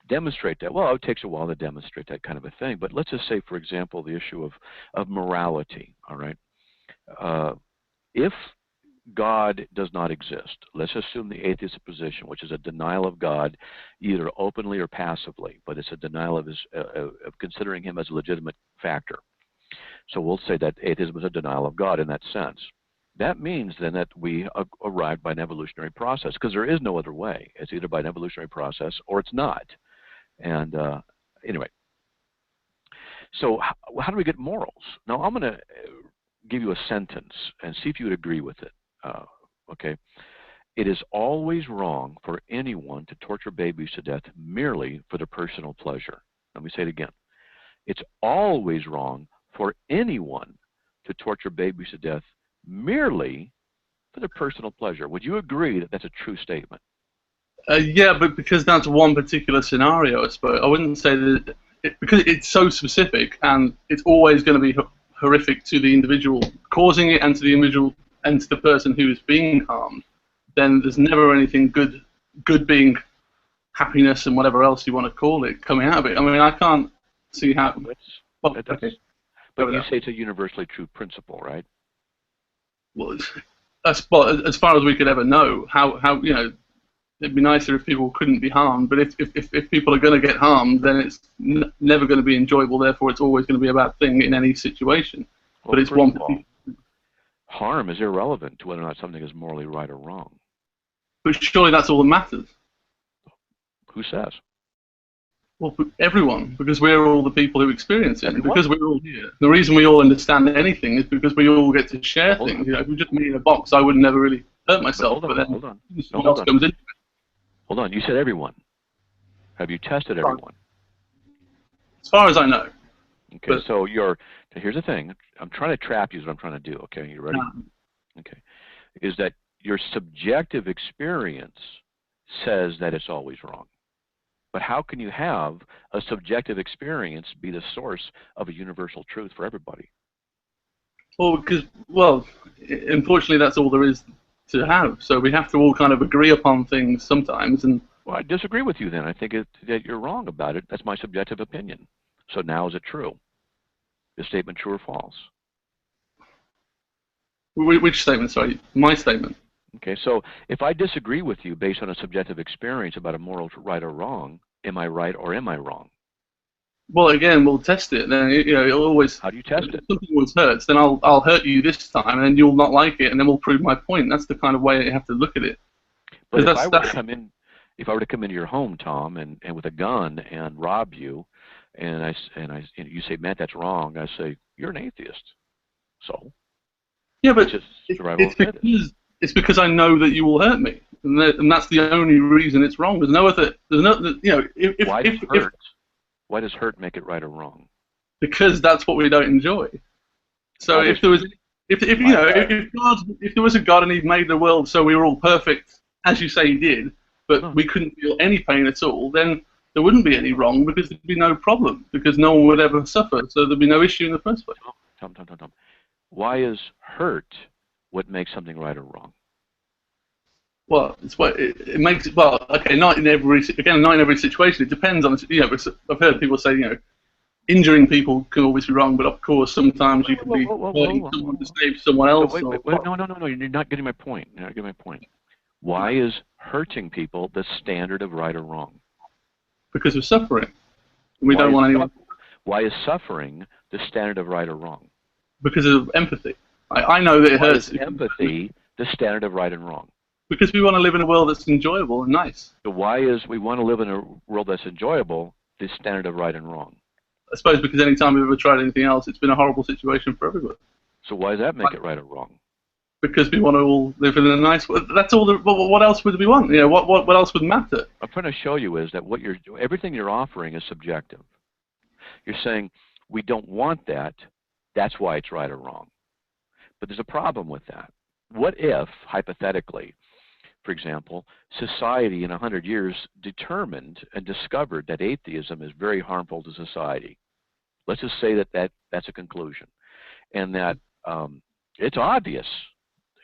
demonstrate that? Well, it takes a while to demonstrate that kind of a thing. But let's just say, for example, the issue of morality. All right, if God does not exist, let's assume the atheistic position, which is a denial of God, either openly or passively, but it's a denial of considering him as a legitimate factor. So we'll say that atheism is a denial of God in that sense. That means then that we arrive by an evolutionary process, because there is no other way. It's either by an evolutionary process or it's not. And anyway, so how do we get morals? Now I'm going to give you a sentence and see if you would agree with it. Okay. It is always wrong for anyone to torture babies to death merely for their personal pleasure. Let me say it again. It's always wrong for anyone to torture babies to death merely for their personal pleasure. Would you agree that that's a true statement? Yeah, but because that's one particular scenario, I suppose. I wouldn't say that because it's so specific and it's always going to be horrific to the individual causing it and to the individual and to the person who is being harmed. Then there's never anything good being happiness and whatever else you want to call it coming out of it. I mean, I can't see how. But you say it's a universally true principle, right? Well, as far as we could ever know, how it'd be nicer if people couldn't be harmed. But if people are going to get harmed, then it's never going to be enjoyable. Therefore, it's always going to be a bad thing in any situation. Well, but it's one. Harm is irrelevant to whether or not something is morally right or wrong. But surely that's all that matters. Who says? Well, everyone, because we're all the people who experience it. Everyone? Because we're all here. The reason we all understand anything is because we all get to share things. If it was just me in a box, I would never really hurt myself. But then someone else comes in. Hold on. You said everyone. Have you tested everyone? As far as I know. Okay, so here's the thing. I'm trying to trap you is what I'm trying to do. Okay, you ready? Okay. Is that your subjective experience says that it's always wrong. But how can you have a subjective experience be the source of a universal truth for everybody? Well, unfortunately, that's all there is to have. So we have to all kind of agree upon things sometimes. And well, I disagree with you then. I think that you're wrong about it. That's my subjective opinion. So now is it true? Is statement true or false? Which statement? Sorry, my statement. Okay, so if I disagree with you based on a subjective experience about a moral right or wrong, am I right or am I wrong? Well, again, we'll test it. Then it'll always. How do you test it? If something always hurts, then I'll hurt you this time, and then you'll not like it, and then we'll prove my point. That's the kind of way you have to look at it. But if I were to come into your home, Tom, and with a gun and rob you, and you say, Matt, that's wrong. I say, you're an atheist. So. Yeah, but it's because I know that you will hurt me. and that's the only reason it's wrong. There's no other. There's no. You know, Why does hurt make it right or wrong? Because that's what we don't enjoy. So if there was, if there was a God and He made the world so we were all perfect, as you say He did, but we couldn't feel any pain at all, then there wouldn't be any wrong because there'd be no problem because no one would ever suffer. So there'd be no issue in the first place. Tom. Why is hurt what makes something right or wrong? Well, it's what it makes it. Well, okay, not in every situation. It depends on. I've heard people say, injuring people can always be wrong, but of course sometimes you can be hurting someone to save someone else. No, you're not getting my point. You're not getting my point. Why is hurting people the standard of right or wrong? Because of suffering. We don't want anyone. Why is suffering the standard of right or wrong? Because of empathy. I know that it hurts. Why is empathy the standard of right and wrong? Because we want to live in a world that's enjoyable and nice. So why is we want to live in a world that's enjoyable the standard of right and wrong? I suppose because any time we've ever tried anything else, it's been a horrible situation for everybody. So why does that make it right or wrong? Because we want to all live in a nice world. That's all. What else would we want? What else would matter? What I'm trying to show you is that everything you're offering is subjective. You're saying we don't want that. That's why it's right or wrong. But there's a problem with that. What if, hypothetically, for example, society in 100 years determined and discovered that atheism is very harmful to society? Let's just say that's a conclusion. And that it's obvious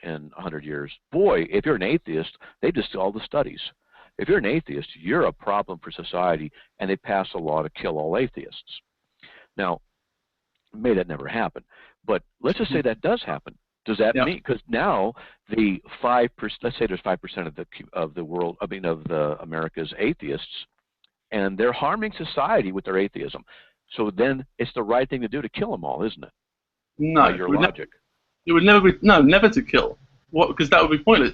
in 100 years. Boy, if you're an atheist, they just do all the studies. If you're an atheist, you're a problem for society, and they pass a law to kill all atheists. Now, may that never happen, but let's just say that does happen. Does that mean, because now the 5%, let's say there's 5% of the world, of the America's atheists, and they're harming society with their atheism. So then it's the right thing to do to kill them all, isn't it? No, by your logic. It would never be. No, never to kill. What? Because that would be pointless.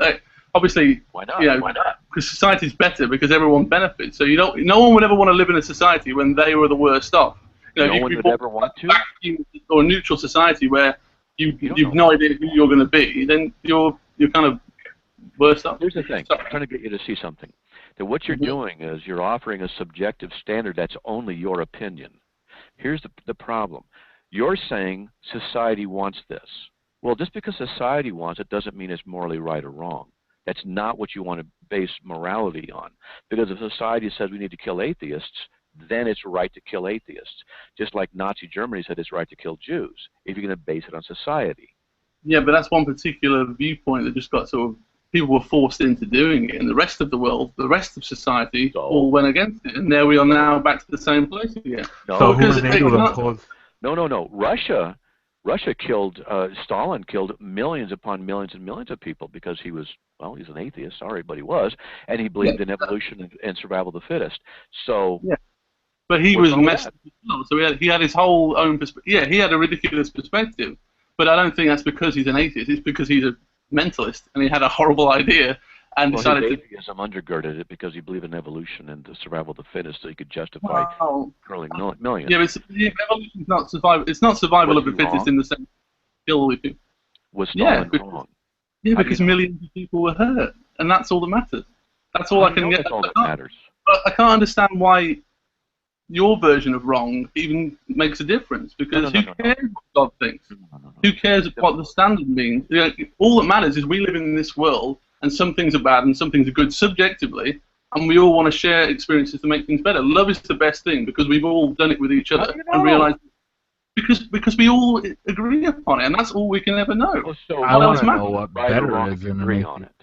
Obviously, why not? Why not? Because society's better because everyone benefits. So no one would ever want to live in a society when they were the worst off. No one would ever want to. Or a neutral society where you've no idea who you're going to be, then you're kind of worse off. Here's the thing. I'm trying to get you to see something. That what you're doing is you're offering a subjective standard that's only your opinion. Here's the problem. You're saying society wants this. Well, just because society wants it doesn't mean it's morally right or wrong. That's not what you want to base morality on. Because if society says we need to kill atheists, then it's right to kill atheists. Just like Nazi Germany said it's right to kill Jews, if you're going to base it on society. Yeah, but that's one particular viewpoint that just got sort of, people were forced into doing it, and the rest of the world, the rest of society, all went against it, and there we are now back to the same place again. No, no. Russia killed, Stalin killed millions upon millions and millions of people because he was, well, he's an atheist, sorry, but he was, and he believed in evolution and survival of the fittest. So, but he was messed up as well. So he had his whole own perspective. Yeah, he had a ridiculous perspective, but I don't think that's because he's an atheist. It's because he's a mentalist, and he had a horrible idea and decided his atheism undergirded it because he believed in evolution and the survival of the fittest, so he could justify killing millions. Yeah, but evolution's not survival. It's not survival of the fittest in the sense kill all the people. Was Stalin wrong? Yeah, because millions of people were hurt, and that's all that matters. That's all I can get. That's all that matters. But I can't understand why your version of wrong even makes a difference, because who cares what God thinks? Who cares what the standard means? All that matters is we live in this world, and some things are bad and some things are good subjectively, and we all want to share experiences to make things better. Love is the best thing because we've all done it with each other and realized because we all agree upon it, and that's all we can ever know. So I want to know what better is in agree on it.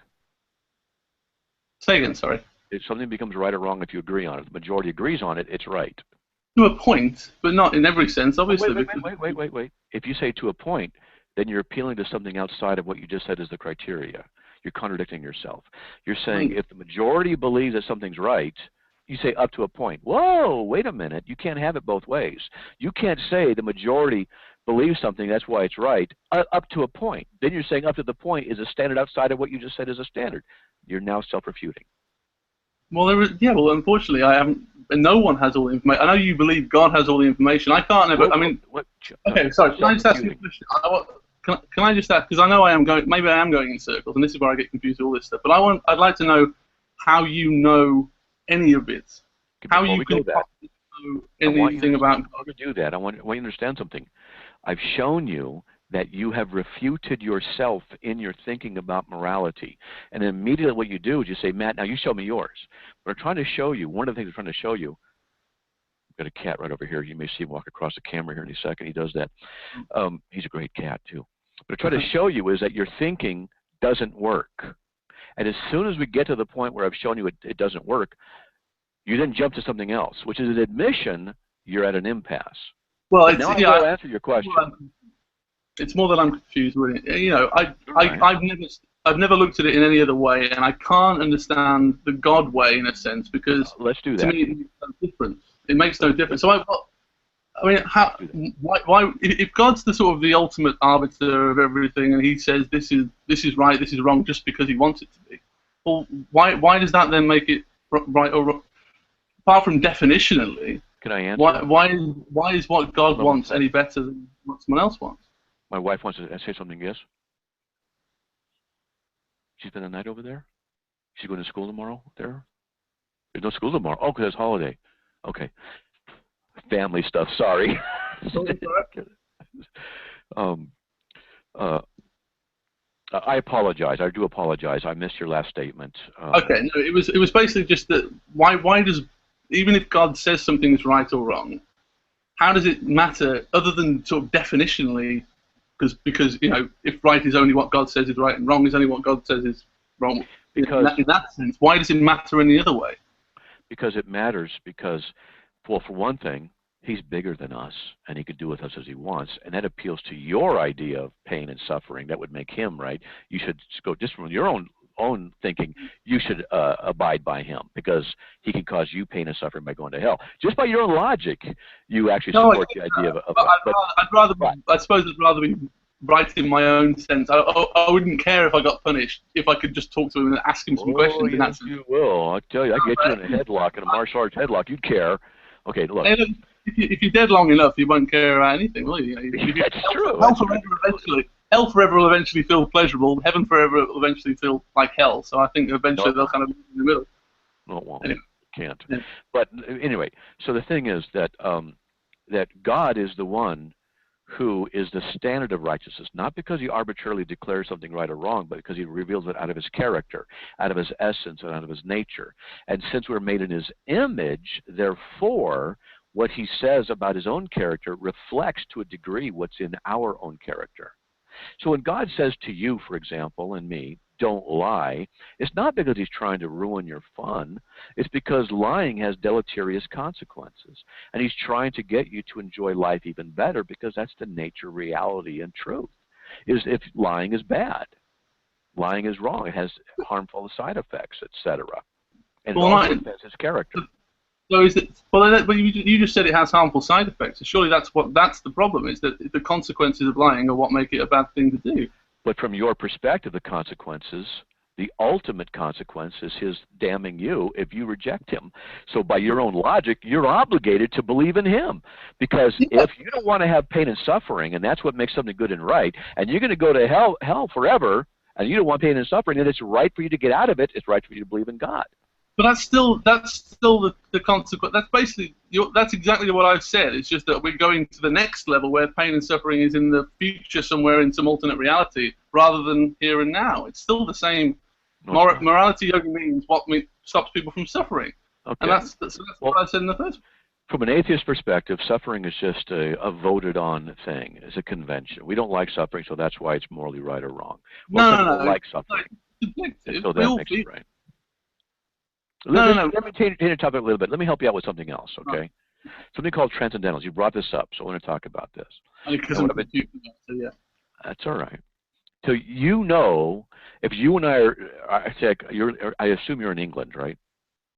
Say again, sorry. If something becomes right or wrong if you agree on it, the majority agrees on it, it's right. To a point, but not in every sense, obviously. Wait. If you say to a point, then you're appealing to something outside of what you just said is the criteria. You're contradicting yourself. You're saying if the majority believes that something's right, you say up to a point. Whoa, wait a minute. You can't have it both ways. You can't say the majority believes something, that's why it's right, up to a point. Then you're saying up to the point is a standard outside of what you just said is a standard. You're now self-refuting. Well, unfortunately, I haven't, and no one has all the information. I know you believe God has all the information. I can't ever. Okay, sorry. Can I just ask you a question? can I just ask, because I know maybe I am going in circles, and this is where I get confused with all this stuff, but I'd like to know how you know any of it. How you can possibly know anything about God. I want you to do that. I want you to understand something. I've shown you that you have refuted yourself in your thinking about morality. And then immediately what you do is you say, Matt, now you show me yours. We're trying to show you, one of the things we're trying to show you, I've got a cat right over here. You may see him walk across the camera here in a second. He does that. He's a great cat, too. But what I try to show you is that your thinking doesn't work. And as soon as we get to the point where I've shown you it doesn't work, you then jump to something else, which is an admission you're at an impasse. Well, now I'll answer your question. It's more that I'm confused with it. You know, I've never looked at it in any other way, and I can't understand the God way in a sense because let's do that. To me it makes no difference. It makes no difference. So I mean, why? If God's the sort of the ultimate arbiter of everything, and He says this is right, this is wrong, just because He wants it to be, well, why does that then make it right or wrong? Apart from definitionally, can I answer? Why is what God wants any better than what someone else wants? My wife wants to say something. Yes. She's spending the night over there. She's going to school tomorrow. There. There's no school tomorrow. Oh, because it's holiday. Okay. Family stuff. Sorry. I apologize. I do apologize. I missed your last statement. Okay. No, it was basically just that. Why does, even if God says something is right or wrong, how does it matter other than sort of definitionally? Because you know, if right is only what God says is right and wrong is only what God says is wrong. Because in that sense, why does it matter any other way? Because it matters because, well, for one thing, He's bigger than us, and He could do with us as He wants, and that appeals to your idea of pain and suffering. That would make Him right. You should go just from your own thinking. You should abide by Him because He can cause you pain and suffering by going to hell. Just by your own logic, you actually support the idea of. I suppose I'd rather be right in my own sense. I wouldn't care if I got punished if I could just talk to him and ask him some questions. Yes, you will. I tell you, I get you in a headlock, in a martial arts headlock. You'd care. Okay, look. If you're dead long enough, you won't care about anything, will you? That's true. Hell forever will eventually feel pleasurable. Heaven forever will eventually feel like hell. So I think eventually they'll kind of meet in the middle. No, it won't. Anyway. Can't. Yeah. But anyway, so the thing is that that God is the one who is the standard of righteousness, not because He arbitrarily declares something right or wrong, but because He reveals it out of His character, out of His essence, and out of His nature. And since we're made in His image, therefore, what He says about His own character reflects to a degree what's in our own character. So when God says to you, for example, and me, don't lie, it's not because He's trying to ruin your fun. It's because lying has deleterious consequences. And He's trying to get you to enjoy life even better because that's the nature, reality, and truth. Is if lying is bad. Lying is wrong. It has harmful side effects, etc. And it also affects His character. So is it? Well, but you just said it has harmful side effects. So surely that's the problem. Is that the consequences of lying are what make it a bad thing to do. But from your perspective, the consequences, the ultimate consequence is His damning you if you reject Him. So by your own logic, you're obligated to believe in Him. Because if you don't want to have pain and suffering, and that's what makes something good and right, and you're going to go to hell forever, and you don't want pain and suffering, then it's right for you to get out of it. It's right for you to believe in God. But that's still the consequence. That's basically that's exactly what I've said. It's just that we're going to the next level where pain and suffering is in the future somewhere in some alternate reality rather than here and now. It's still the same. Morality only means what stops people from suffering, and that's what I said in the first. From an atheist perspective, suffering is just a voted-on thing. It's a convention. We don't like suffering, so that's why it's morally right or wrong. Most people like suffering, so that makes it right. Let me change the topic a little bit. Let me help you out with something else, okay? Something called Transcendental. You brought this up, so I want to talk about this. That's all right. So you know, if you and I I assume you're in England, right?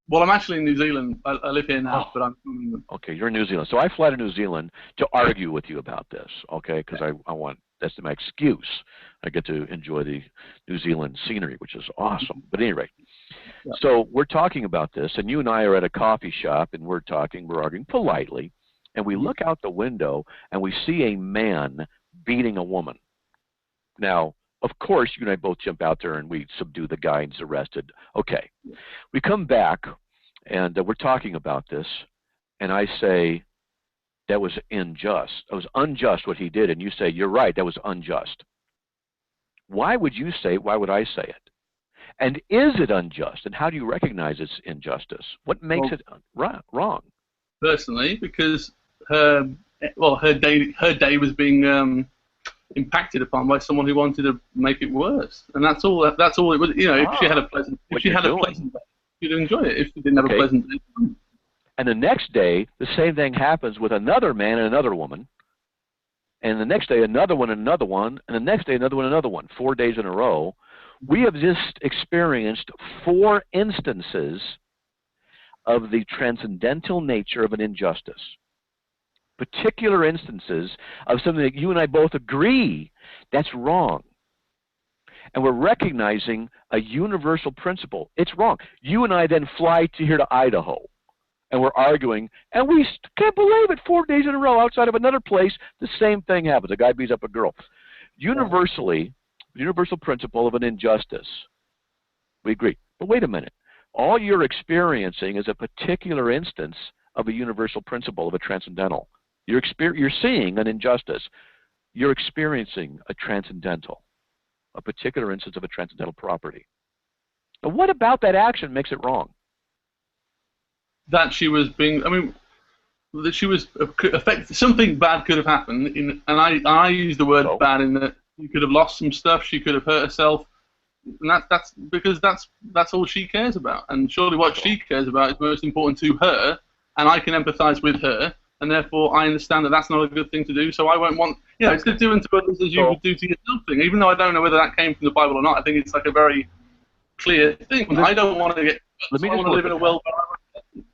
Well, I'm actually in New Zealand. I live here now, but I'm from England. Okay, you're in New Zealand. So I fly to New Zealand to argue with you about this, okay? Because I want, that's my excuse. I get to enjoy the New Zealand scenery, which is awesome. But anyway, so we're talking about this, and you and I are at a coffee shop, and we're arguing politely, and we look out the window, and we see a man beating a woman. Now, of course, you and I both jump out there and we subdue the guy and he's arrested. Okay. We come back and we're talking about this, and I say, that was unjust. That was unjust what he did, and you say, you're right, that was unjust. Why would you say it? Why would I say it? And is it unjust? And how do you recognize its injustice? What makes it wrong? Personally, because her day was being impacted upon by someone who wanted to make it worse, and that's all it was. You know, if she had a pleasant day, she'd enjoy it. If she didn't have a pleasant day. And the next day, the same thing happens with another man and another woman. And the next day, another one and another one. And the next day, another one and another one. 4 days in a row. We have just experienced 4 instances of the transcendental nature of an injustice. Particular instances of something that you and I both agree that's wrong. And we're recognizing a universal principle. It's wrong. You and I then fly here to Idaho. And we're arguing, and we can't believe it, 4 days in a row outside of another place, the same thing happens. A guy beats up a girl. Universally, the universal principle of an injustice. We agree. But wait a minute. All you're experiencing is a particular instance of a universal principle of a transcendental. You're seeing an injustice. You're experiencing a transcendental, a particular instance of a transcendental property. But what about that action makes it wrong? That she was being, that she was affected. Something bad could have happened, and I use the word bad in that she could have lost some stuff, she could have hurt herself, and that's because that's all she cares about. And surely what she cares about is most important to her, and I can empathise with her, and therefore I understand that that's not a good thing to do. So I won't want, it's to do unto others as you would do to yourself thing. Even though I don't know whether that came from the Bible or not, I think it's like a very clear thing. I don't want to get. I want to live in a world.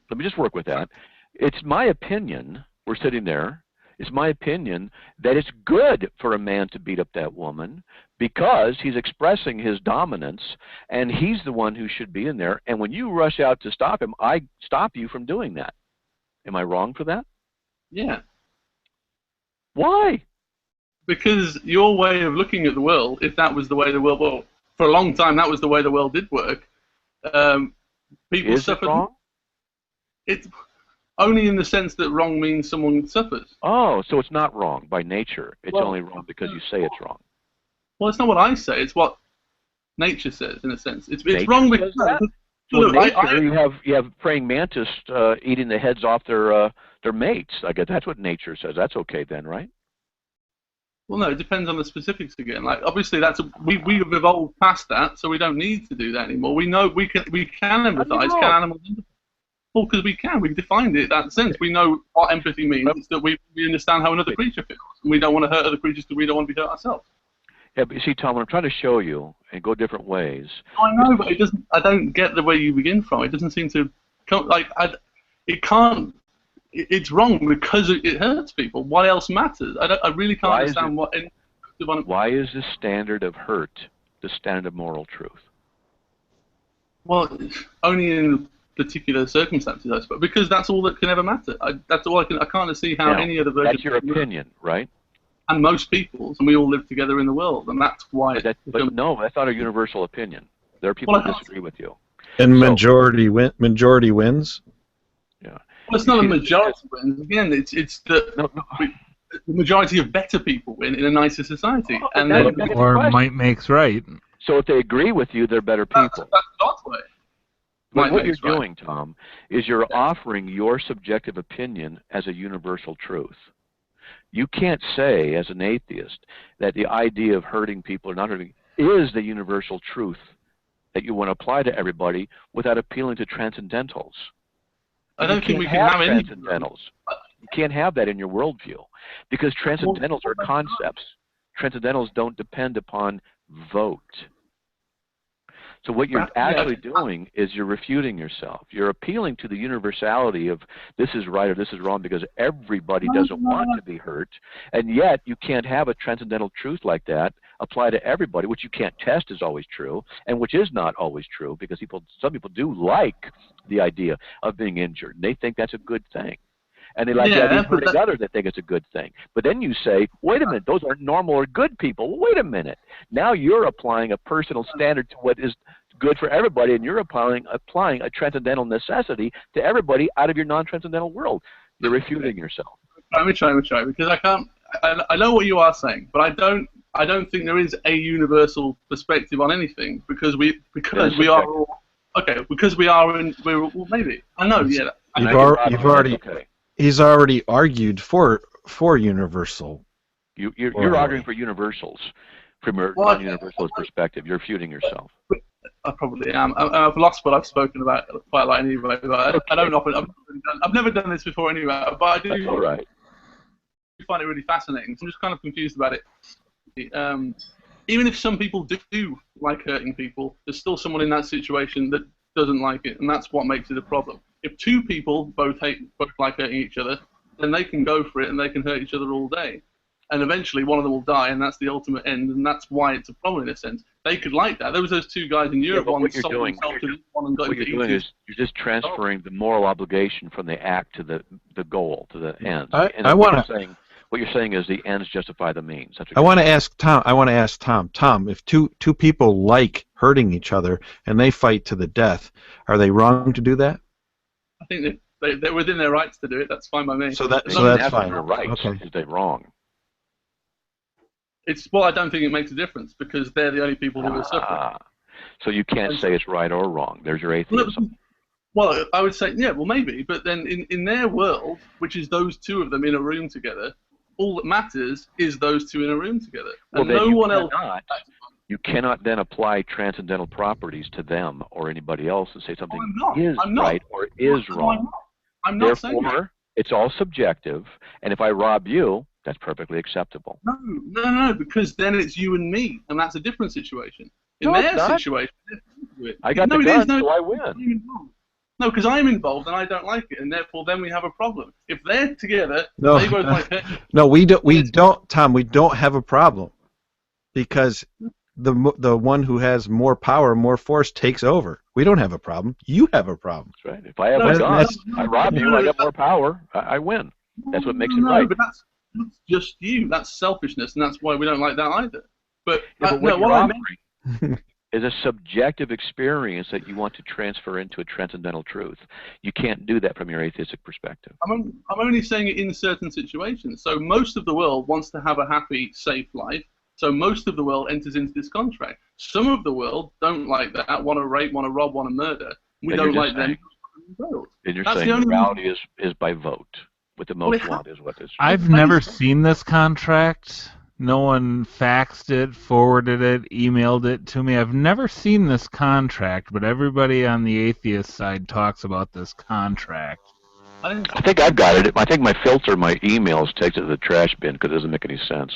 Let me just work with that. It's my opinion, we're sitting there, it's my opinion that it's good for a man to beat up that woman because he's expressing his dominance and he's the one who should be in there. And when you rush out to stop him, I stop you from doing that. Am I wrong for that? Yeah. Why? Because your way of looking at the world, if that was the way the world, well, for a long time that was the way the world did work, people suffered. It wrong? It's only in the sense that wrong means someone suffers. Oh, so it's not wrong by nature. It's only wrong because you say it's wrong. Well, it's not what I say. It's what nature says, in a sense. It's wrong because well, nature, you have praying mantis eating the heads off their mates. I guess that's what nature says. That's okay then, right? Well, no, it depends on the specifics again. Like obviously, we have evolved past that, so we don't need to do that anymore. We know we can empathize. Can animals empathize? Well, because we defined it in that sense. We know what empathy means. It's that we understand how another creature feels, and we don't want to hurt other creatures because we don't want to be hurt ourselves. Yeah, but you see, Tom, what I'm trying to show you and go different ways. I know, but it doesn't. I don't get the way you begin from. It doesn't seem to it can't. It's wrong because it hurts people. What else matters? I really can't understand what. Why is the standard of hurt the standard of moral truth? Well, only in particular circumstances, I suppose, because that's all that can ever matter. That's all I can't see how any other version. That's your opinion, right? And most people's, and we all live together in the world, and that's why. But no, that's not a universal opinion. There are people who disagree with you. And majority wins. Yeah. Well, it's not a majority wins. Again, it's the majority of better people win in a nicer society, or might makes right. So if they agree with you, they're better people. That's God's way. What you're doing, Tom, is you're offering your subjective opinion as a universal truth. You can't say, as an atheist, that the idea of hurting people or not hurting is the universal truth that you want to apply to everybody without appealing to transcendentals. I don't think we can have any transcendentals. You can't have that in your worldview because transcendentals are concepts. Transcendentals don't depend upon vote. So what you're actually doing is you're refuting yourself. You're appealing to the universality of this is right or this is wrong because everybody doesn't want to be hurt, and yet you can't have a transcendental truth like that apply to everybody, which you can't test is always true, and which is not always true because some people do like the idea of being injured. They think that's a good thing. And they like to have Yeah, these hurting others that think it's a good thing. But then you say, wait a minute, those aren't normal or good people. Well, wait a minute. Now you're applying a personal standard to what is good for everybody, and you're applying a transcendental necessity to everybody out of your non-transcendental world. You're refuting yourself. Let me try, because I can't. I know what you are saying, but I don't think there is a universal perspective on anything because we are all okay. Because we're well, maybe I know. Yeah, you've already. Okay. He's already argued for universal. You're arguing for universals from your non-universalist perspective. You're refuting yourself. I probably am. I've lost what I've spoken about quite a lot anyway. But I don't often. I've never done this before anyway. But I do. That's all right. I find it really fascinating. So I'm just kind of confused about it. Even if some people do like hurting people, there's still someone in that situation that doesn't like it, and that's what makes it a problem. If two people both like hurting each other, then they can go for it and they can hurt each other all day. And eventually one of them will die, and that's the ultimate end, and that's why it's a problem in a sense. They could like that. There was those two guys in Europe, one sold himself to this one and got into doing is you're just transferring the moral obligation from the act to the goal, to the end. What you're saying is the ends justify the means. I want to ask Tom. Tom, if two people like hurting each other and they fight to the death, are they wrong to do that? I think they're within their rights to do it. That's fine by me. So that's fine. Right? Okay. Is they wrong? I don't think it makes a difference because they're the only people who are suffering. So you can't say it's right or wrong. There's your atheism. Well, I would say, yeah, well, maybe. But then in their world, which is those two of them in a room together, all that matters is those two in a room together. And no one else. You cannot then apply transcendental properties to them or anybody else and say something is right or is wrong. I'm not saying that. Therefore, it's all subjective, and if I rob you, that's perfectly acceptable. No, because then it's you and me, and that's a different situation. In their situation, I got the gun, so I win. No, because I'm involved and I don't like it, and therefore then we have a problem. If they're together, they both like it. No, we don't, Tom. We don't have a problem because the one who has more power, more force takes over. We don't have a problem. You have a problem. That's right. If I have a gun, I rob you. I got more power. I win. That's what makes it right. But that's just you. That's selfishness, and that's why we don't like that either. But what you're offering is a subjective experience that you want to transfer into a transcendental truth. You can't do that from your atheistic perspective. I'm only saying it in certain situations. So most of the world wants to have a happy, safe life. So most of the world enters into this contract. Some of the world don't like that, want to rape, want to rob, want to murder. We don't like them. And you're saying morality is by vote. What the most want is what is. I've never seen this contract. No one faxed it, forwarded it, emailed it to me. I've never seen this contract, but everybody on the atheist side talks about this contract. I think I've got it. I think my emails takes it to the trash bin because it doesn't make any sense.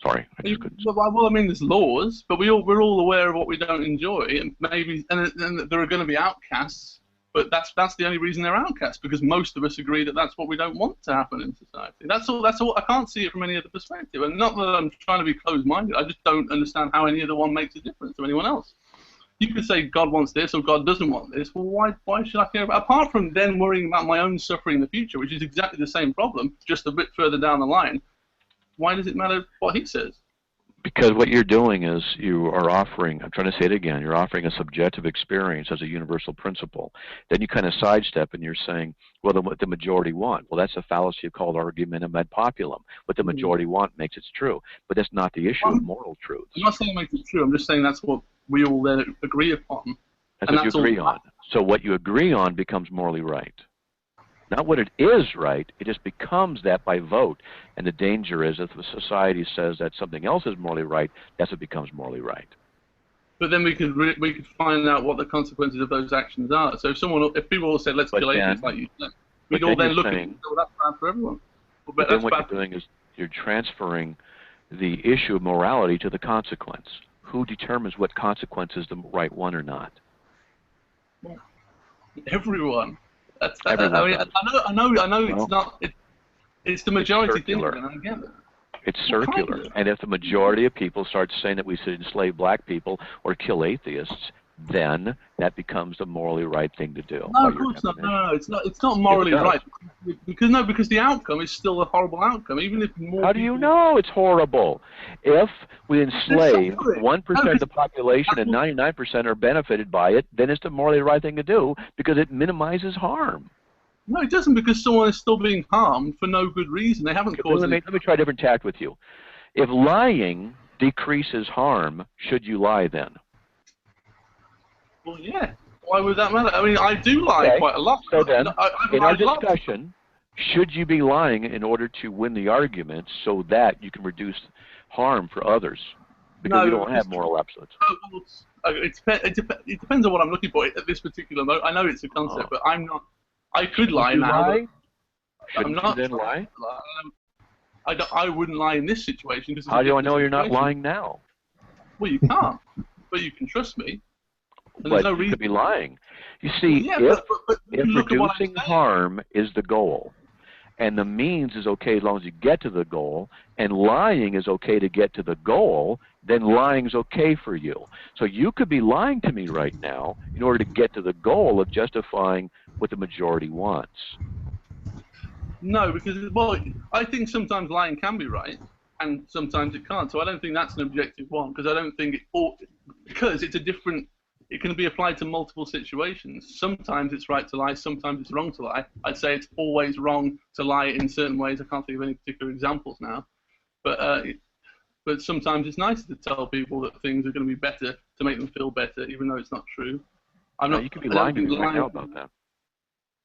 Sorry, I just couldn't. Well, I mean, there's laws, but we're all aware of what we don't enjoy, and maybe and there are going to be outcasts. But that's the only reason they're outcasts, because most of us agree that that's what we don't want to happen in society. That's all. I can't see it from any other perspective. And not that I'm trying to be closed-minded. I just don't understand how any other one makes a difference to anyone else. You could say God wants this or God doesn't want this. Well, why should I care about? Apart from then worrying about my own suffering in the future, which is exactly the same problem, just a bit further down the line. Why does it matter what he says? Because what you're doing is you are offering, I'm trying to say it again, you're offering a subjective experience as a universal principle. Then you kind of sidestep and you're saying, well, then what the majority want. Well, that's a fallacy called argumentum ad populum. What the majority want makes it true. But that's not the issue of moral truth. I'm not saying it makes it true. I'm just saying that's what we all then agree upon. That's what you agree on. So what you agree on becomes morally right. Not what it is right, it just becomes that by vote. And the danger is if the society says that something else is morally right, that's what becomes morally right. But then we could find out what the consequences of those actions are. So if people all said, let's kill atheists like you said, we'd all then look at it and go, well, that's bad for everyone. But then what you're doing is you're transferring the issue of morality to the consequence. Who determines what consequence is the right one or not? Well, everyone. I know it's not. It's the majority thing. And I get it. It's circular. And if the majority of people start saying that we should enslave black people or kill atheists, then that becomes the morally right thing to do. No, of course not. No, it's not. It's not morally right. Because the outcome is still a horrible outcome, even if more. How do you know it's horrible? If we enslave 1% of the population and 99% are benefited by it, then it's the morally right thing to do because it minimizes harm. No, it doesn't, because someone is still being harmed for no good reason. They haven't caused. Let me try a different tact with you. If lying decreases harm, should you lie then? Well, yeah. Why would that matter? I mean, I do lie quite a lot. So then, in our discussion, should you be lying in order to win the argument so that you can reduce harm for others? Because we don't have moral absolutes. It depends on what I'm looking for at this particular moment. I know it's a concept, but I'm not. I could lie now. Shouldn't you then lie? I wouldn't lie in this situation. How do I know you're not lying now? Well, you can't, but you can trust me. And but no you reason. could be lying. You see, if reducing harm is the goal, and the means is okay as long as you get to the goal, and lying is okay to get to the goal, then lying is okay for you. So you could be lying to me right now in order to get to the goal of justifying what the majority wants. No, because, well, I think sometimes lying can be right, and sometimes it can't. So I don't think that's an objective one, because I don't think it ought, because it's a different. It can be applied to multiple situations. Sometimes it's right to lie, sometimes it's wrong to lie. I'd say it's always wrong to lie in certain ways. I can't think of any particular examples now. But sometimes it's nicer to tell people that things are going to be better to make them feel better, even though it's not true. You could be lying to me right now about that.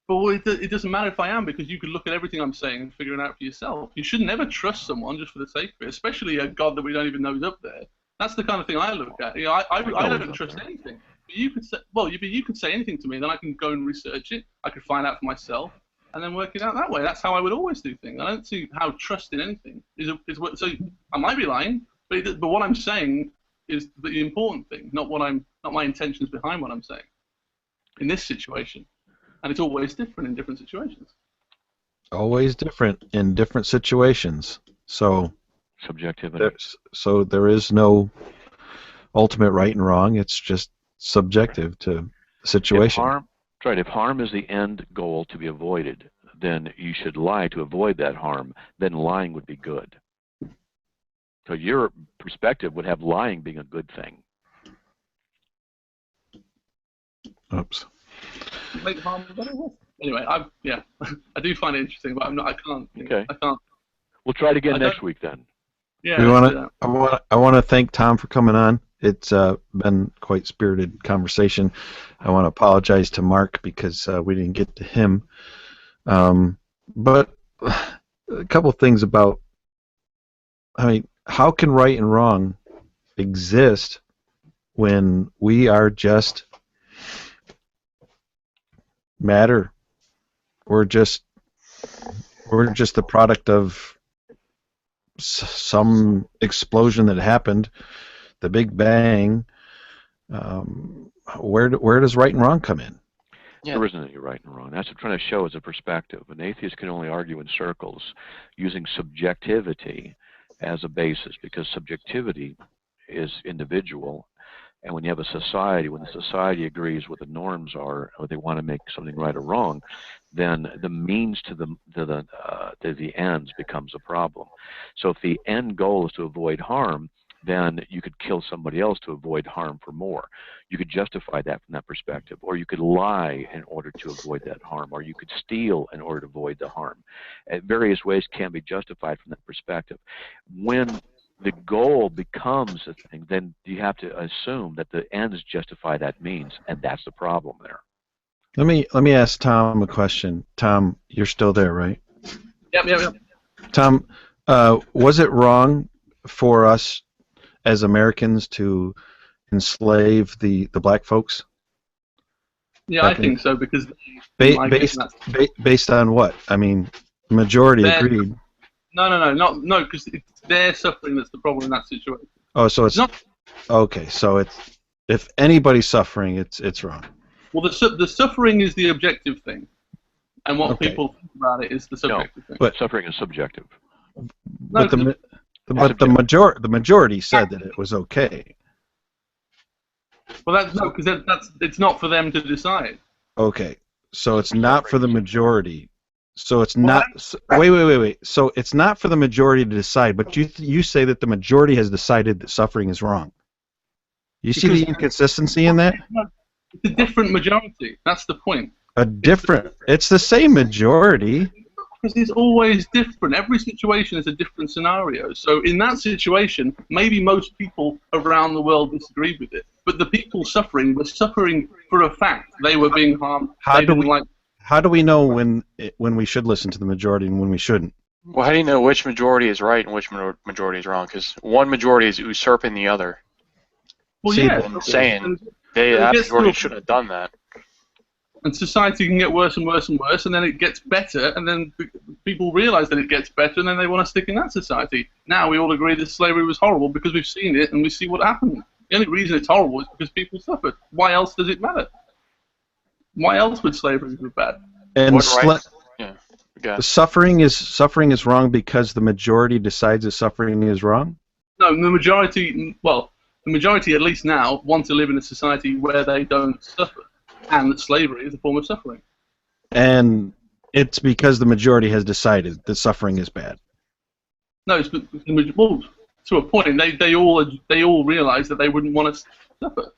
But it doesn't matter if I am, because you could look at everything I'm saying and figure it out for yourself. You should never trust someone just for the sake of it, especially a God that we don't even know is up there. That's the kind of thing I look at. You know, I don't trust anything. But you could say, well, you could say anything to me, then I can go and research it. I could find out for myself, and then work it out that way. That's how I would always do things. I don't see how trust in anything is what. So I might be lying, but what I'm saying is the important thing, not my intentions behind what I'm saying. In this situation, and it's always different in different situations. Always different in different situations. So. Subjectivity. So there is no ultimate right and wrong. It's just subjective to the situation. If harm is the end goal to be avoided, then you should lie to avoid that harm. Then lying would be good. So your perspective would have lying being a good thing. Oops. Make harm better? Anyway, I do find it interesting, but I can't. Okay. I can't. We'll try it again next week then. Yeah. I want to thank Tom for coming on. It's been quite spirited conversation. I want to apologize to Mark because we didn't get to him. But a couple things about, how can right and wrong exist when we are just matter? We're just the product of some explosion that happened, the Big Bang. Where does right and wrong come in? Yeah. There isn't any right and wrong. That's what I'm trying to show as a perspective. An atheist can only argue in circles using subjectivity as a basis, because subjectivity is individual. And when you have a society, when the society agrees what the norms are, or they want to make something right or wrong, then the means to the ends becomes a problem. So if the end goal is to avoid harm, then you could kill somebody else to avoid harm for more. You could justify that from that perspective, or you could lie in order to avoid that harm, or you could steal in order to avoid the harm. Various ways can be justified from that perspective. When the goal becomes a thing, then you have to assume that the ends justify that means, and that's the problem there. Let me ask Tom a question. Tom, you're still there, right? Yep. Tom, was it wrong for us as Americans to enslave the black folks? Yeah, I think so, because based on what? I mean, majority agreed. No, because it's their suffering that's the problem in that situation. Oh, so it's not okay. So it's, if anybody's suffering, it's wrong. Well, the suffering is the objective thing, and what people think about it is the subjective thing. But suffering is subjective. But the majority said that it was okay. Well, no, because it's not for them to decide. Okay, so it's not for the majority. So it's not. Wait. So it's not for the majority to decide, but you say that the majority has decided that suffering is wrong. You see the inconsistency in that? It's a different majority. That's the point. It's the same majority. Because it's always different. Every situation is a different scenario. So in that situation, maybe most people around the world disagreed with it. But the people suffering were suffering for a fact. They were being harmed. How do we know when we should listen to the majority and when we shouldn't? Well, how do you know which majority is right and which majority is wrong? Because one majority is usurping the other. Well, and saying that majority should have done that. And society can get worse and worse and worse, and then it gets better, and then people realize that it gets better, and then they want to stick in that society. Now we all agree that slavery was horrible because we've seen it and we see what happened. The only reason it's horrible is because people suffered. Why else does it matter? Why else would slavery be bad? And suffering is wrong because the majority decides that suffering is wrong? No, the majority, at least now, want to live in a society where they don't suffer. And that slavery is a form of suffering. And it's because the majority has decided that suffering is bad. No, it's well, to a point. They all realize that they wouldn't want to suffer,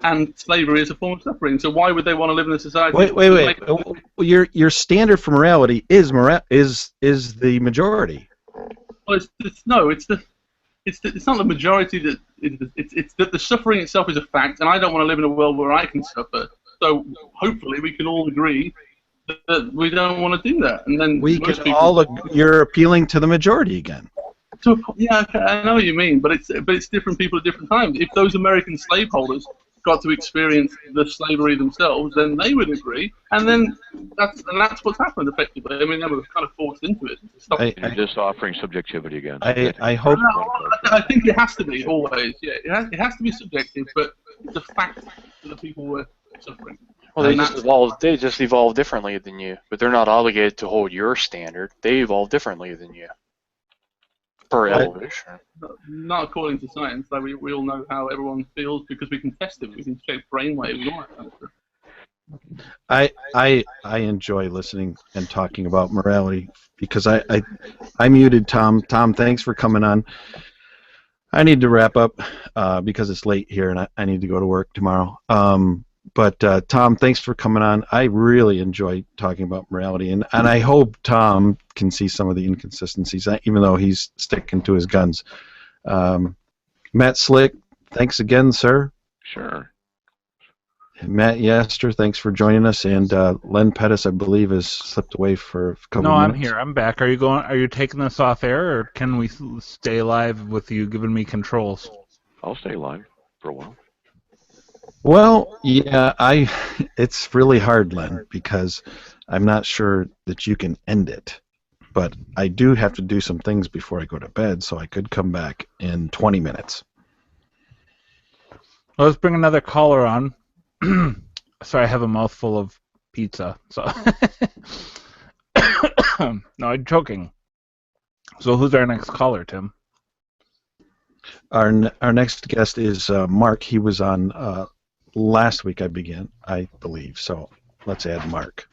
and slavery is a form of suffering. So why would they want to live in a society? Wait. Your standard for morality is the majority. Well, it's not the majority that it's that the suffering itself is a fact, and I don't want to live in a world where I can suffer. So hopefully we can all agree that we don't want to do that, and then you're appealing to the majority again. So, yeah, I know what you mean, but it's different people at different times. If those American slaveholders got to experience the slavery themselves, then they would agree, and then that's what's happened effectively. I mean, they were kind of forced into it. You're just offering subjectivity again. I hope. I think it has to be always. Yeah, it has to be subjective, but it's a fact that the people were suffering. Well, they just evolved differently than you, but they're not obligated to hold your standard. They evolve differently than you. Per evolution. Not according to science. Like we all know how everyone feels because we can test it. We can check brainwaves and all that kind of stuff. I enjoy listening and talking about morality because I muted Tom. Tom, thanks for coming on. I need to wrap up because it's late here and I need to go to work tomorrow. But Tom, thanks for coming on. I really enjoy talking about morality, and I hope Tom can see some of the inconsistencies, even though he's sticking to his guns. Matt Slick, thanks again, sir. Sure. Matt Yester, thanks for joining us, and Len Pettis, I believe, has slipped away for a couple minutes. No, I'm here. I'm back. Are you taking this off air, or can we stay live with you giving me controls? I'll stay live for a while. Well, yeah, it's really hard, Len, because I'm not sure that you can end it. But I do have to do some things before I go to bed, so I could come back in 20 minutes. Well, let's bring another caller on. Sorry, I have a mouthful of pizza. So no, I'm choking. So who's our next caller, Tim? Our next guest is Mark. He was on last week, I believe. So let's add Mark.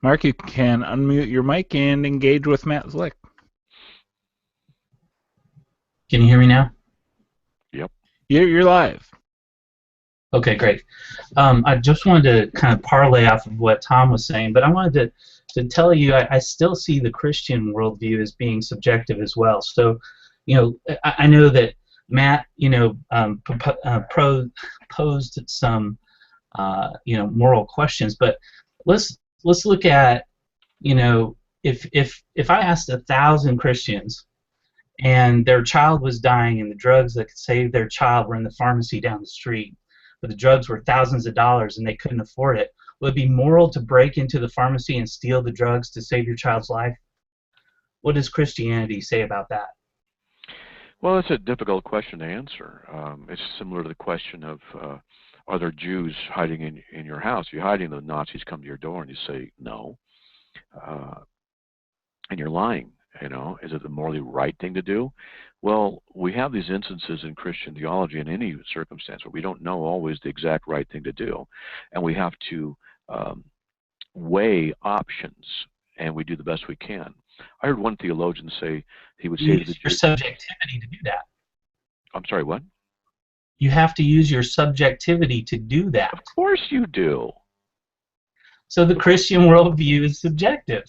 Mark, you can unmute your mic and engage with Matt Zlick. Can you hear me now? Yep. You're live. Okay, great. I just wanted to kind of parlay off of what Tom was saying, but I wanted to tell you I still see the Christian worldview as being subjective as well. So, I know that Matt, posed some, moral questions, but let's look at, if I asked 1,000 Christians and their child was dying and the drugs that could save their child were in the pharmacy down the street, but the drugs were thousands of dollars and they couldn't afford it, would it be moral to break into the pharmacy and steal the drugs to save your child's life? What does Christianity say about that? Well, it's a difficult question to answer. It's similar to the question of, are there Jews hiding in your house? You're hiding, the Nazis come to your door and you say no. And you're lying. You know, is it the morally right thing to do? Well, we have these instances in Christian theology in any circumstance where we don't know always the exact right thing to do, and we have to weigh options, and we do the best we can. I heard one theologian say, he would say to the your subjectivity to do that. I'm sorry, what? You have to use your subjectivity to do that. Of course you do. So the Christian worldview is subjective.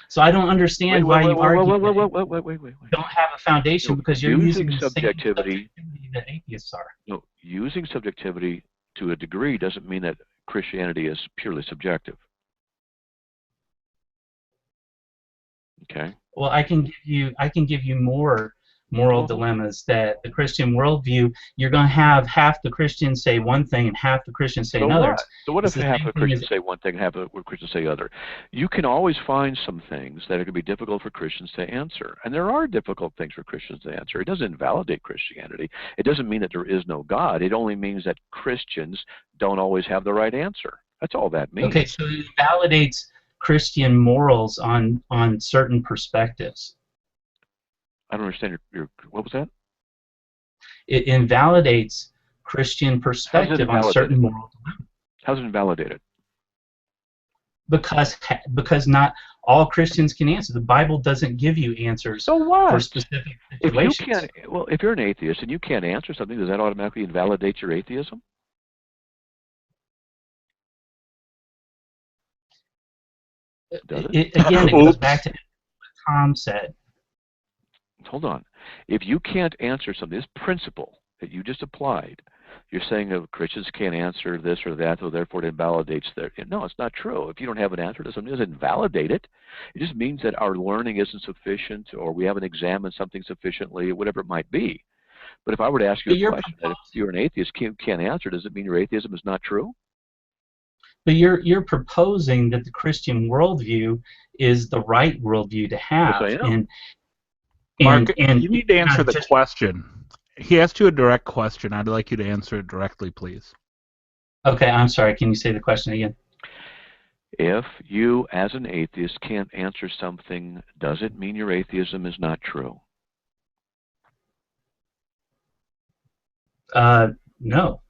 So I don't understand why you argue wait. don't have a foundation, because you're using the subjectivity same subjectivity that atheists are. No, using subjectivity to a degree doesn't mean that Christianity is purely subjective. Okay. Well, I can give you more moral dilemmas that the Christian worldview, you're going to have half the Christians say one thing and half the Christians say another. So what if half the Christians say one thing and half the Christians say other? You can always find some things that are going to be difficult for Christians to answer. And there are difficult things for Christians to answer. It doesn't invalidate Christianity. It doesn't mean that there is no God. It only means that Christians don't always have the right answer. That's all that means. Okay, so it validates Christian morals on certain perspectives. I don't understand your what was that? It invalidates Christian perspective on certain moral dilemmas. How's it invalidated? Because not all Christians can answer. The Bible doesn't give you answers for specific situations. If you can't, well, if you're an atheist and you can't answer something, does that automatically invalidate your atheism? Does it? Again, it goes back to what Tom said. Hold on. If you can't answer something, this principle that you just applied, you're saying that Christians can't answer this or that, so therefore it invalidates their... No, it's not true. If you don't have an answer to something, it doesn't invalidate it. It just means that our learning isn't sufficient, or we haven't examined something sufficiently, whatever it might be. But if I were to ask you a question that if you're an atheist can't answer, does it mean your atheism is not true? But you're proposing that the Christian worldview is the right worldview to have. Yes, I am. Mark, you need to answer the question. He asked you a direct question. I'd like you to answer it directly, please. Okay, I'm sorry. Can you say the question again? If you, as an atheist, can't answer something, does it mean your atheism is not true? No.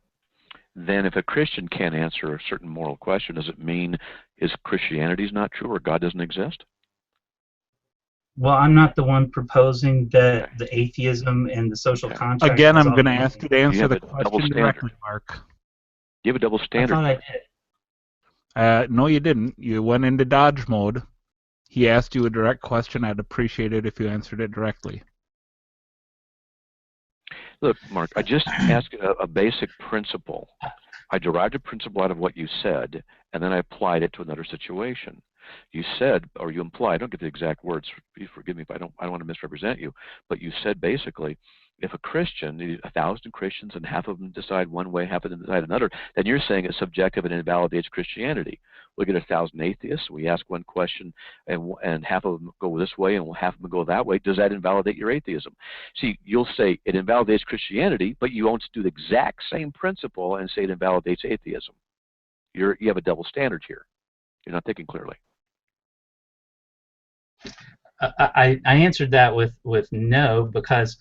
Then if a Christian can't answer a certain moral question, does it mean his Christianity is not true or God doesn't exist? Well, I'm not the one proposing that the atheism and the social contract... Again, I'm going to ask you to answer the question directly, Mark. You have a double standard. I thought I did. No, you didn't. You went into dodge mode. He asked you a direct question. I'd appreciate it if you answered it directly. Look, Mark, I just asked a basic principle. I derived a principle out of what you said, and then I applied it to another situation. You said, or you implied, I don't get the exact words, please forgive me if I don't want to misrepresent you, but you said basically, if a Christian, 1,000 Christians, and half of them decide one way, half of them decide another, then you're saying it's subjective and invalidates Christianity. We get 1,000 atheists, we ask one question, and half of them go this way and half of them go that way. Does that invalidate your atheism? See, you'll say it invalidates Christianity, but you won't do the exact same principle and say it invalidates atheism. You have a double standard here. You're not thinking clearly. I answered that with no, because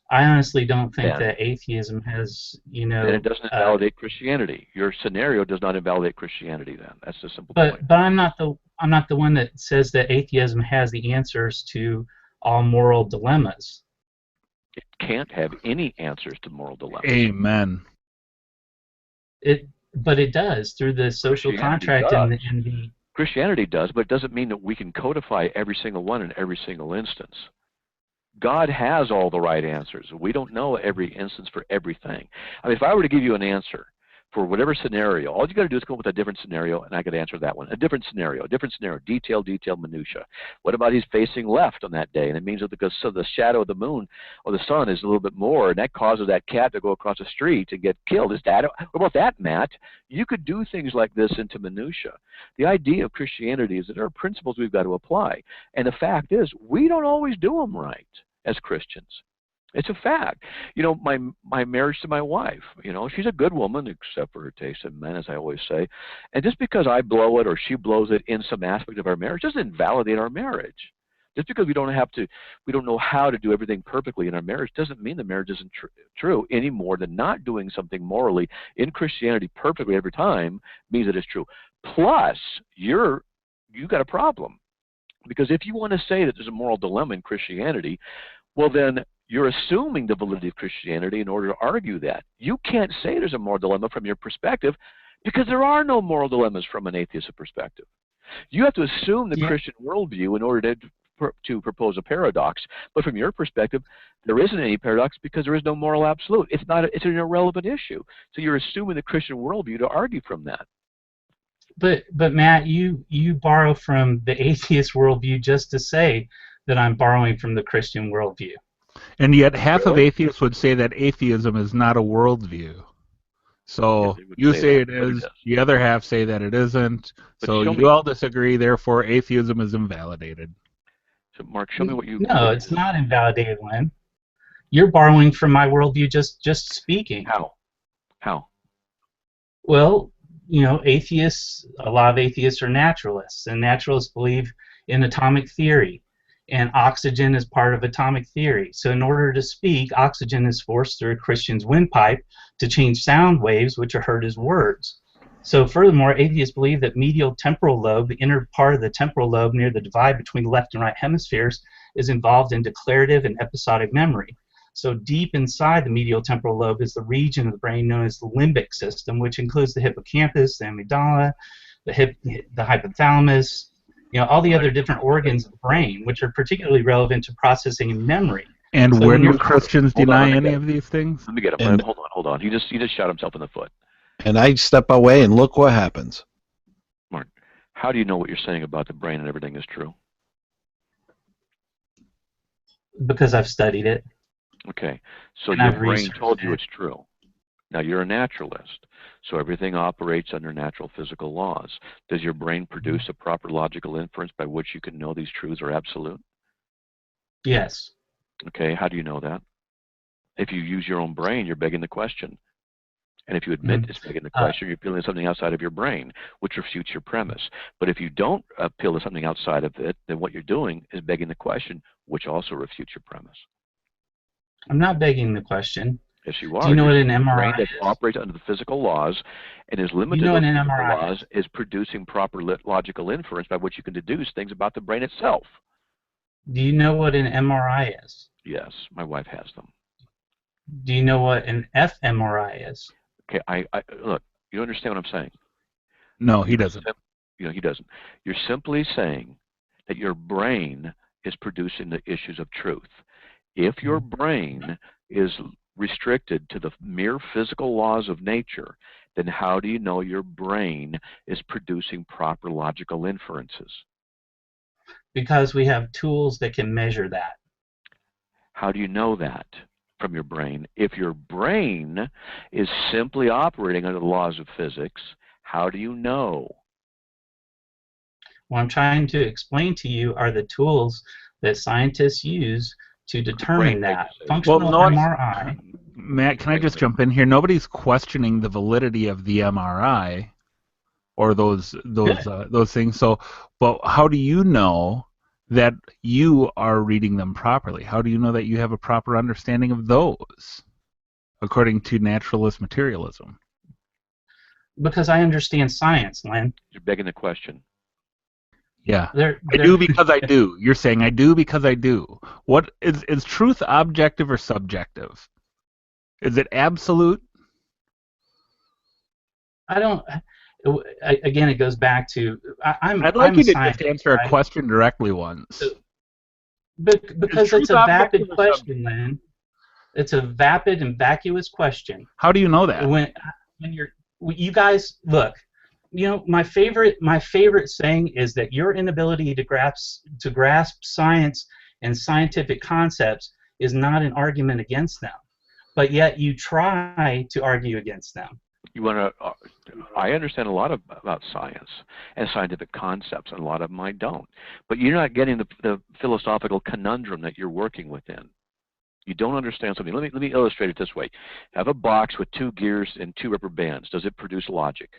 I honestly don't think that atheism has, And it doesn't invalidate Christianity. Your scenario does not invalidate Christianity. Then that's the simple point. But I'm not the one that says that atheism has the answers to all moral dilemmas. It can't have any answers to moral dilemmas. Amen. But it does through the social contract and the Christianity does, but it doesn't mean that we can codify every single one in every single instance. God has all the right answers. We don't know every instance for everything. I mean, if I were to give you an answer for whatever scenario, all you got to do is come up with a different scenario, and I could answer that one. A different scenario, detail, minutia. What about he's facing left on that day? And it means that because the shadow of the moon or the sun is a little bit more, and that causes that cat to go across the street and get killed. What about that, Matt? You could do things like this into minutia. The idea of Christianity is that there are principles we've got to apply. And the fact is, we don't always do them right as Christians. It's a fact. You know, my marriage to my wife, she's a good woman, except for her taste in men, as I always say. And just because I blow it or she blows it in some aspect of our marriage doesn't invalidate our marriage. Just because we don't know how to do everything perfectly in our marriage doesn't mean the marriage isn't true any more than not doing something morally in Christianity perfectly every time means that it's true. Plus, you got a problem. Because if you want to say that there's a moral dilemma in Christianity, well then you're assuming the validity of Christianity in order to argue that. You can't say there's a moral dilemma from your perspective because there are no moral dilemmas from an atheist perspective. You have to assume the Christian worldview in order to propose a paradox. But from your perspective, there isn't any paradox because there is no moral absolute. It's an irrelevant issue. So you're assuming the Christian worldview to argue from that. But Matt, you borrow from the atheist worldview just to say that I'm borrowing from the Christian worldview. And yet half of atheists would say that atheism is not a worldview. So you say it is, the other half say that it isn't. So you all disagree, therefore atheism is invalidated. So Mark, show me what you... No, it's not invalidated, Lynn. You're borrowing from my worldview just speaking. How? Well, you know, a lot of atheists are naturalists, and naturalists believe in atomic theory, and oxygen is part of atomic theory. So in order to speak, oxygen is forced through a Christian's windpipe to change sound waves, which are heard as words. So furthermore, atheists believe that medial temporal lobe, the inner part of the temporal lobe near the divide between the left and right hemispheres, is involved in declarative and episodic memory. So deep inside the medial temporal lobe is the region of the brain known as the limbic system, which includes the hippocampus, the amygdala, the hypothalamus, you know, all the other different organs of the brain, which are particularly relevant to processing and memory. And so where do Christians deny any of these things? Let me get him. Hold on. He just shot himself in the foot. And I step away, and look what happens. Mark, how do you know what you're saying about the brain and everything is true? Because I've studied it. Okay, so your brain told you it's true. Now you're a naturalist, so everything operates under natural physical laws. Does your brain produce a proper logical inference by which you can know these truths are absolute? Yes. Okay, how do you know that? If you use your own brain, you're begging the question. And if you admit it's begging the question, you're appealing to something outside of your brain, which refutes your premise. But if you don't appeal to something outside of it, then what you're doing is begging the question, which also refutes your premise. I'm not begging the question. Yes, you are. Do you know what an MRI brain that operates under the physical laws and is limited to the physical laws is producing proper logical inference by which you can deduce things about the brain itself. Do you know what an MRI is? Yes, my wife has them. Do you know what an fMRI is? Okay, look, you understand what I'm saying? No, he doesn't. You know, he doesn't. You're simply saying that your brain is producing the issues of truth. If your brain is restricted to the mere physical laws of nature, then how do you know your brain is producing proper logical inferences? Because we have tools that can measure that. How do you know that from your brain? If your brain is simply operating under the laws of physics, how do you know? What I'm trying to explain to you are the tools that scientists use to determine that. Functional MRI. Matt, can I just jump in here? Nobody's questioning the validity of the MRI or those things. So, but how do you know that you are reading them properly? How do you know that you have a proper understanding of those, according to naturalist materialism? Because I understand science, Len. You're begging the question. Yeah, I do because I do. You're saying I do because I do. What is truth objective or subjective? Is it absolute? I don't. Again, it goes back to I'd like you to just answer a question directly once. Because it's a vapid question, Len. It's a vapid and vacuous question. How do you know that? When you guys look. You know, my favorite saying is that your inability to grasp science and scientific concepts is not an argument against them, but yet you try to argue against them. You want to? I understand a lot about science and scientific concepts, and a lot of them I don't. But you're not getting the philosophical conundrum that you're working within. You don't understand something. Let me illustrate it this way: have a box with 2 gears and 2 rubber bands. Does it produce logic?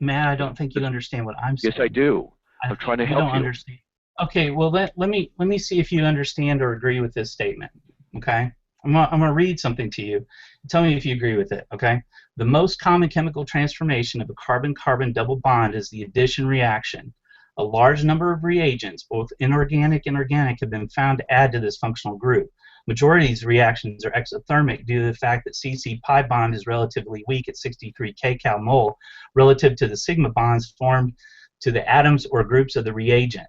Matt, I don't think you understand what I'm saying. Yes, I do. I'm trying to you help don't you. understand. Okay, well let me see if you understand or agree with this statement. Okay, I'm gonna read something to you. Tell me if you agree with it. Okay, the most common chemical transformation of a carbon-carbon double bond is the addition reaction. A large number of reagents, both inorganic and organic, have been found to add to this functional group. Majority of these reactions are exothermic due to the fact that CC-pi bond is relatively weak at 63 kcal/mole relative to the sigma bonds formed to the atoms or groups of the reagent.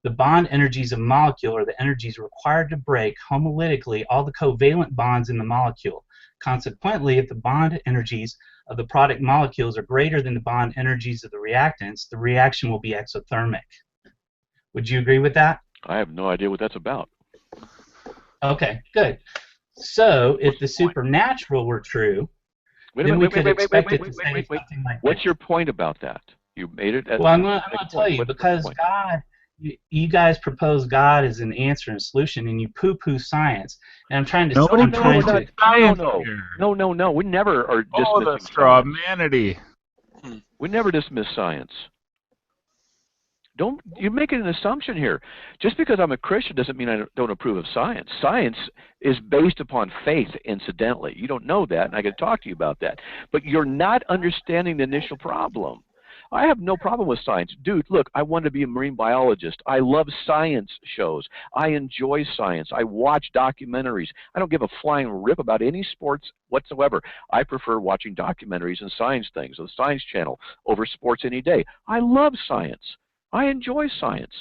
The bond energies of a molecule are the energies required to break homolytically all the covalent bonds in the molecule. Consequently, if the bond energies of the product molecules are greater than the bond energies of the reactants, the reaction will be exothermic. Would you agree with that? I have no idea what that's about. Okay, good. So, if the supernatural were true, then we could expect it to say something like What's this. your point about that? You made it as Well, I'm going to tell you, because God, you guys propose God as an answer and solution, and you poo-poo science. And I'm trying to. No, we never are dismissing the straw manity. We never dismiss science. You're making an assumption here. Just because I'm a Christian doesn't mean I don't approve of science. Science is based upon faith, incidentally. You don't know that, and I can talk to you about that. But you're not understanding the initial problem. I have no problem with science. Dude, look, I want to be a marine biologist. I love science shows. I enjoy science. I watch documentaries. I don't give a flying rip about any sports whatsoever. I prefer watching documentaries and science things on the Science Channel over sports any day. I love science. I enjoy science.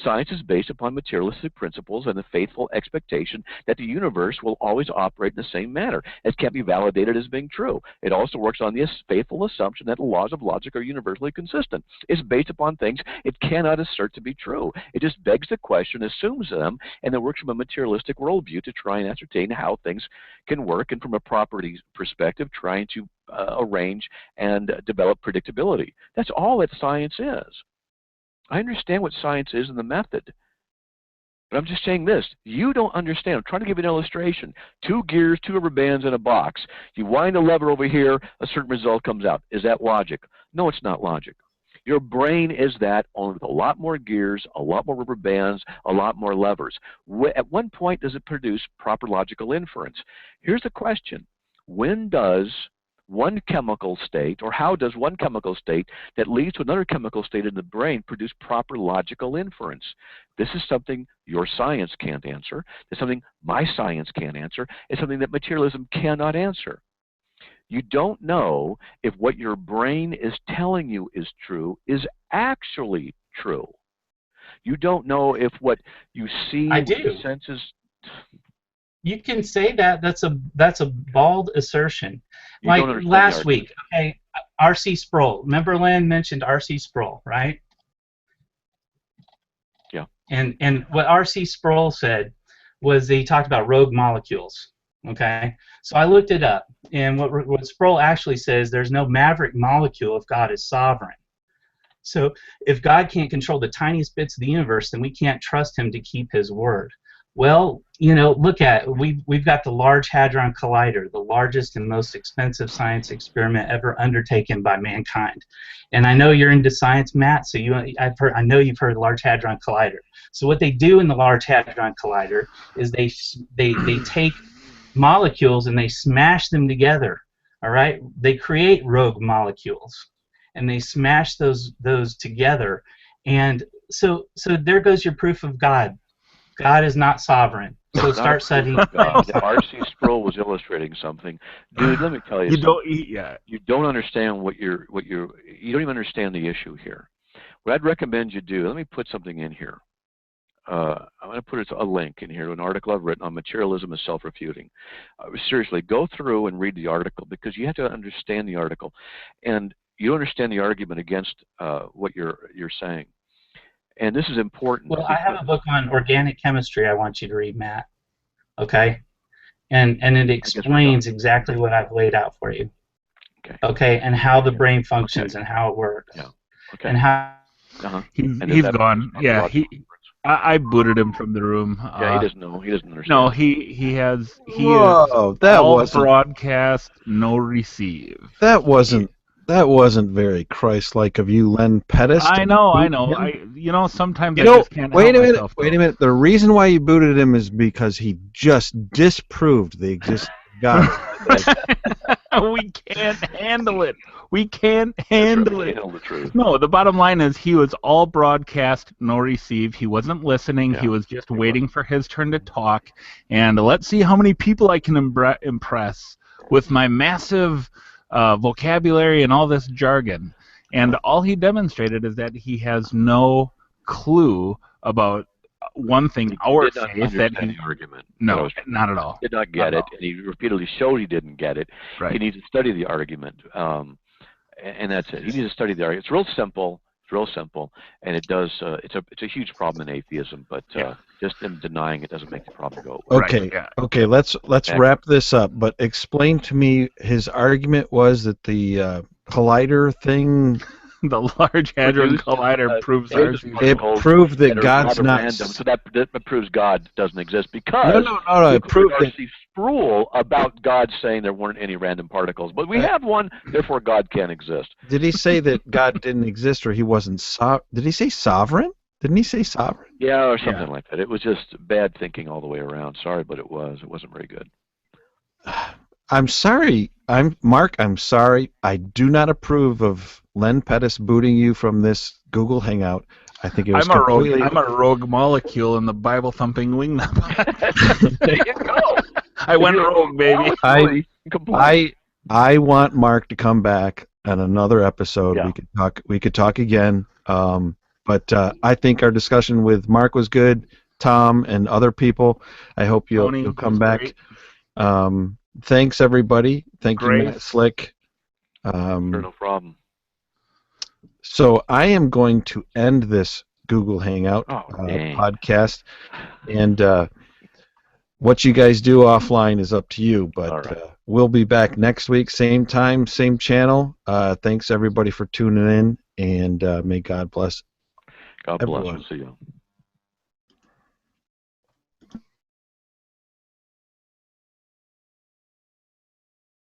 Science is based upon materialistic principles and the faithful expectation that the universe will always operate in the same manner, as can't be validated as being true. It also works on the faithful assumption that the laws of logic are universally consistent. It's based upon things it cannot assert to be true. It just begs the question, assumes them, and it works from a materialistic worldview to try and ascertain how things can work, and from a properties perspective, trying to arrange and develop predictability. That's all that science is. I understand what science is and the method, but I'm just saying this. You don't understand. I'm trying to give you an illustration. 2 gears, 2 rubber bands in a box. You wind a lever over here, a certain result comes out. Is that logic? No, it's not logic. Your brain is that, only with a lot more gears, a lot more rubber bands, a lot more levers. At one point, does it produce proper logical inference? Here's the question. When does one chemical state, or how does one chemical state that leads to another chemical state in the brain produce proper logical inference? This is something your science can't answer. It's something my science can't answer. It's something that materialism cannot answer. You don't know if what your brain is telling you is true is actually true. You don't know if what you see with the senses. You can say that. That's a bald assertion. Like last week, okay, R.C. Sproul. Remember Lynn mentioned R.C. Sproul, right? Yeah. And what R.C. Sproul said was he talked about rogue molecules. Okay, so I looked it up, and what Sproul actually says, there's no maverick molecule if God is sovereign. So if God can't control the tiniest bits of the universe, then we can't trust him to keep his word. Well, you know, look at we've got the Large Hadron Collider, the largest and most expensive science experiment ever undertaken by mankind. And I know you're into science, Matt, so I know you've heard of the Large Hadron Collider. So what they do in the Large Hadron Collider is they take molecules and they smash them together. All right, they create rogue molecules and they smash those together. And so there goes your proof of God. God is not sovereign. So start studying. R.C. Sproul was illustrating something, dude. Let me tell you, you don't understand you don't even understand the issue here. What I'd recommend you do. Let me put something in here. I'm going to put a link in here to an article I've written on materialism and self-refuting. Seriously, go through and read the article, because you have to understand the article, and you don't understand the argument against what you're saying. And this is important. Well, I have a book on organic chemistry I want you to read, Matt. Okay? And it explains exactly what I've laid out for you. Okay. Okay, and how the brain functions and how it works. Yeah. Okay. And how he's gone. Yeah, I booted him from the room. Yeah, he doesn't know. He doesn't understand. No, he is that all wasn't broadcast, no receive. That wasn't That wasn't very Christ-like of you, Len Pettis. I know. Sometimes I just can't help myself. Wait a minute. The reason why you booted him is because he just disproved the existence of God. We can't handle it. We can't handle it. Handle the truth. No, the bottom line is he was all broadcast, no receive. He wasn't listening. Yeah, he was just waiting for his turn to talk. And let's see how many people I can impress with my massive vocabulary and all this jargon. And all he demonstrated is that he has no clue about one thing, our did not faith. That understand he, the argument. no, not at all. Did not get it, and he repeatedly showed he didn't get it. Right. He needs to study the argument, and that's it. He needs to study the argument. It's real simple. It's real simple, and it does. It's a huge problem in atheism, but just him denying it doesn't make the problem go away. Okay, Right, yeah. okay. Let's wrap this up. But explain to me. His argument was that the collider thing. The Large Hadron Collider proves our It proved that God's not random, so that proves God doesn't exist because no. It proved that Darcy Sproul about God saying there weren't any random particles, but we have one, therefore God can't exist. Did he say that God didn't exist or he wasn't did he say sovereign? Didn't he say sovereign? Yeah, or something like that. It was just bad thinking all the way around. Sorry, but it wasn't very good. I'm sorry. Mark, I'm sorry. I do not approve of Len Pettis booting you from this Google Hangout. I think it was completely... I'm a rogue molecule in the Bible thumping wingnut. There you go. I went rogue, baby. I want Mark to come back on another episode. Yeah. We could talk again. But I think our discussion with Mark was good. Tom and other people. I hope you'll come back. Thanks everybody. Thank you, Matt Slick. Sure, no problem. So I am going to end this Google Hangout podcast, and what you guys do offline is up to you. But we'll be back next week, same time, same channel. Thanks everybody for tuning in, and may God bless. God bless. everyone. We'll see you.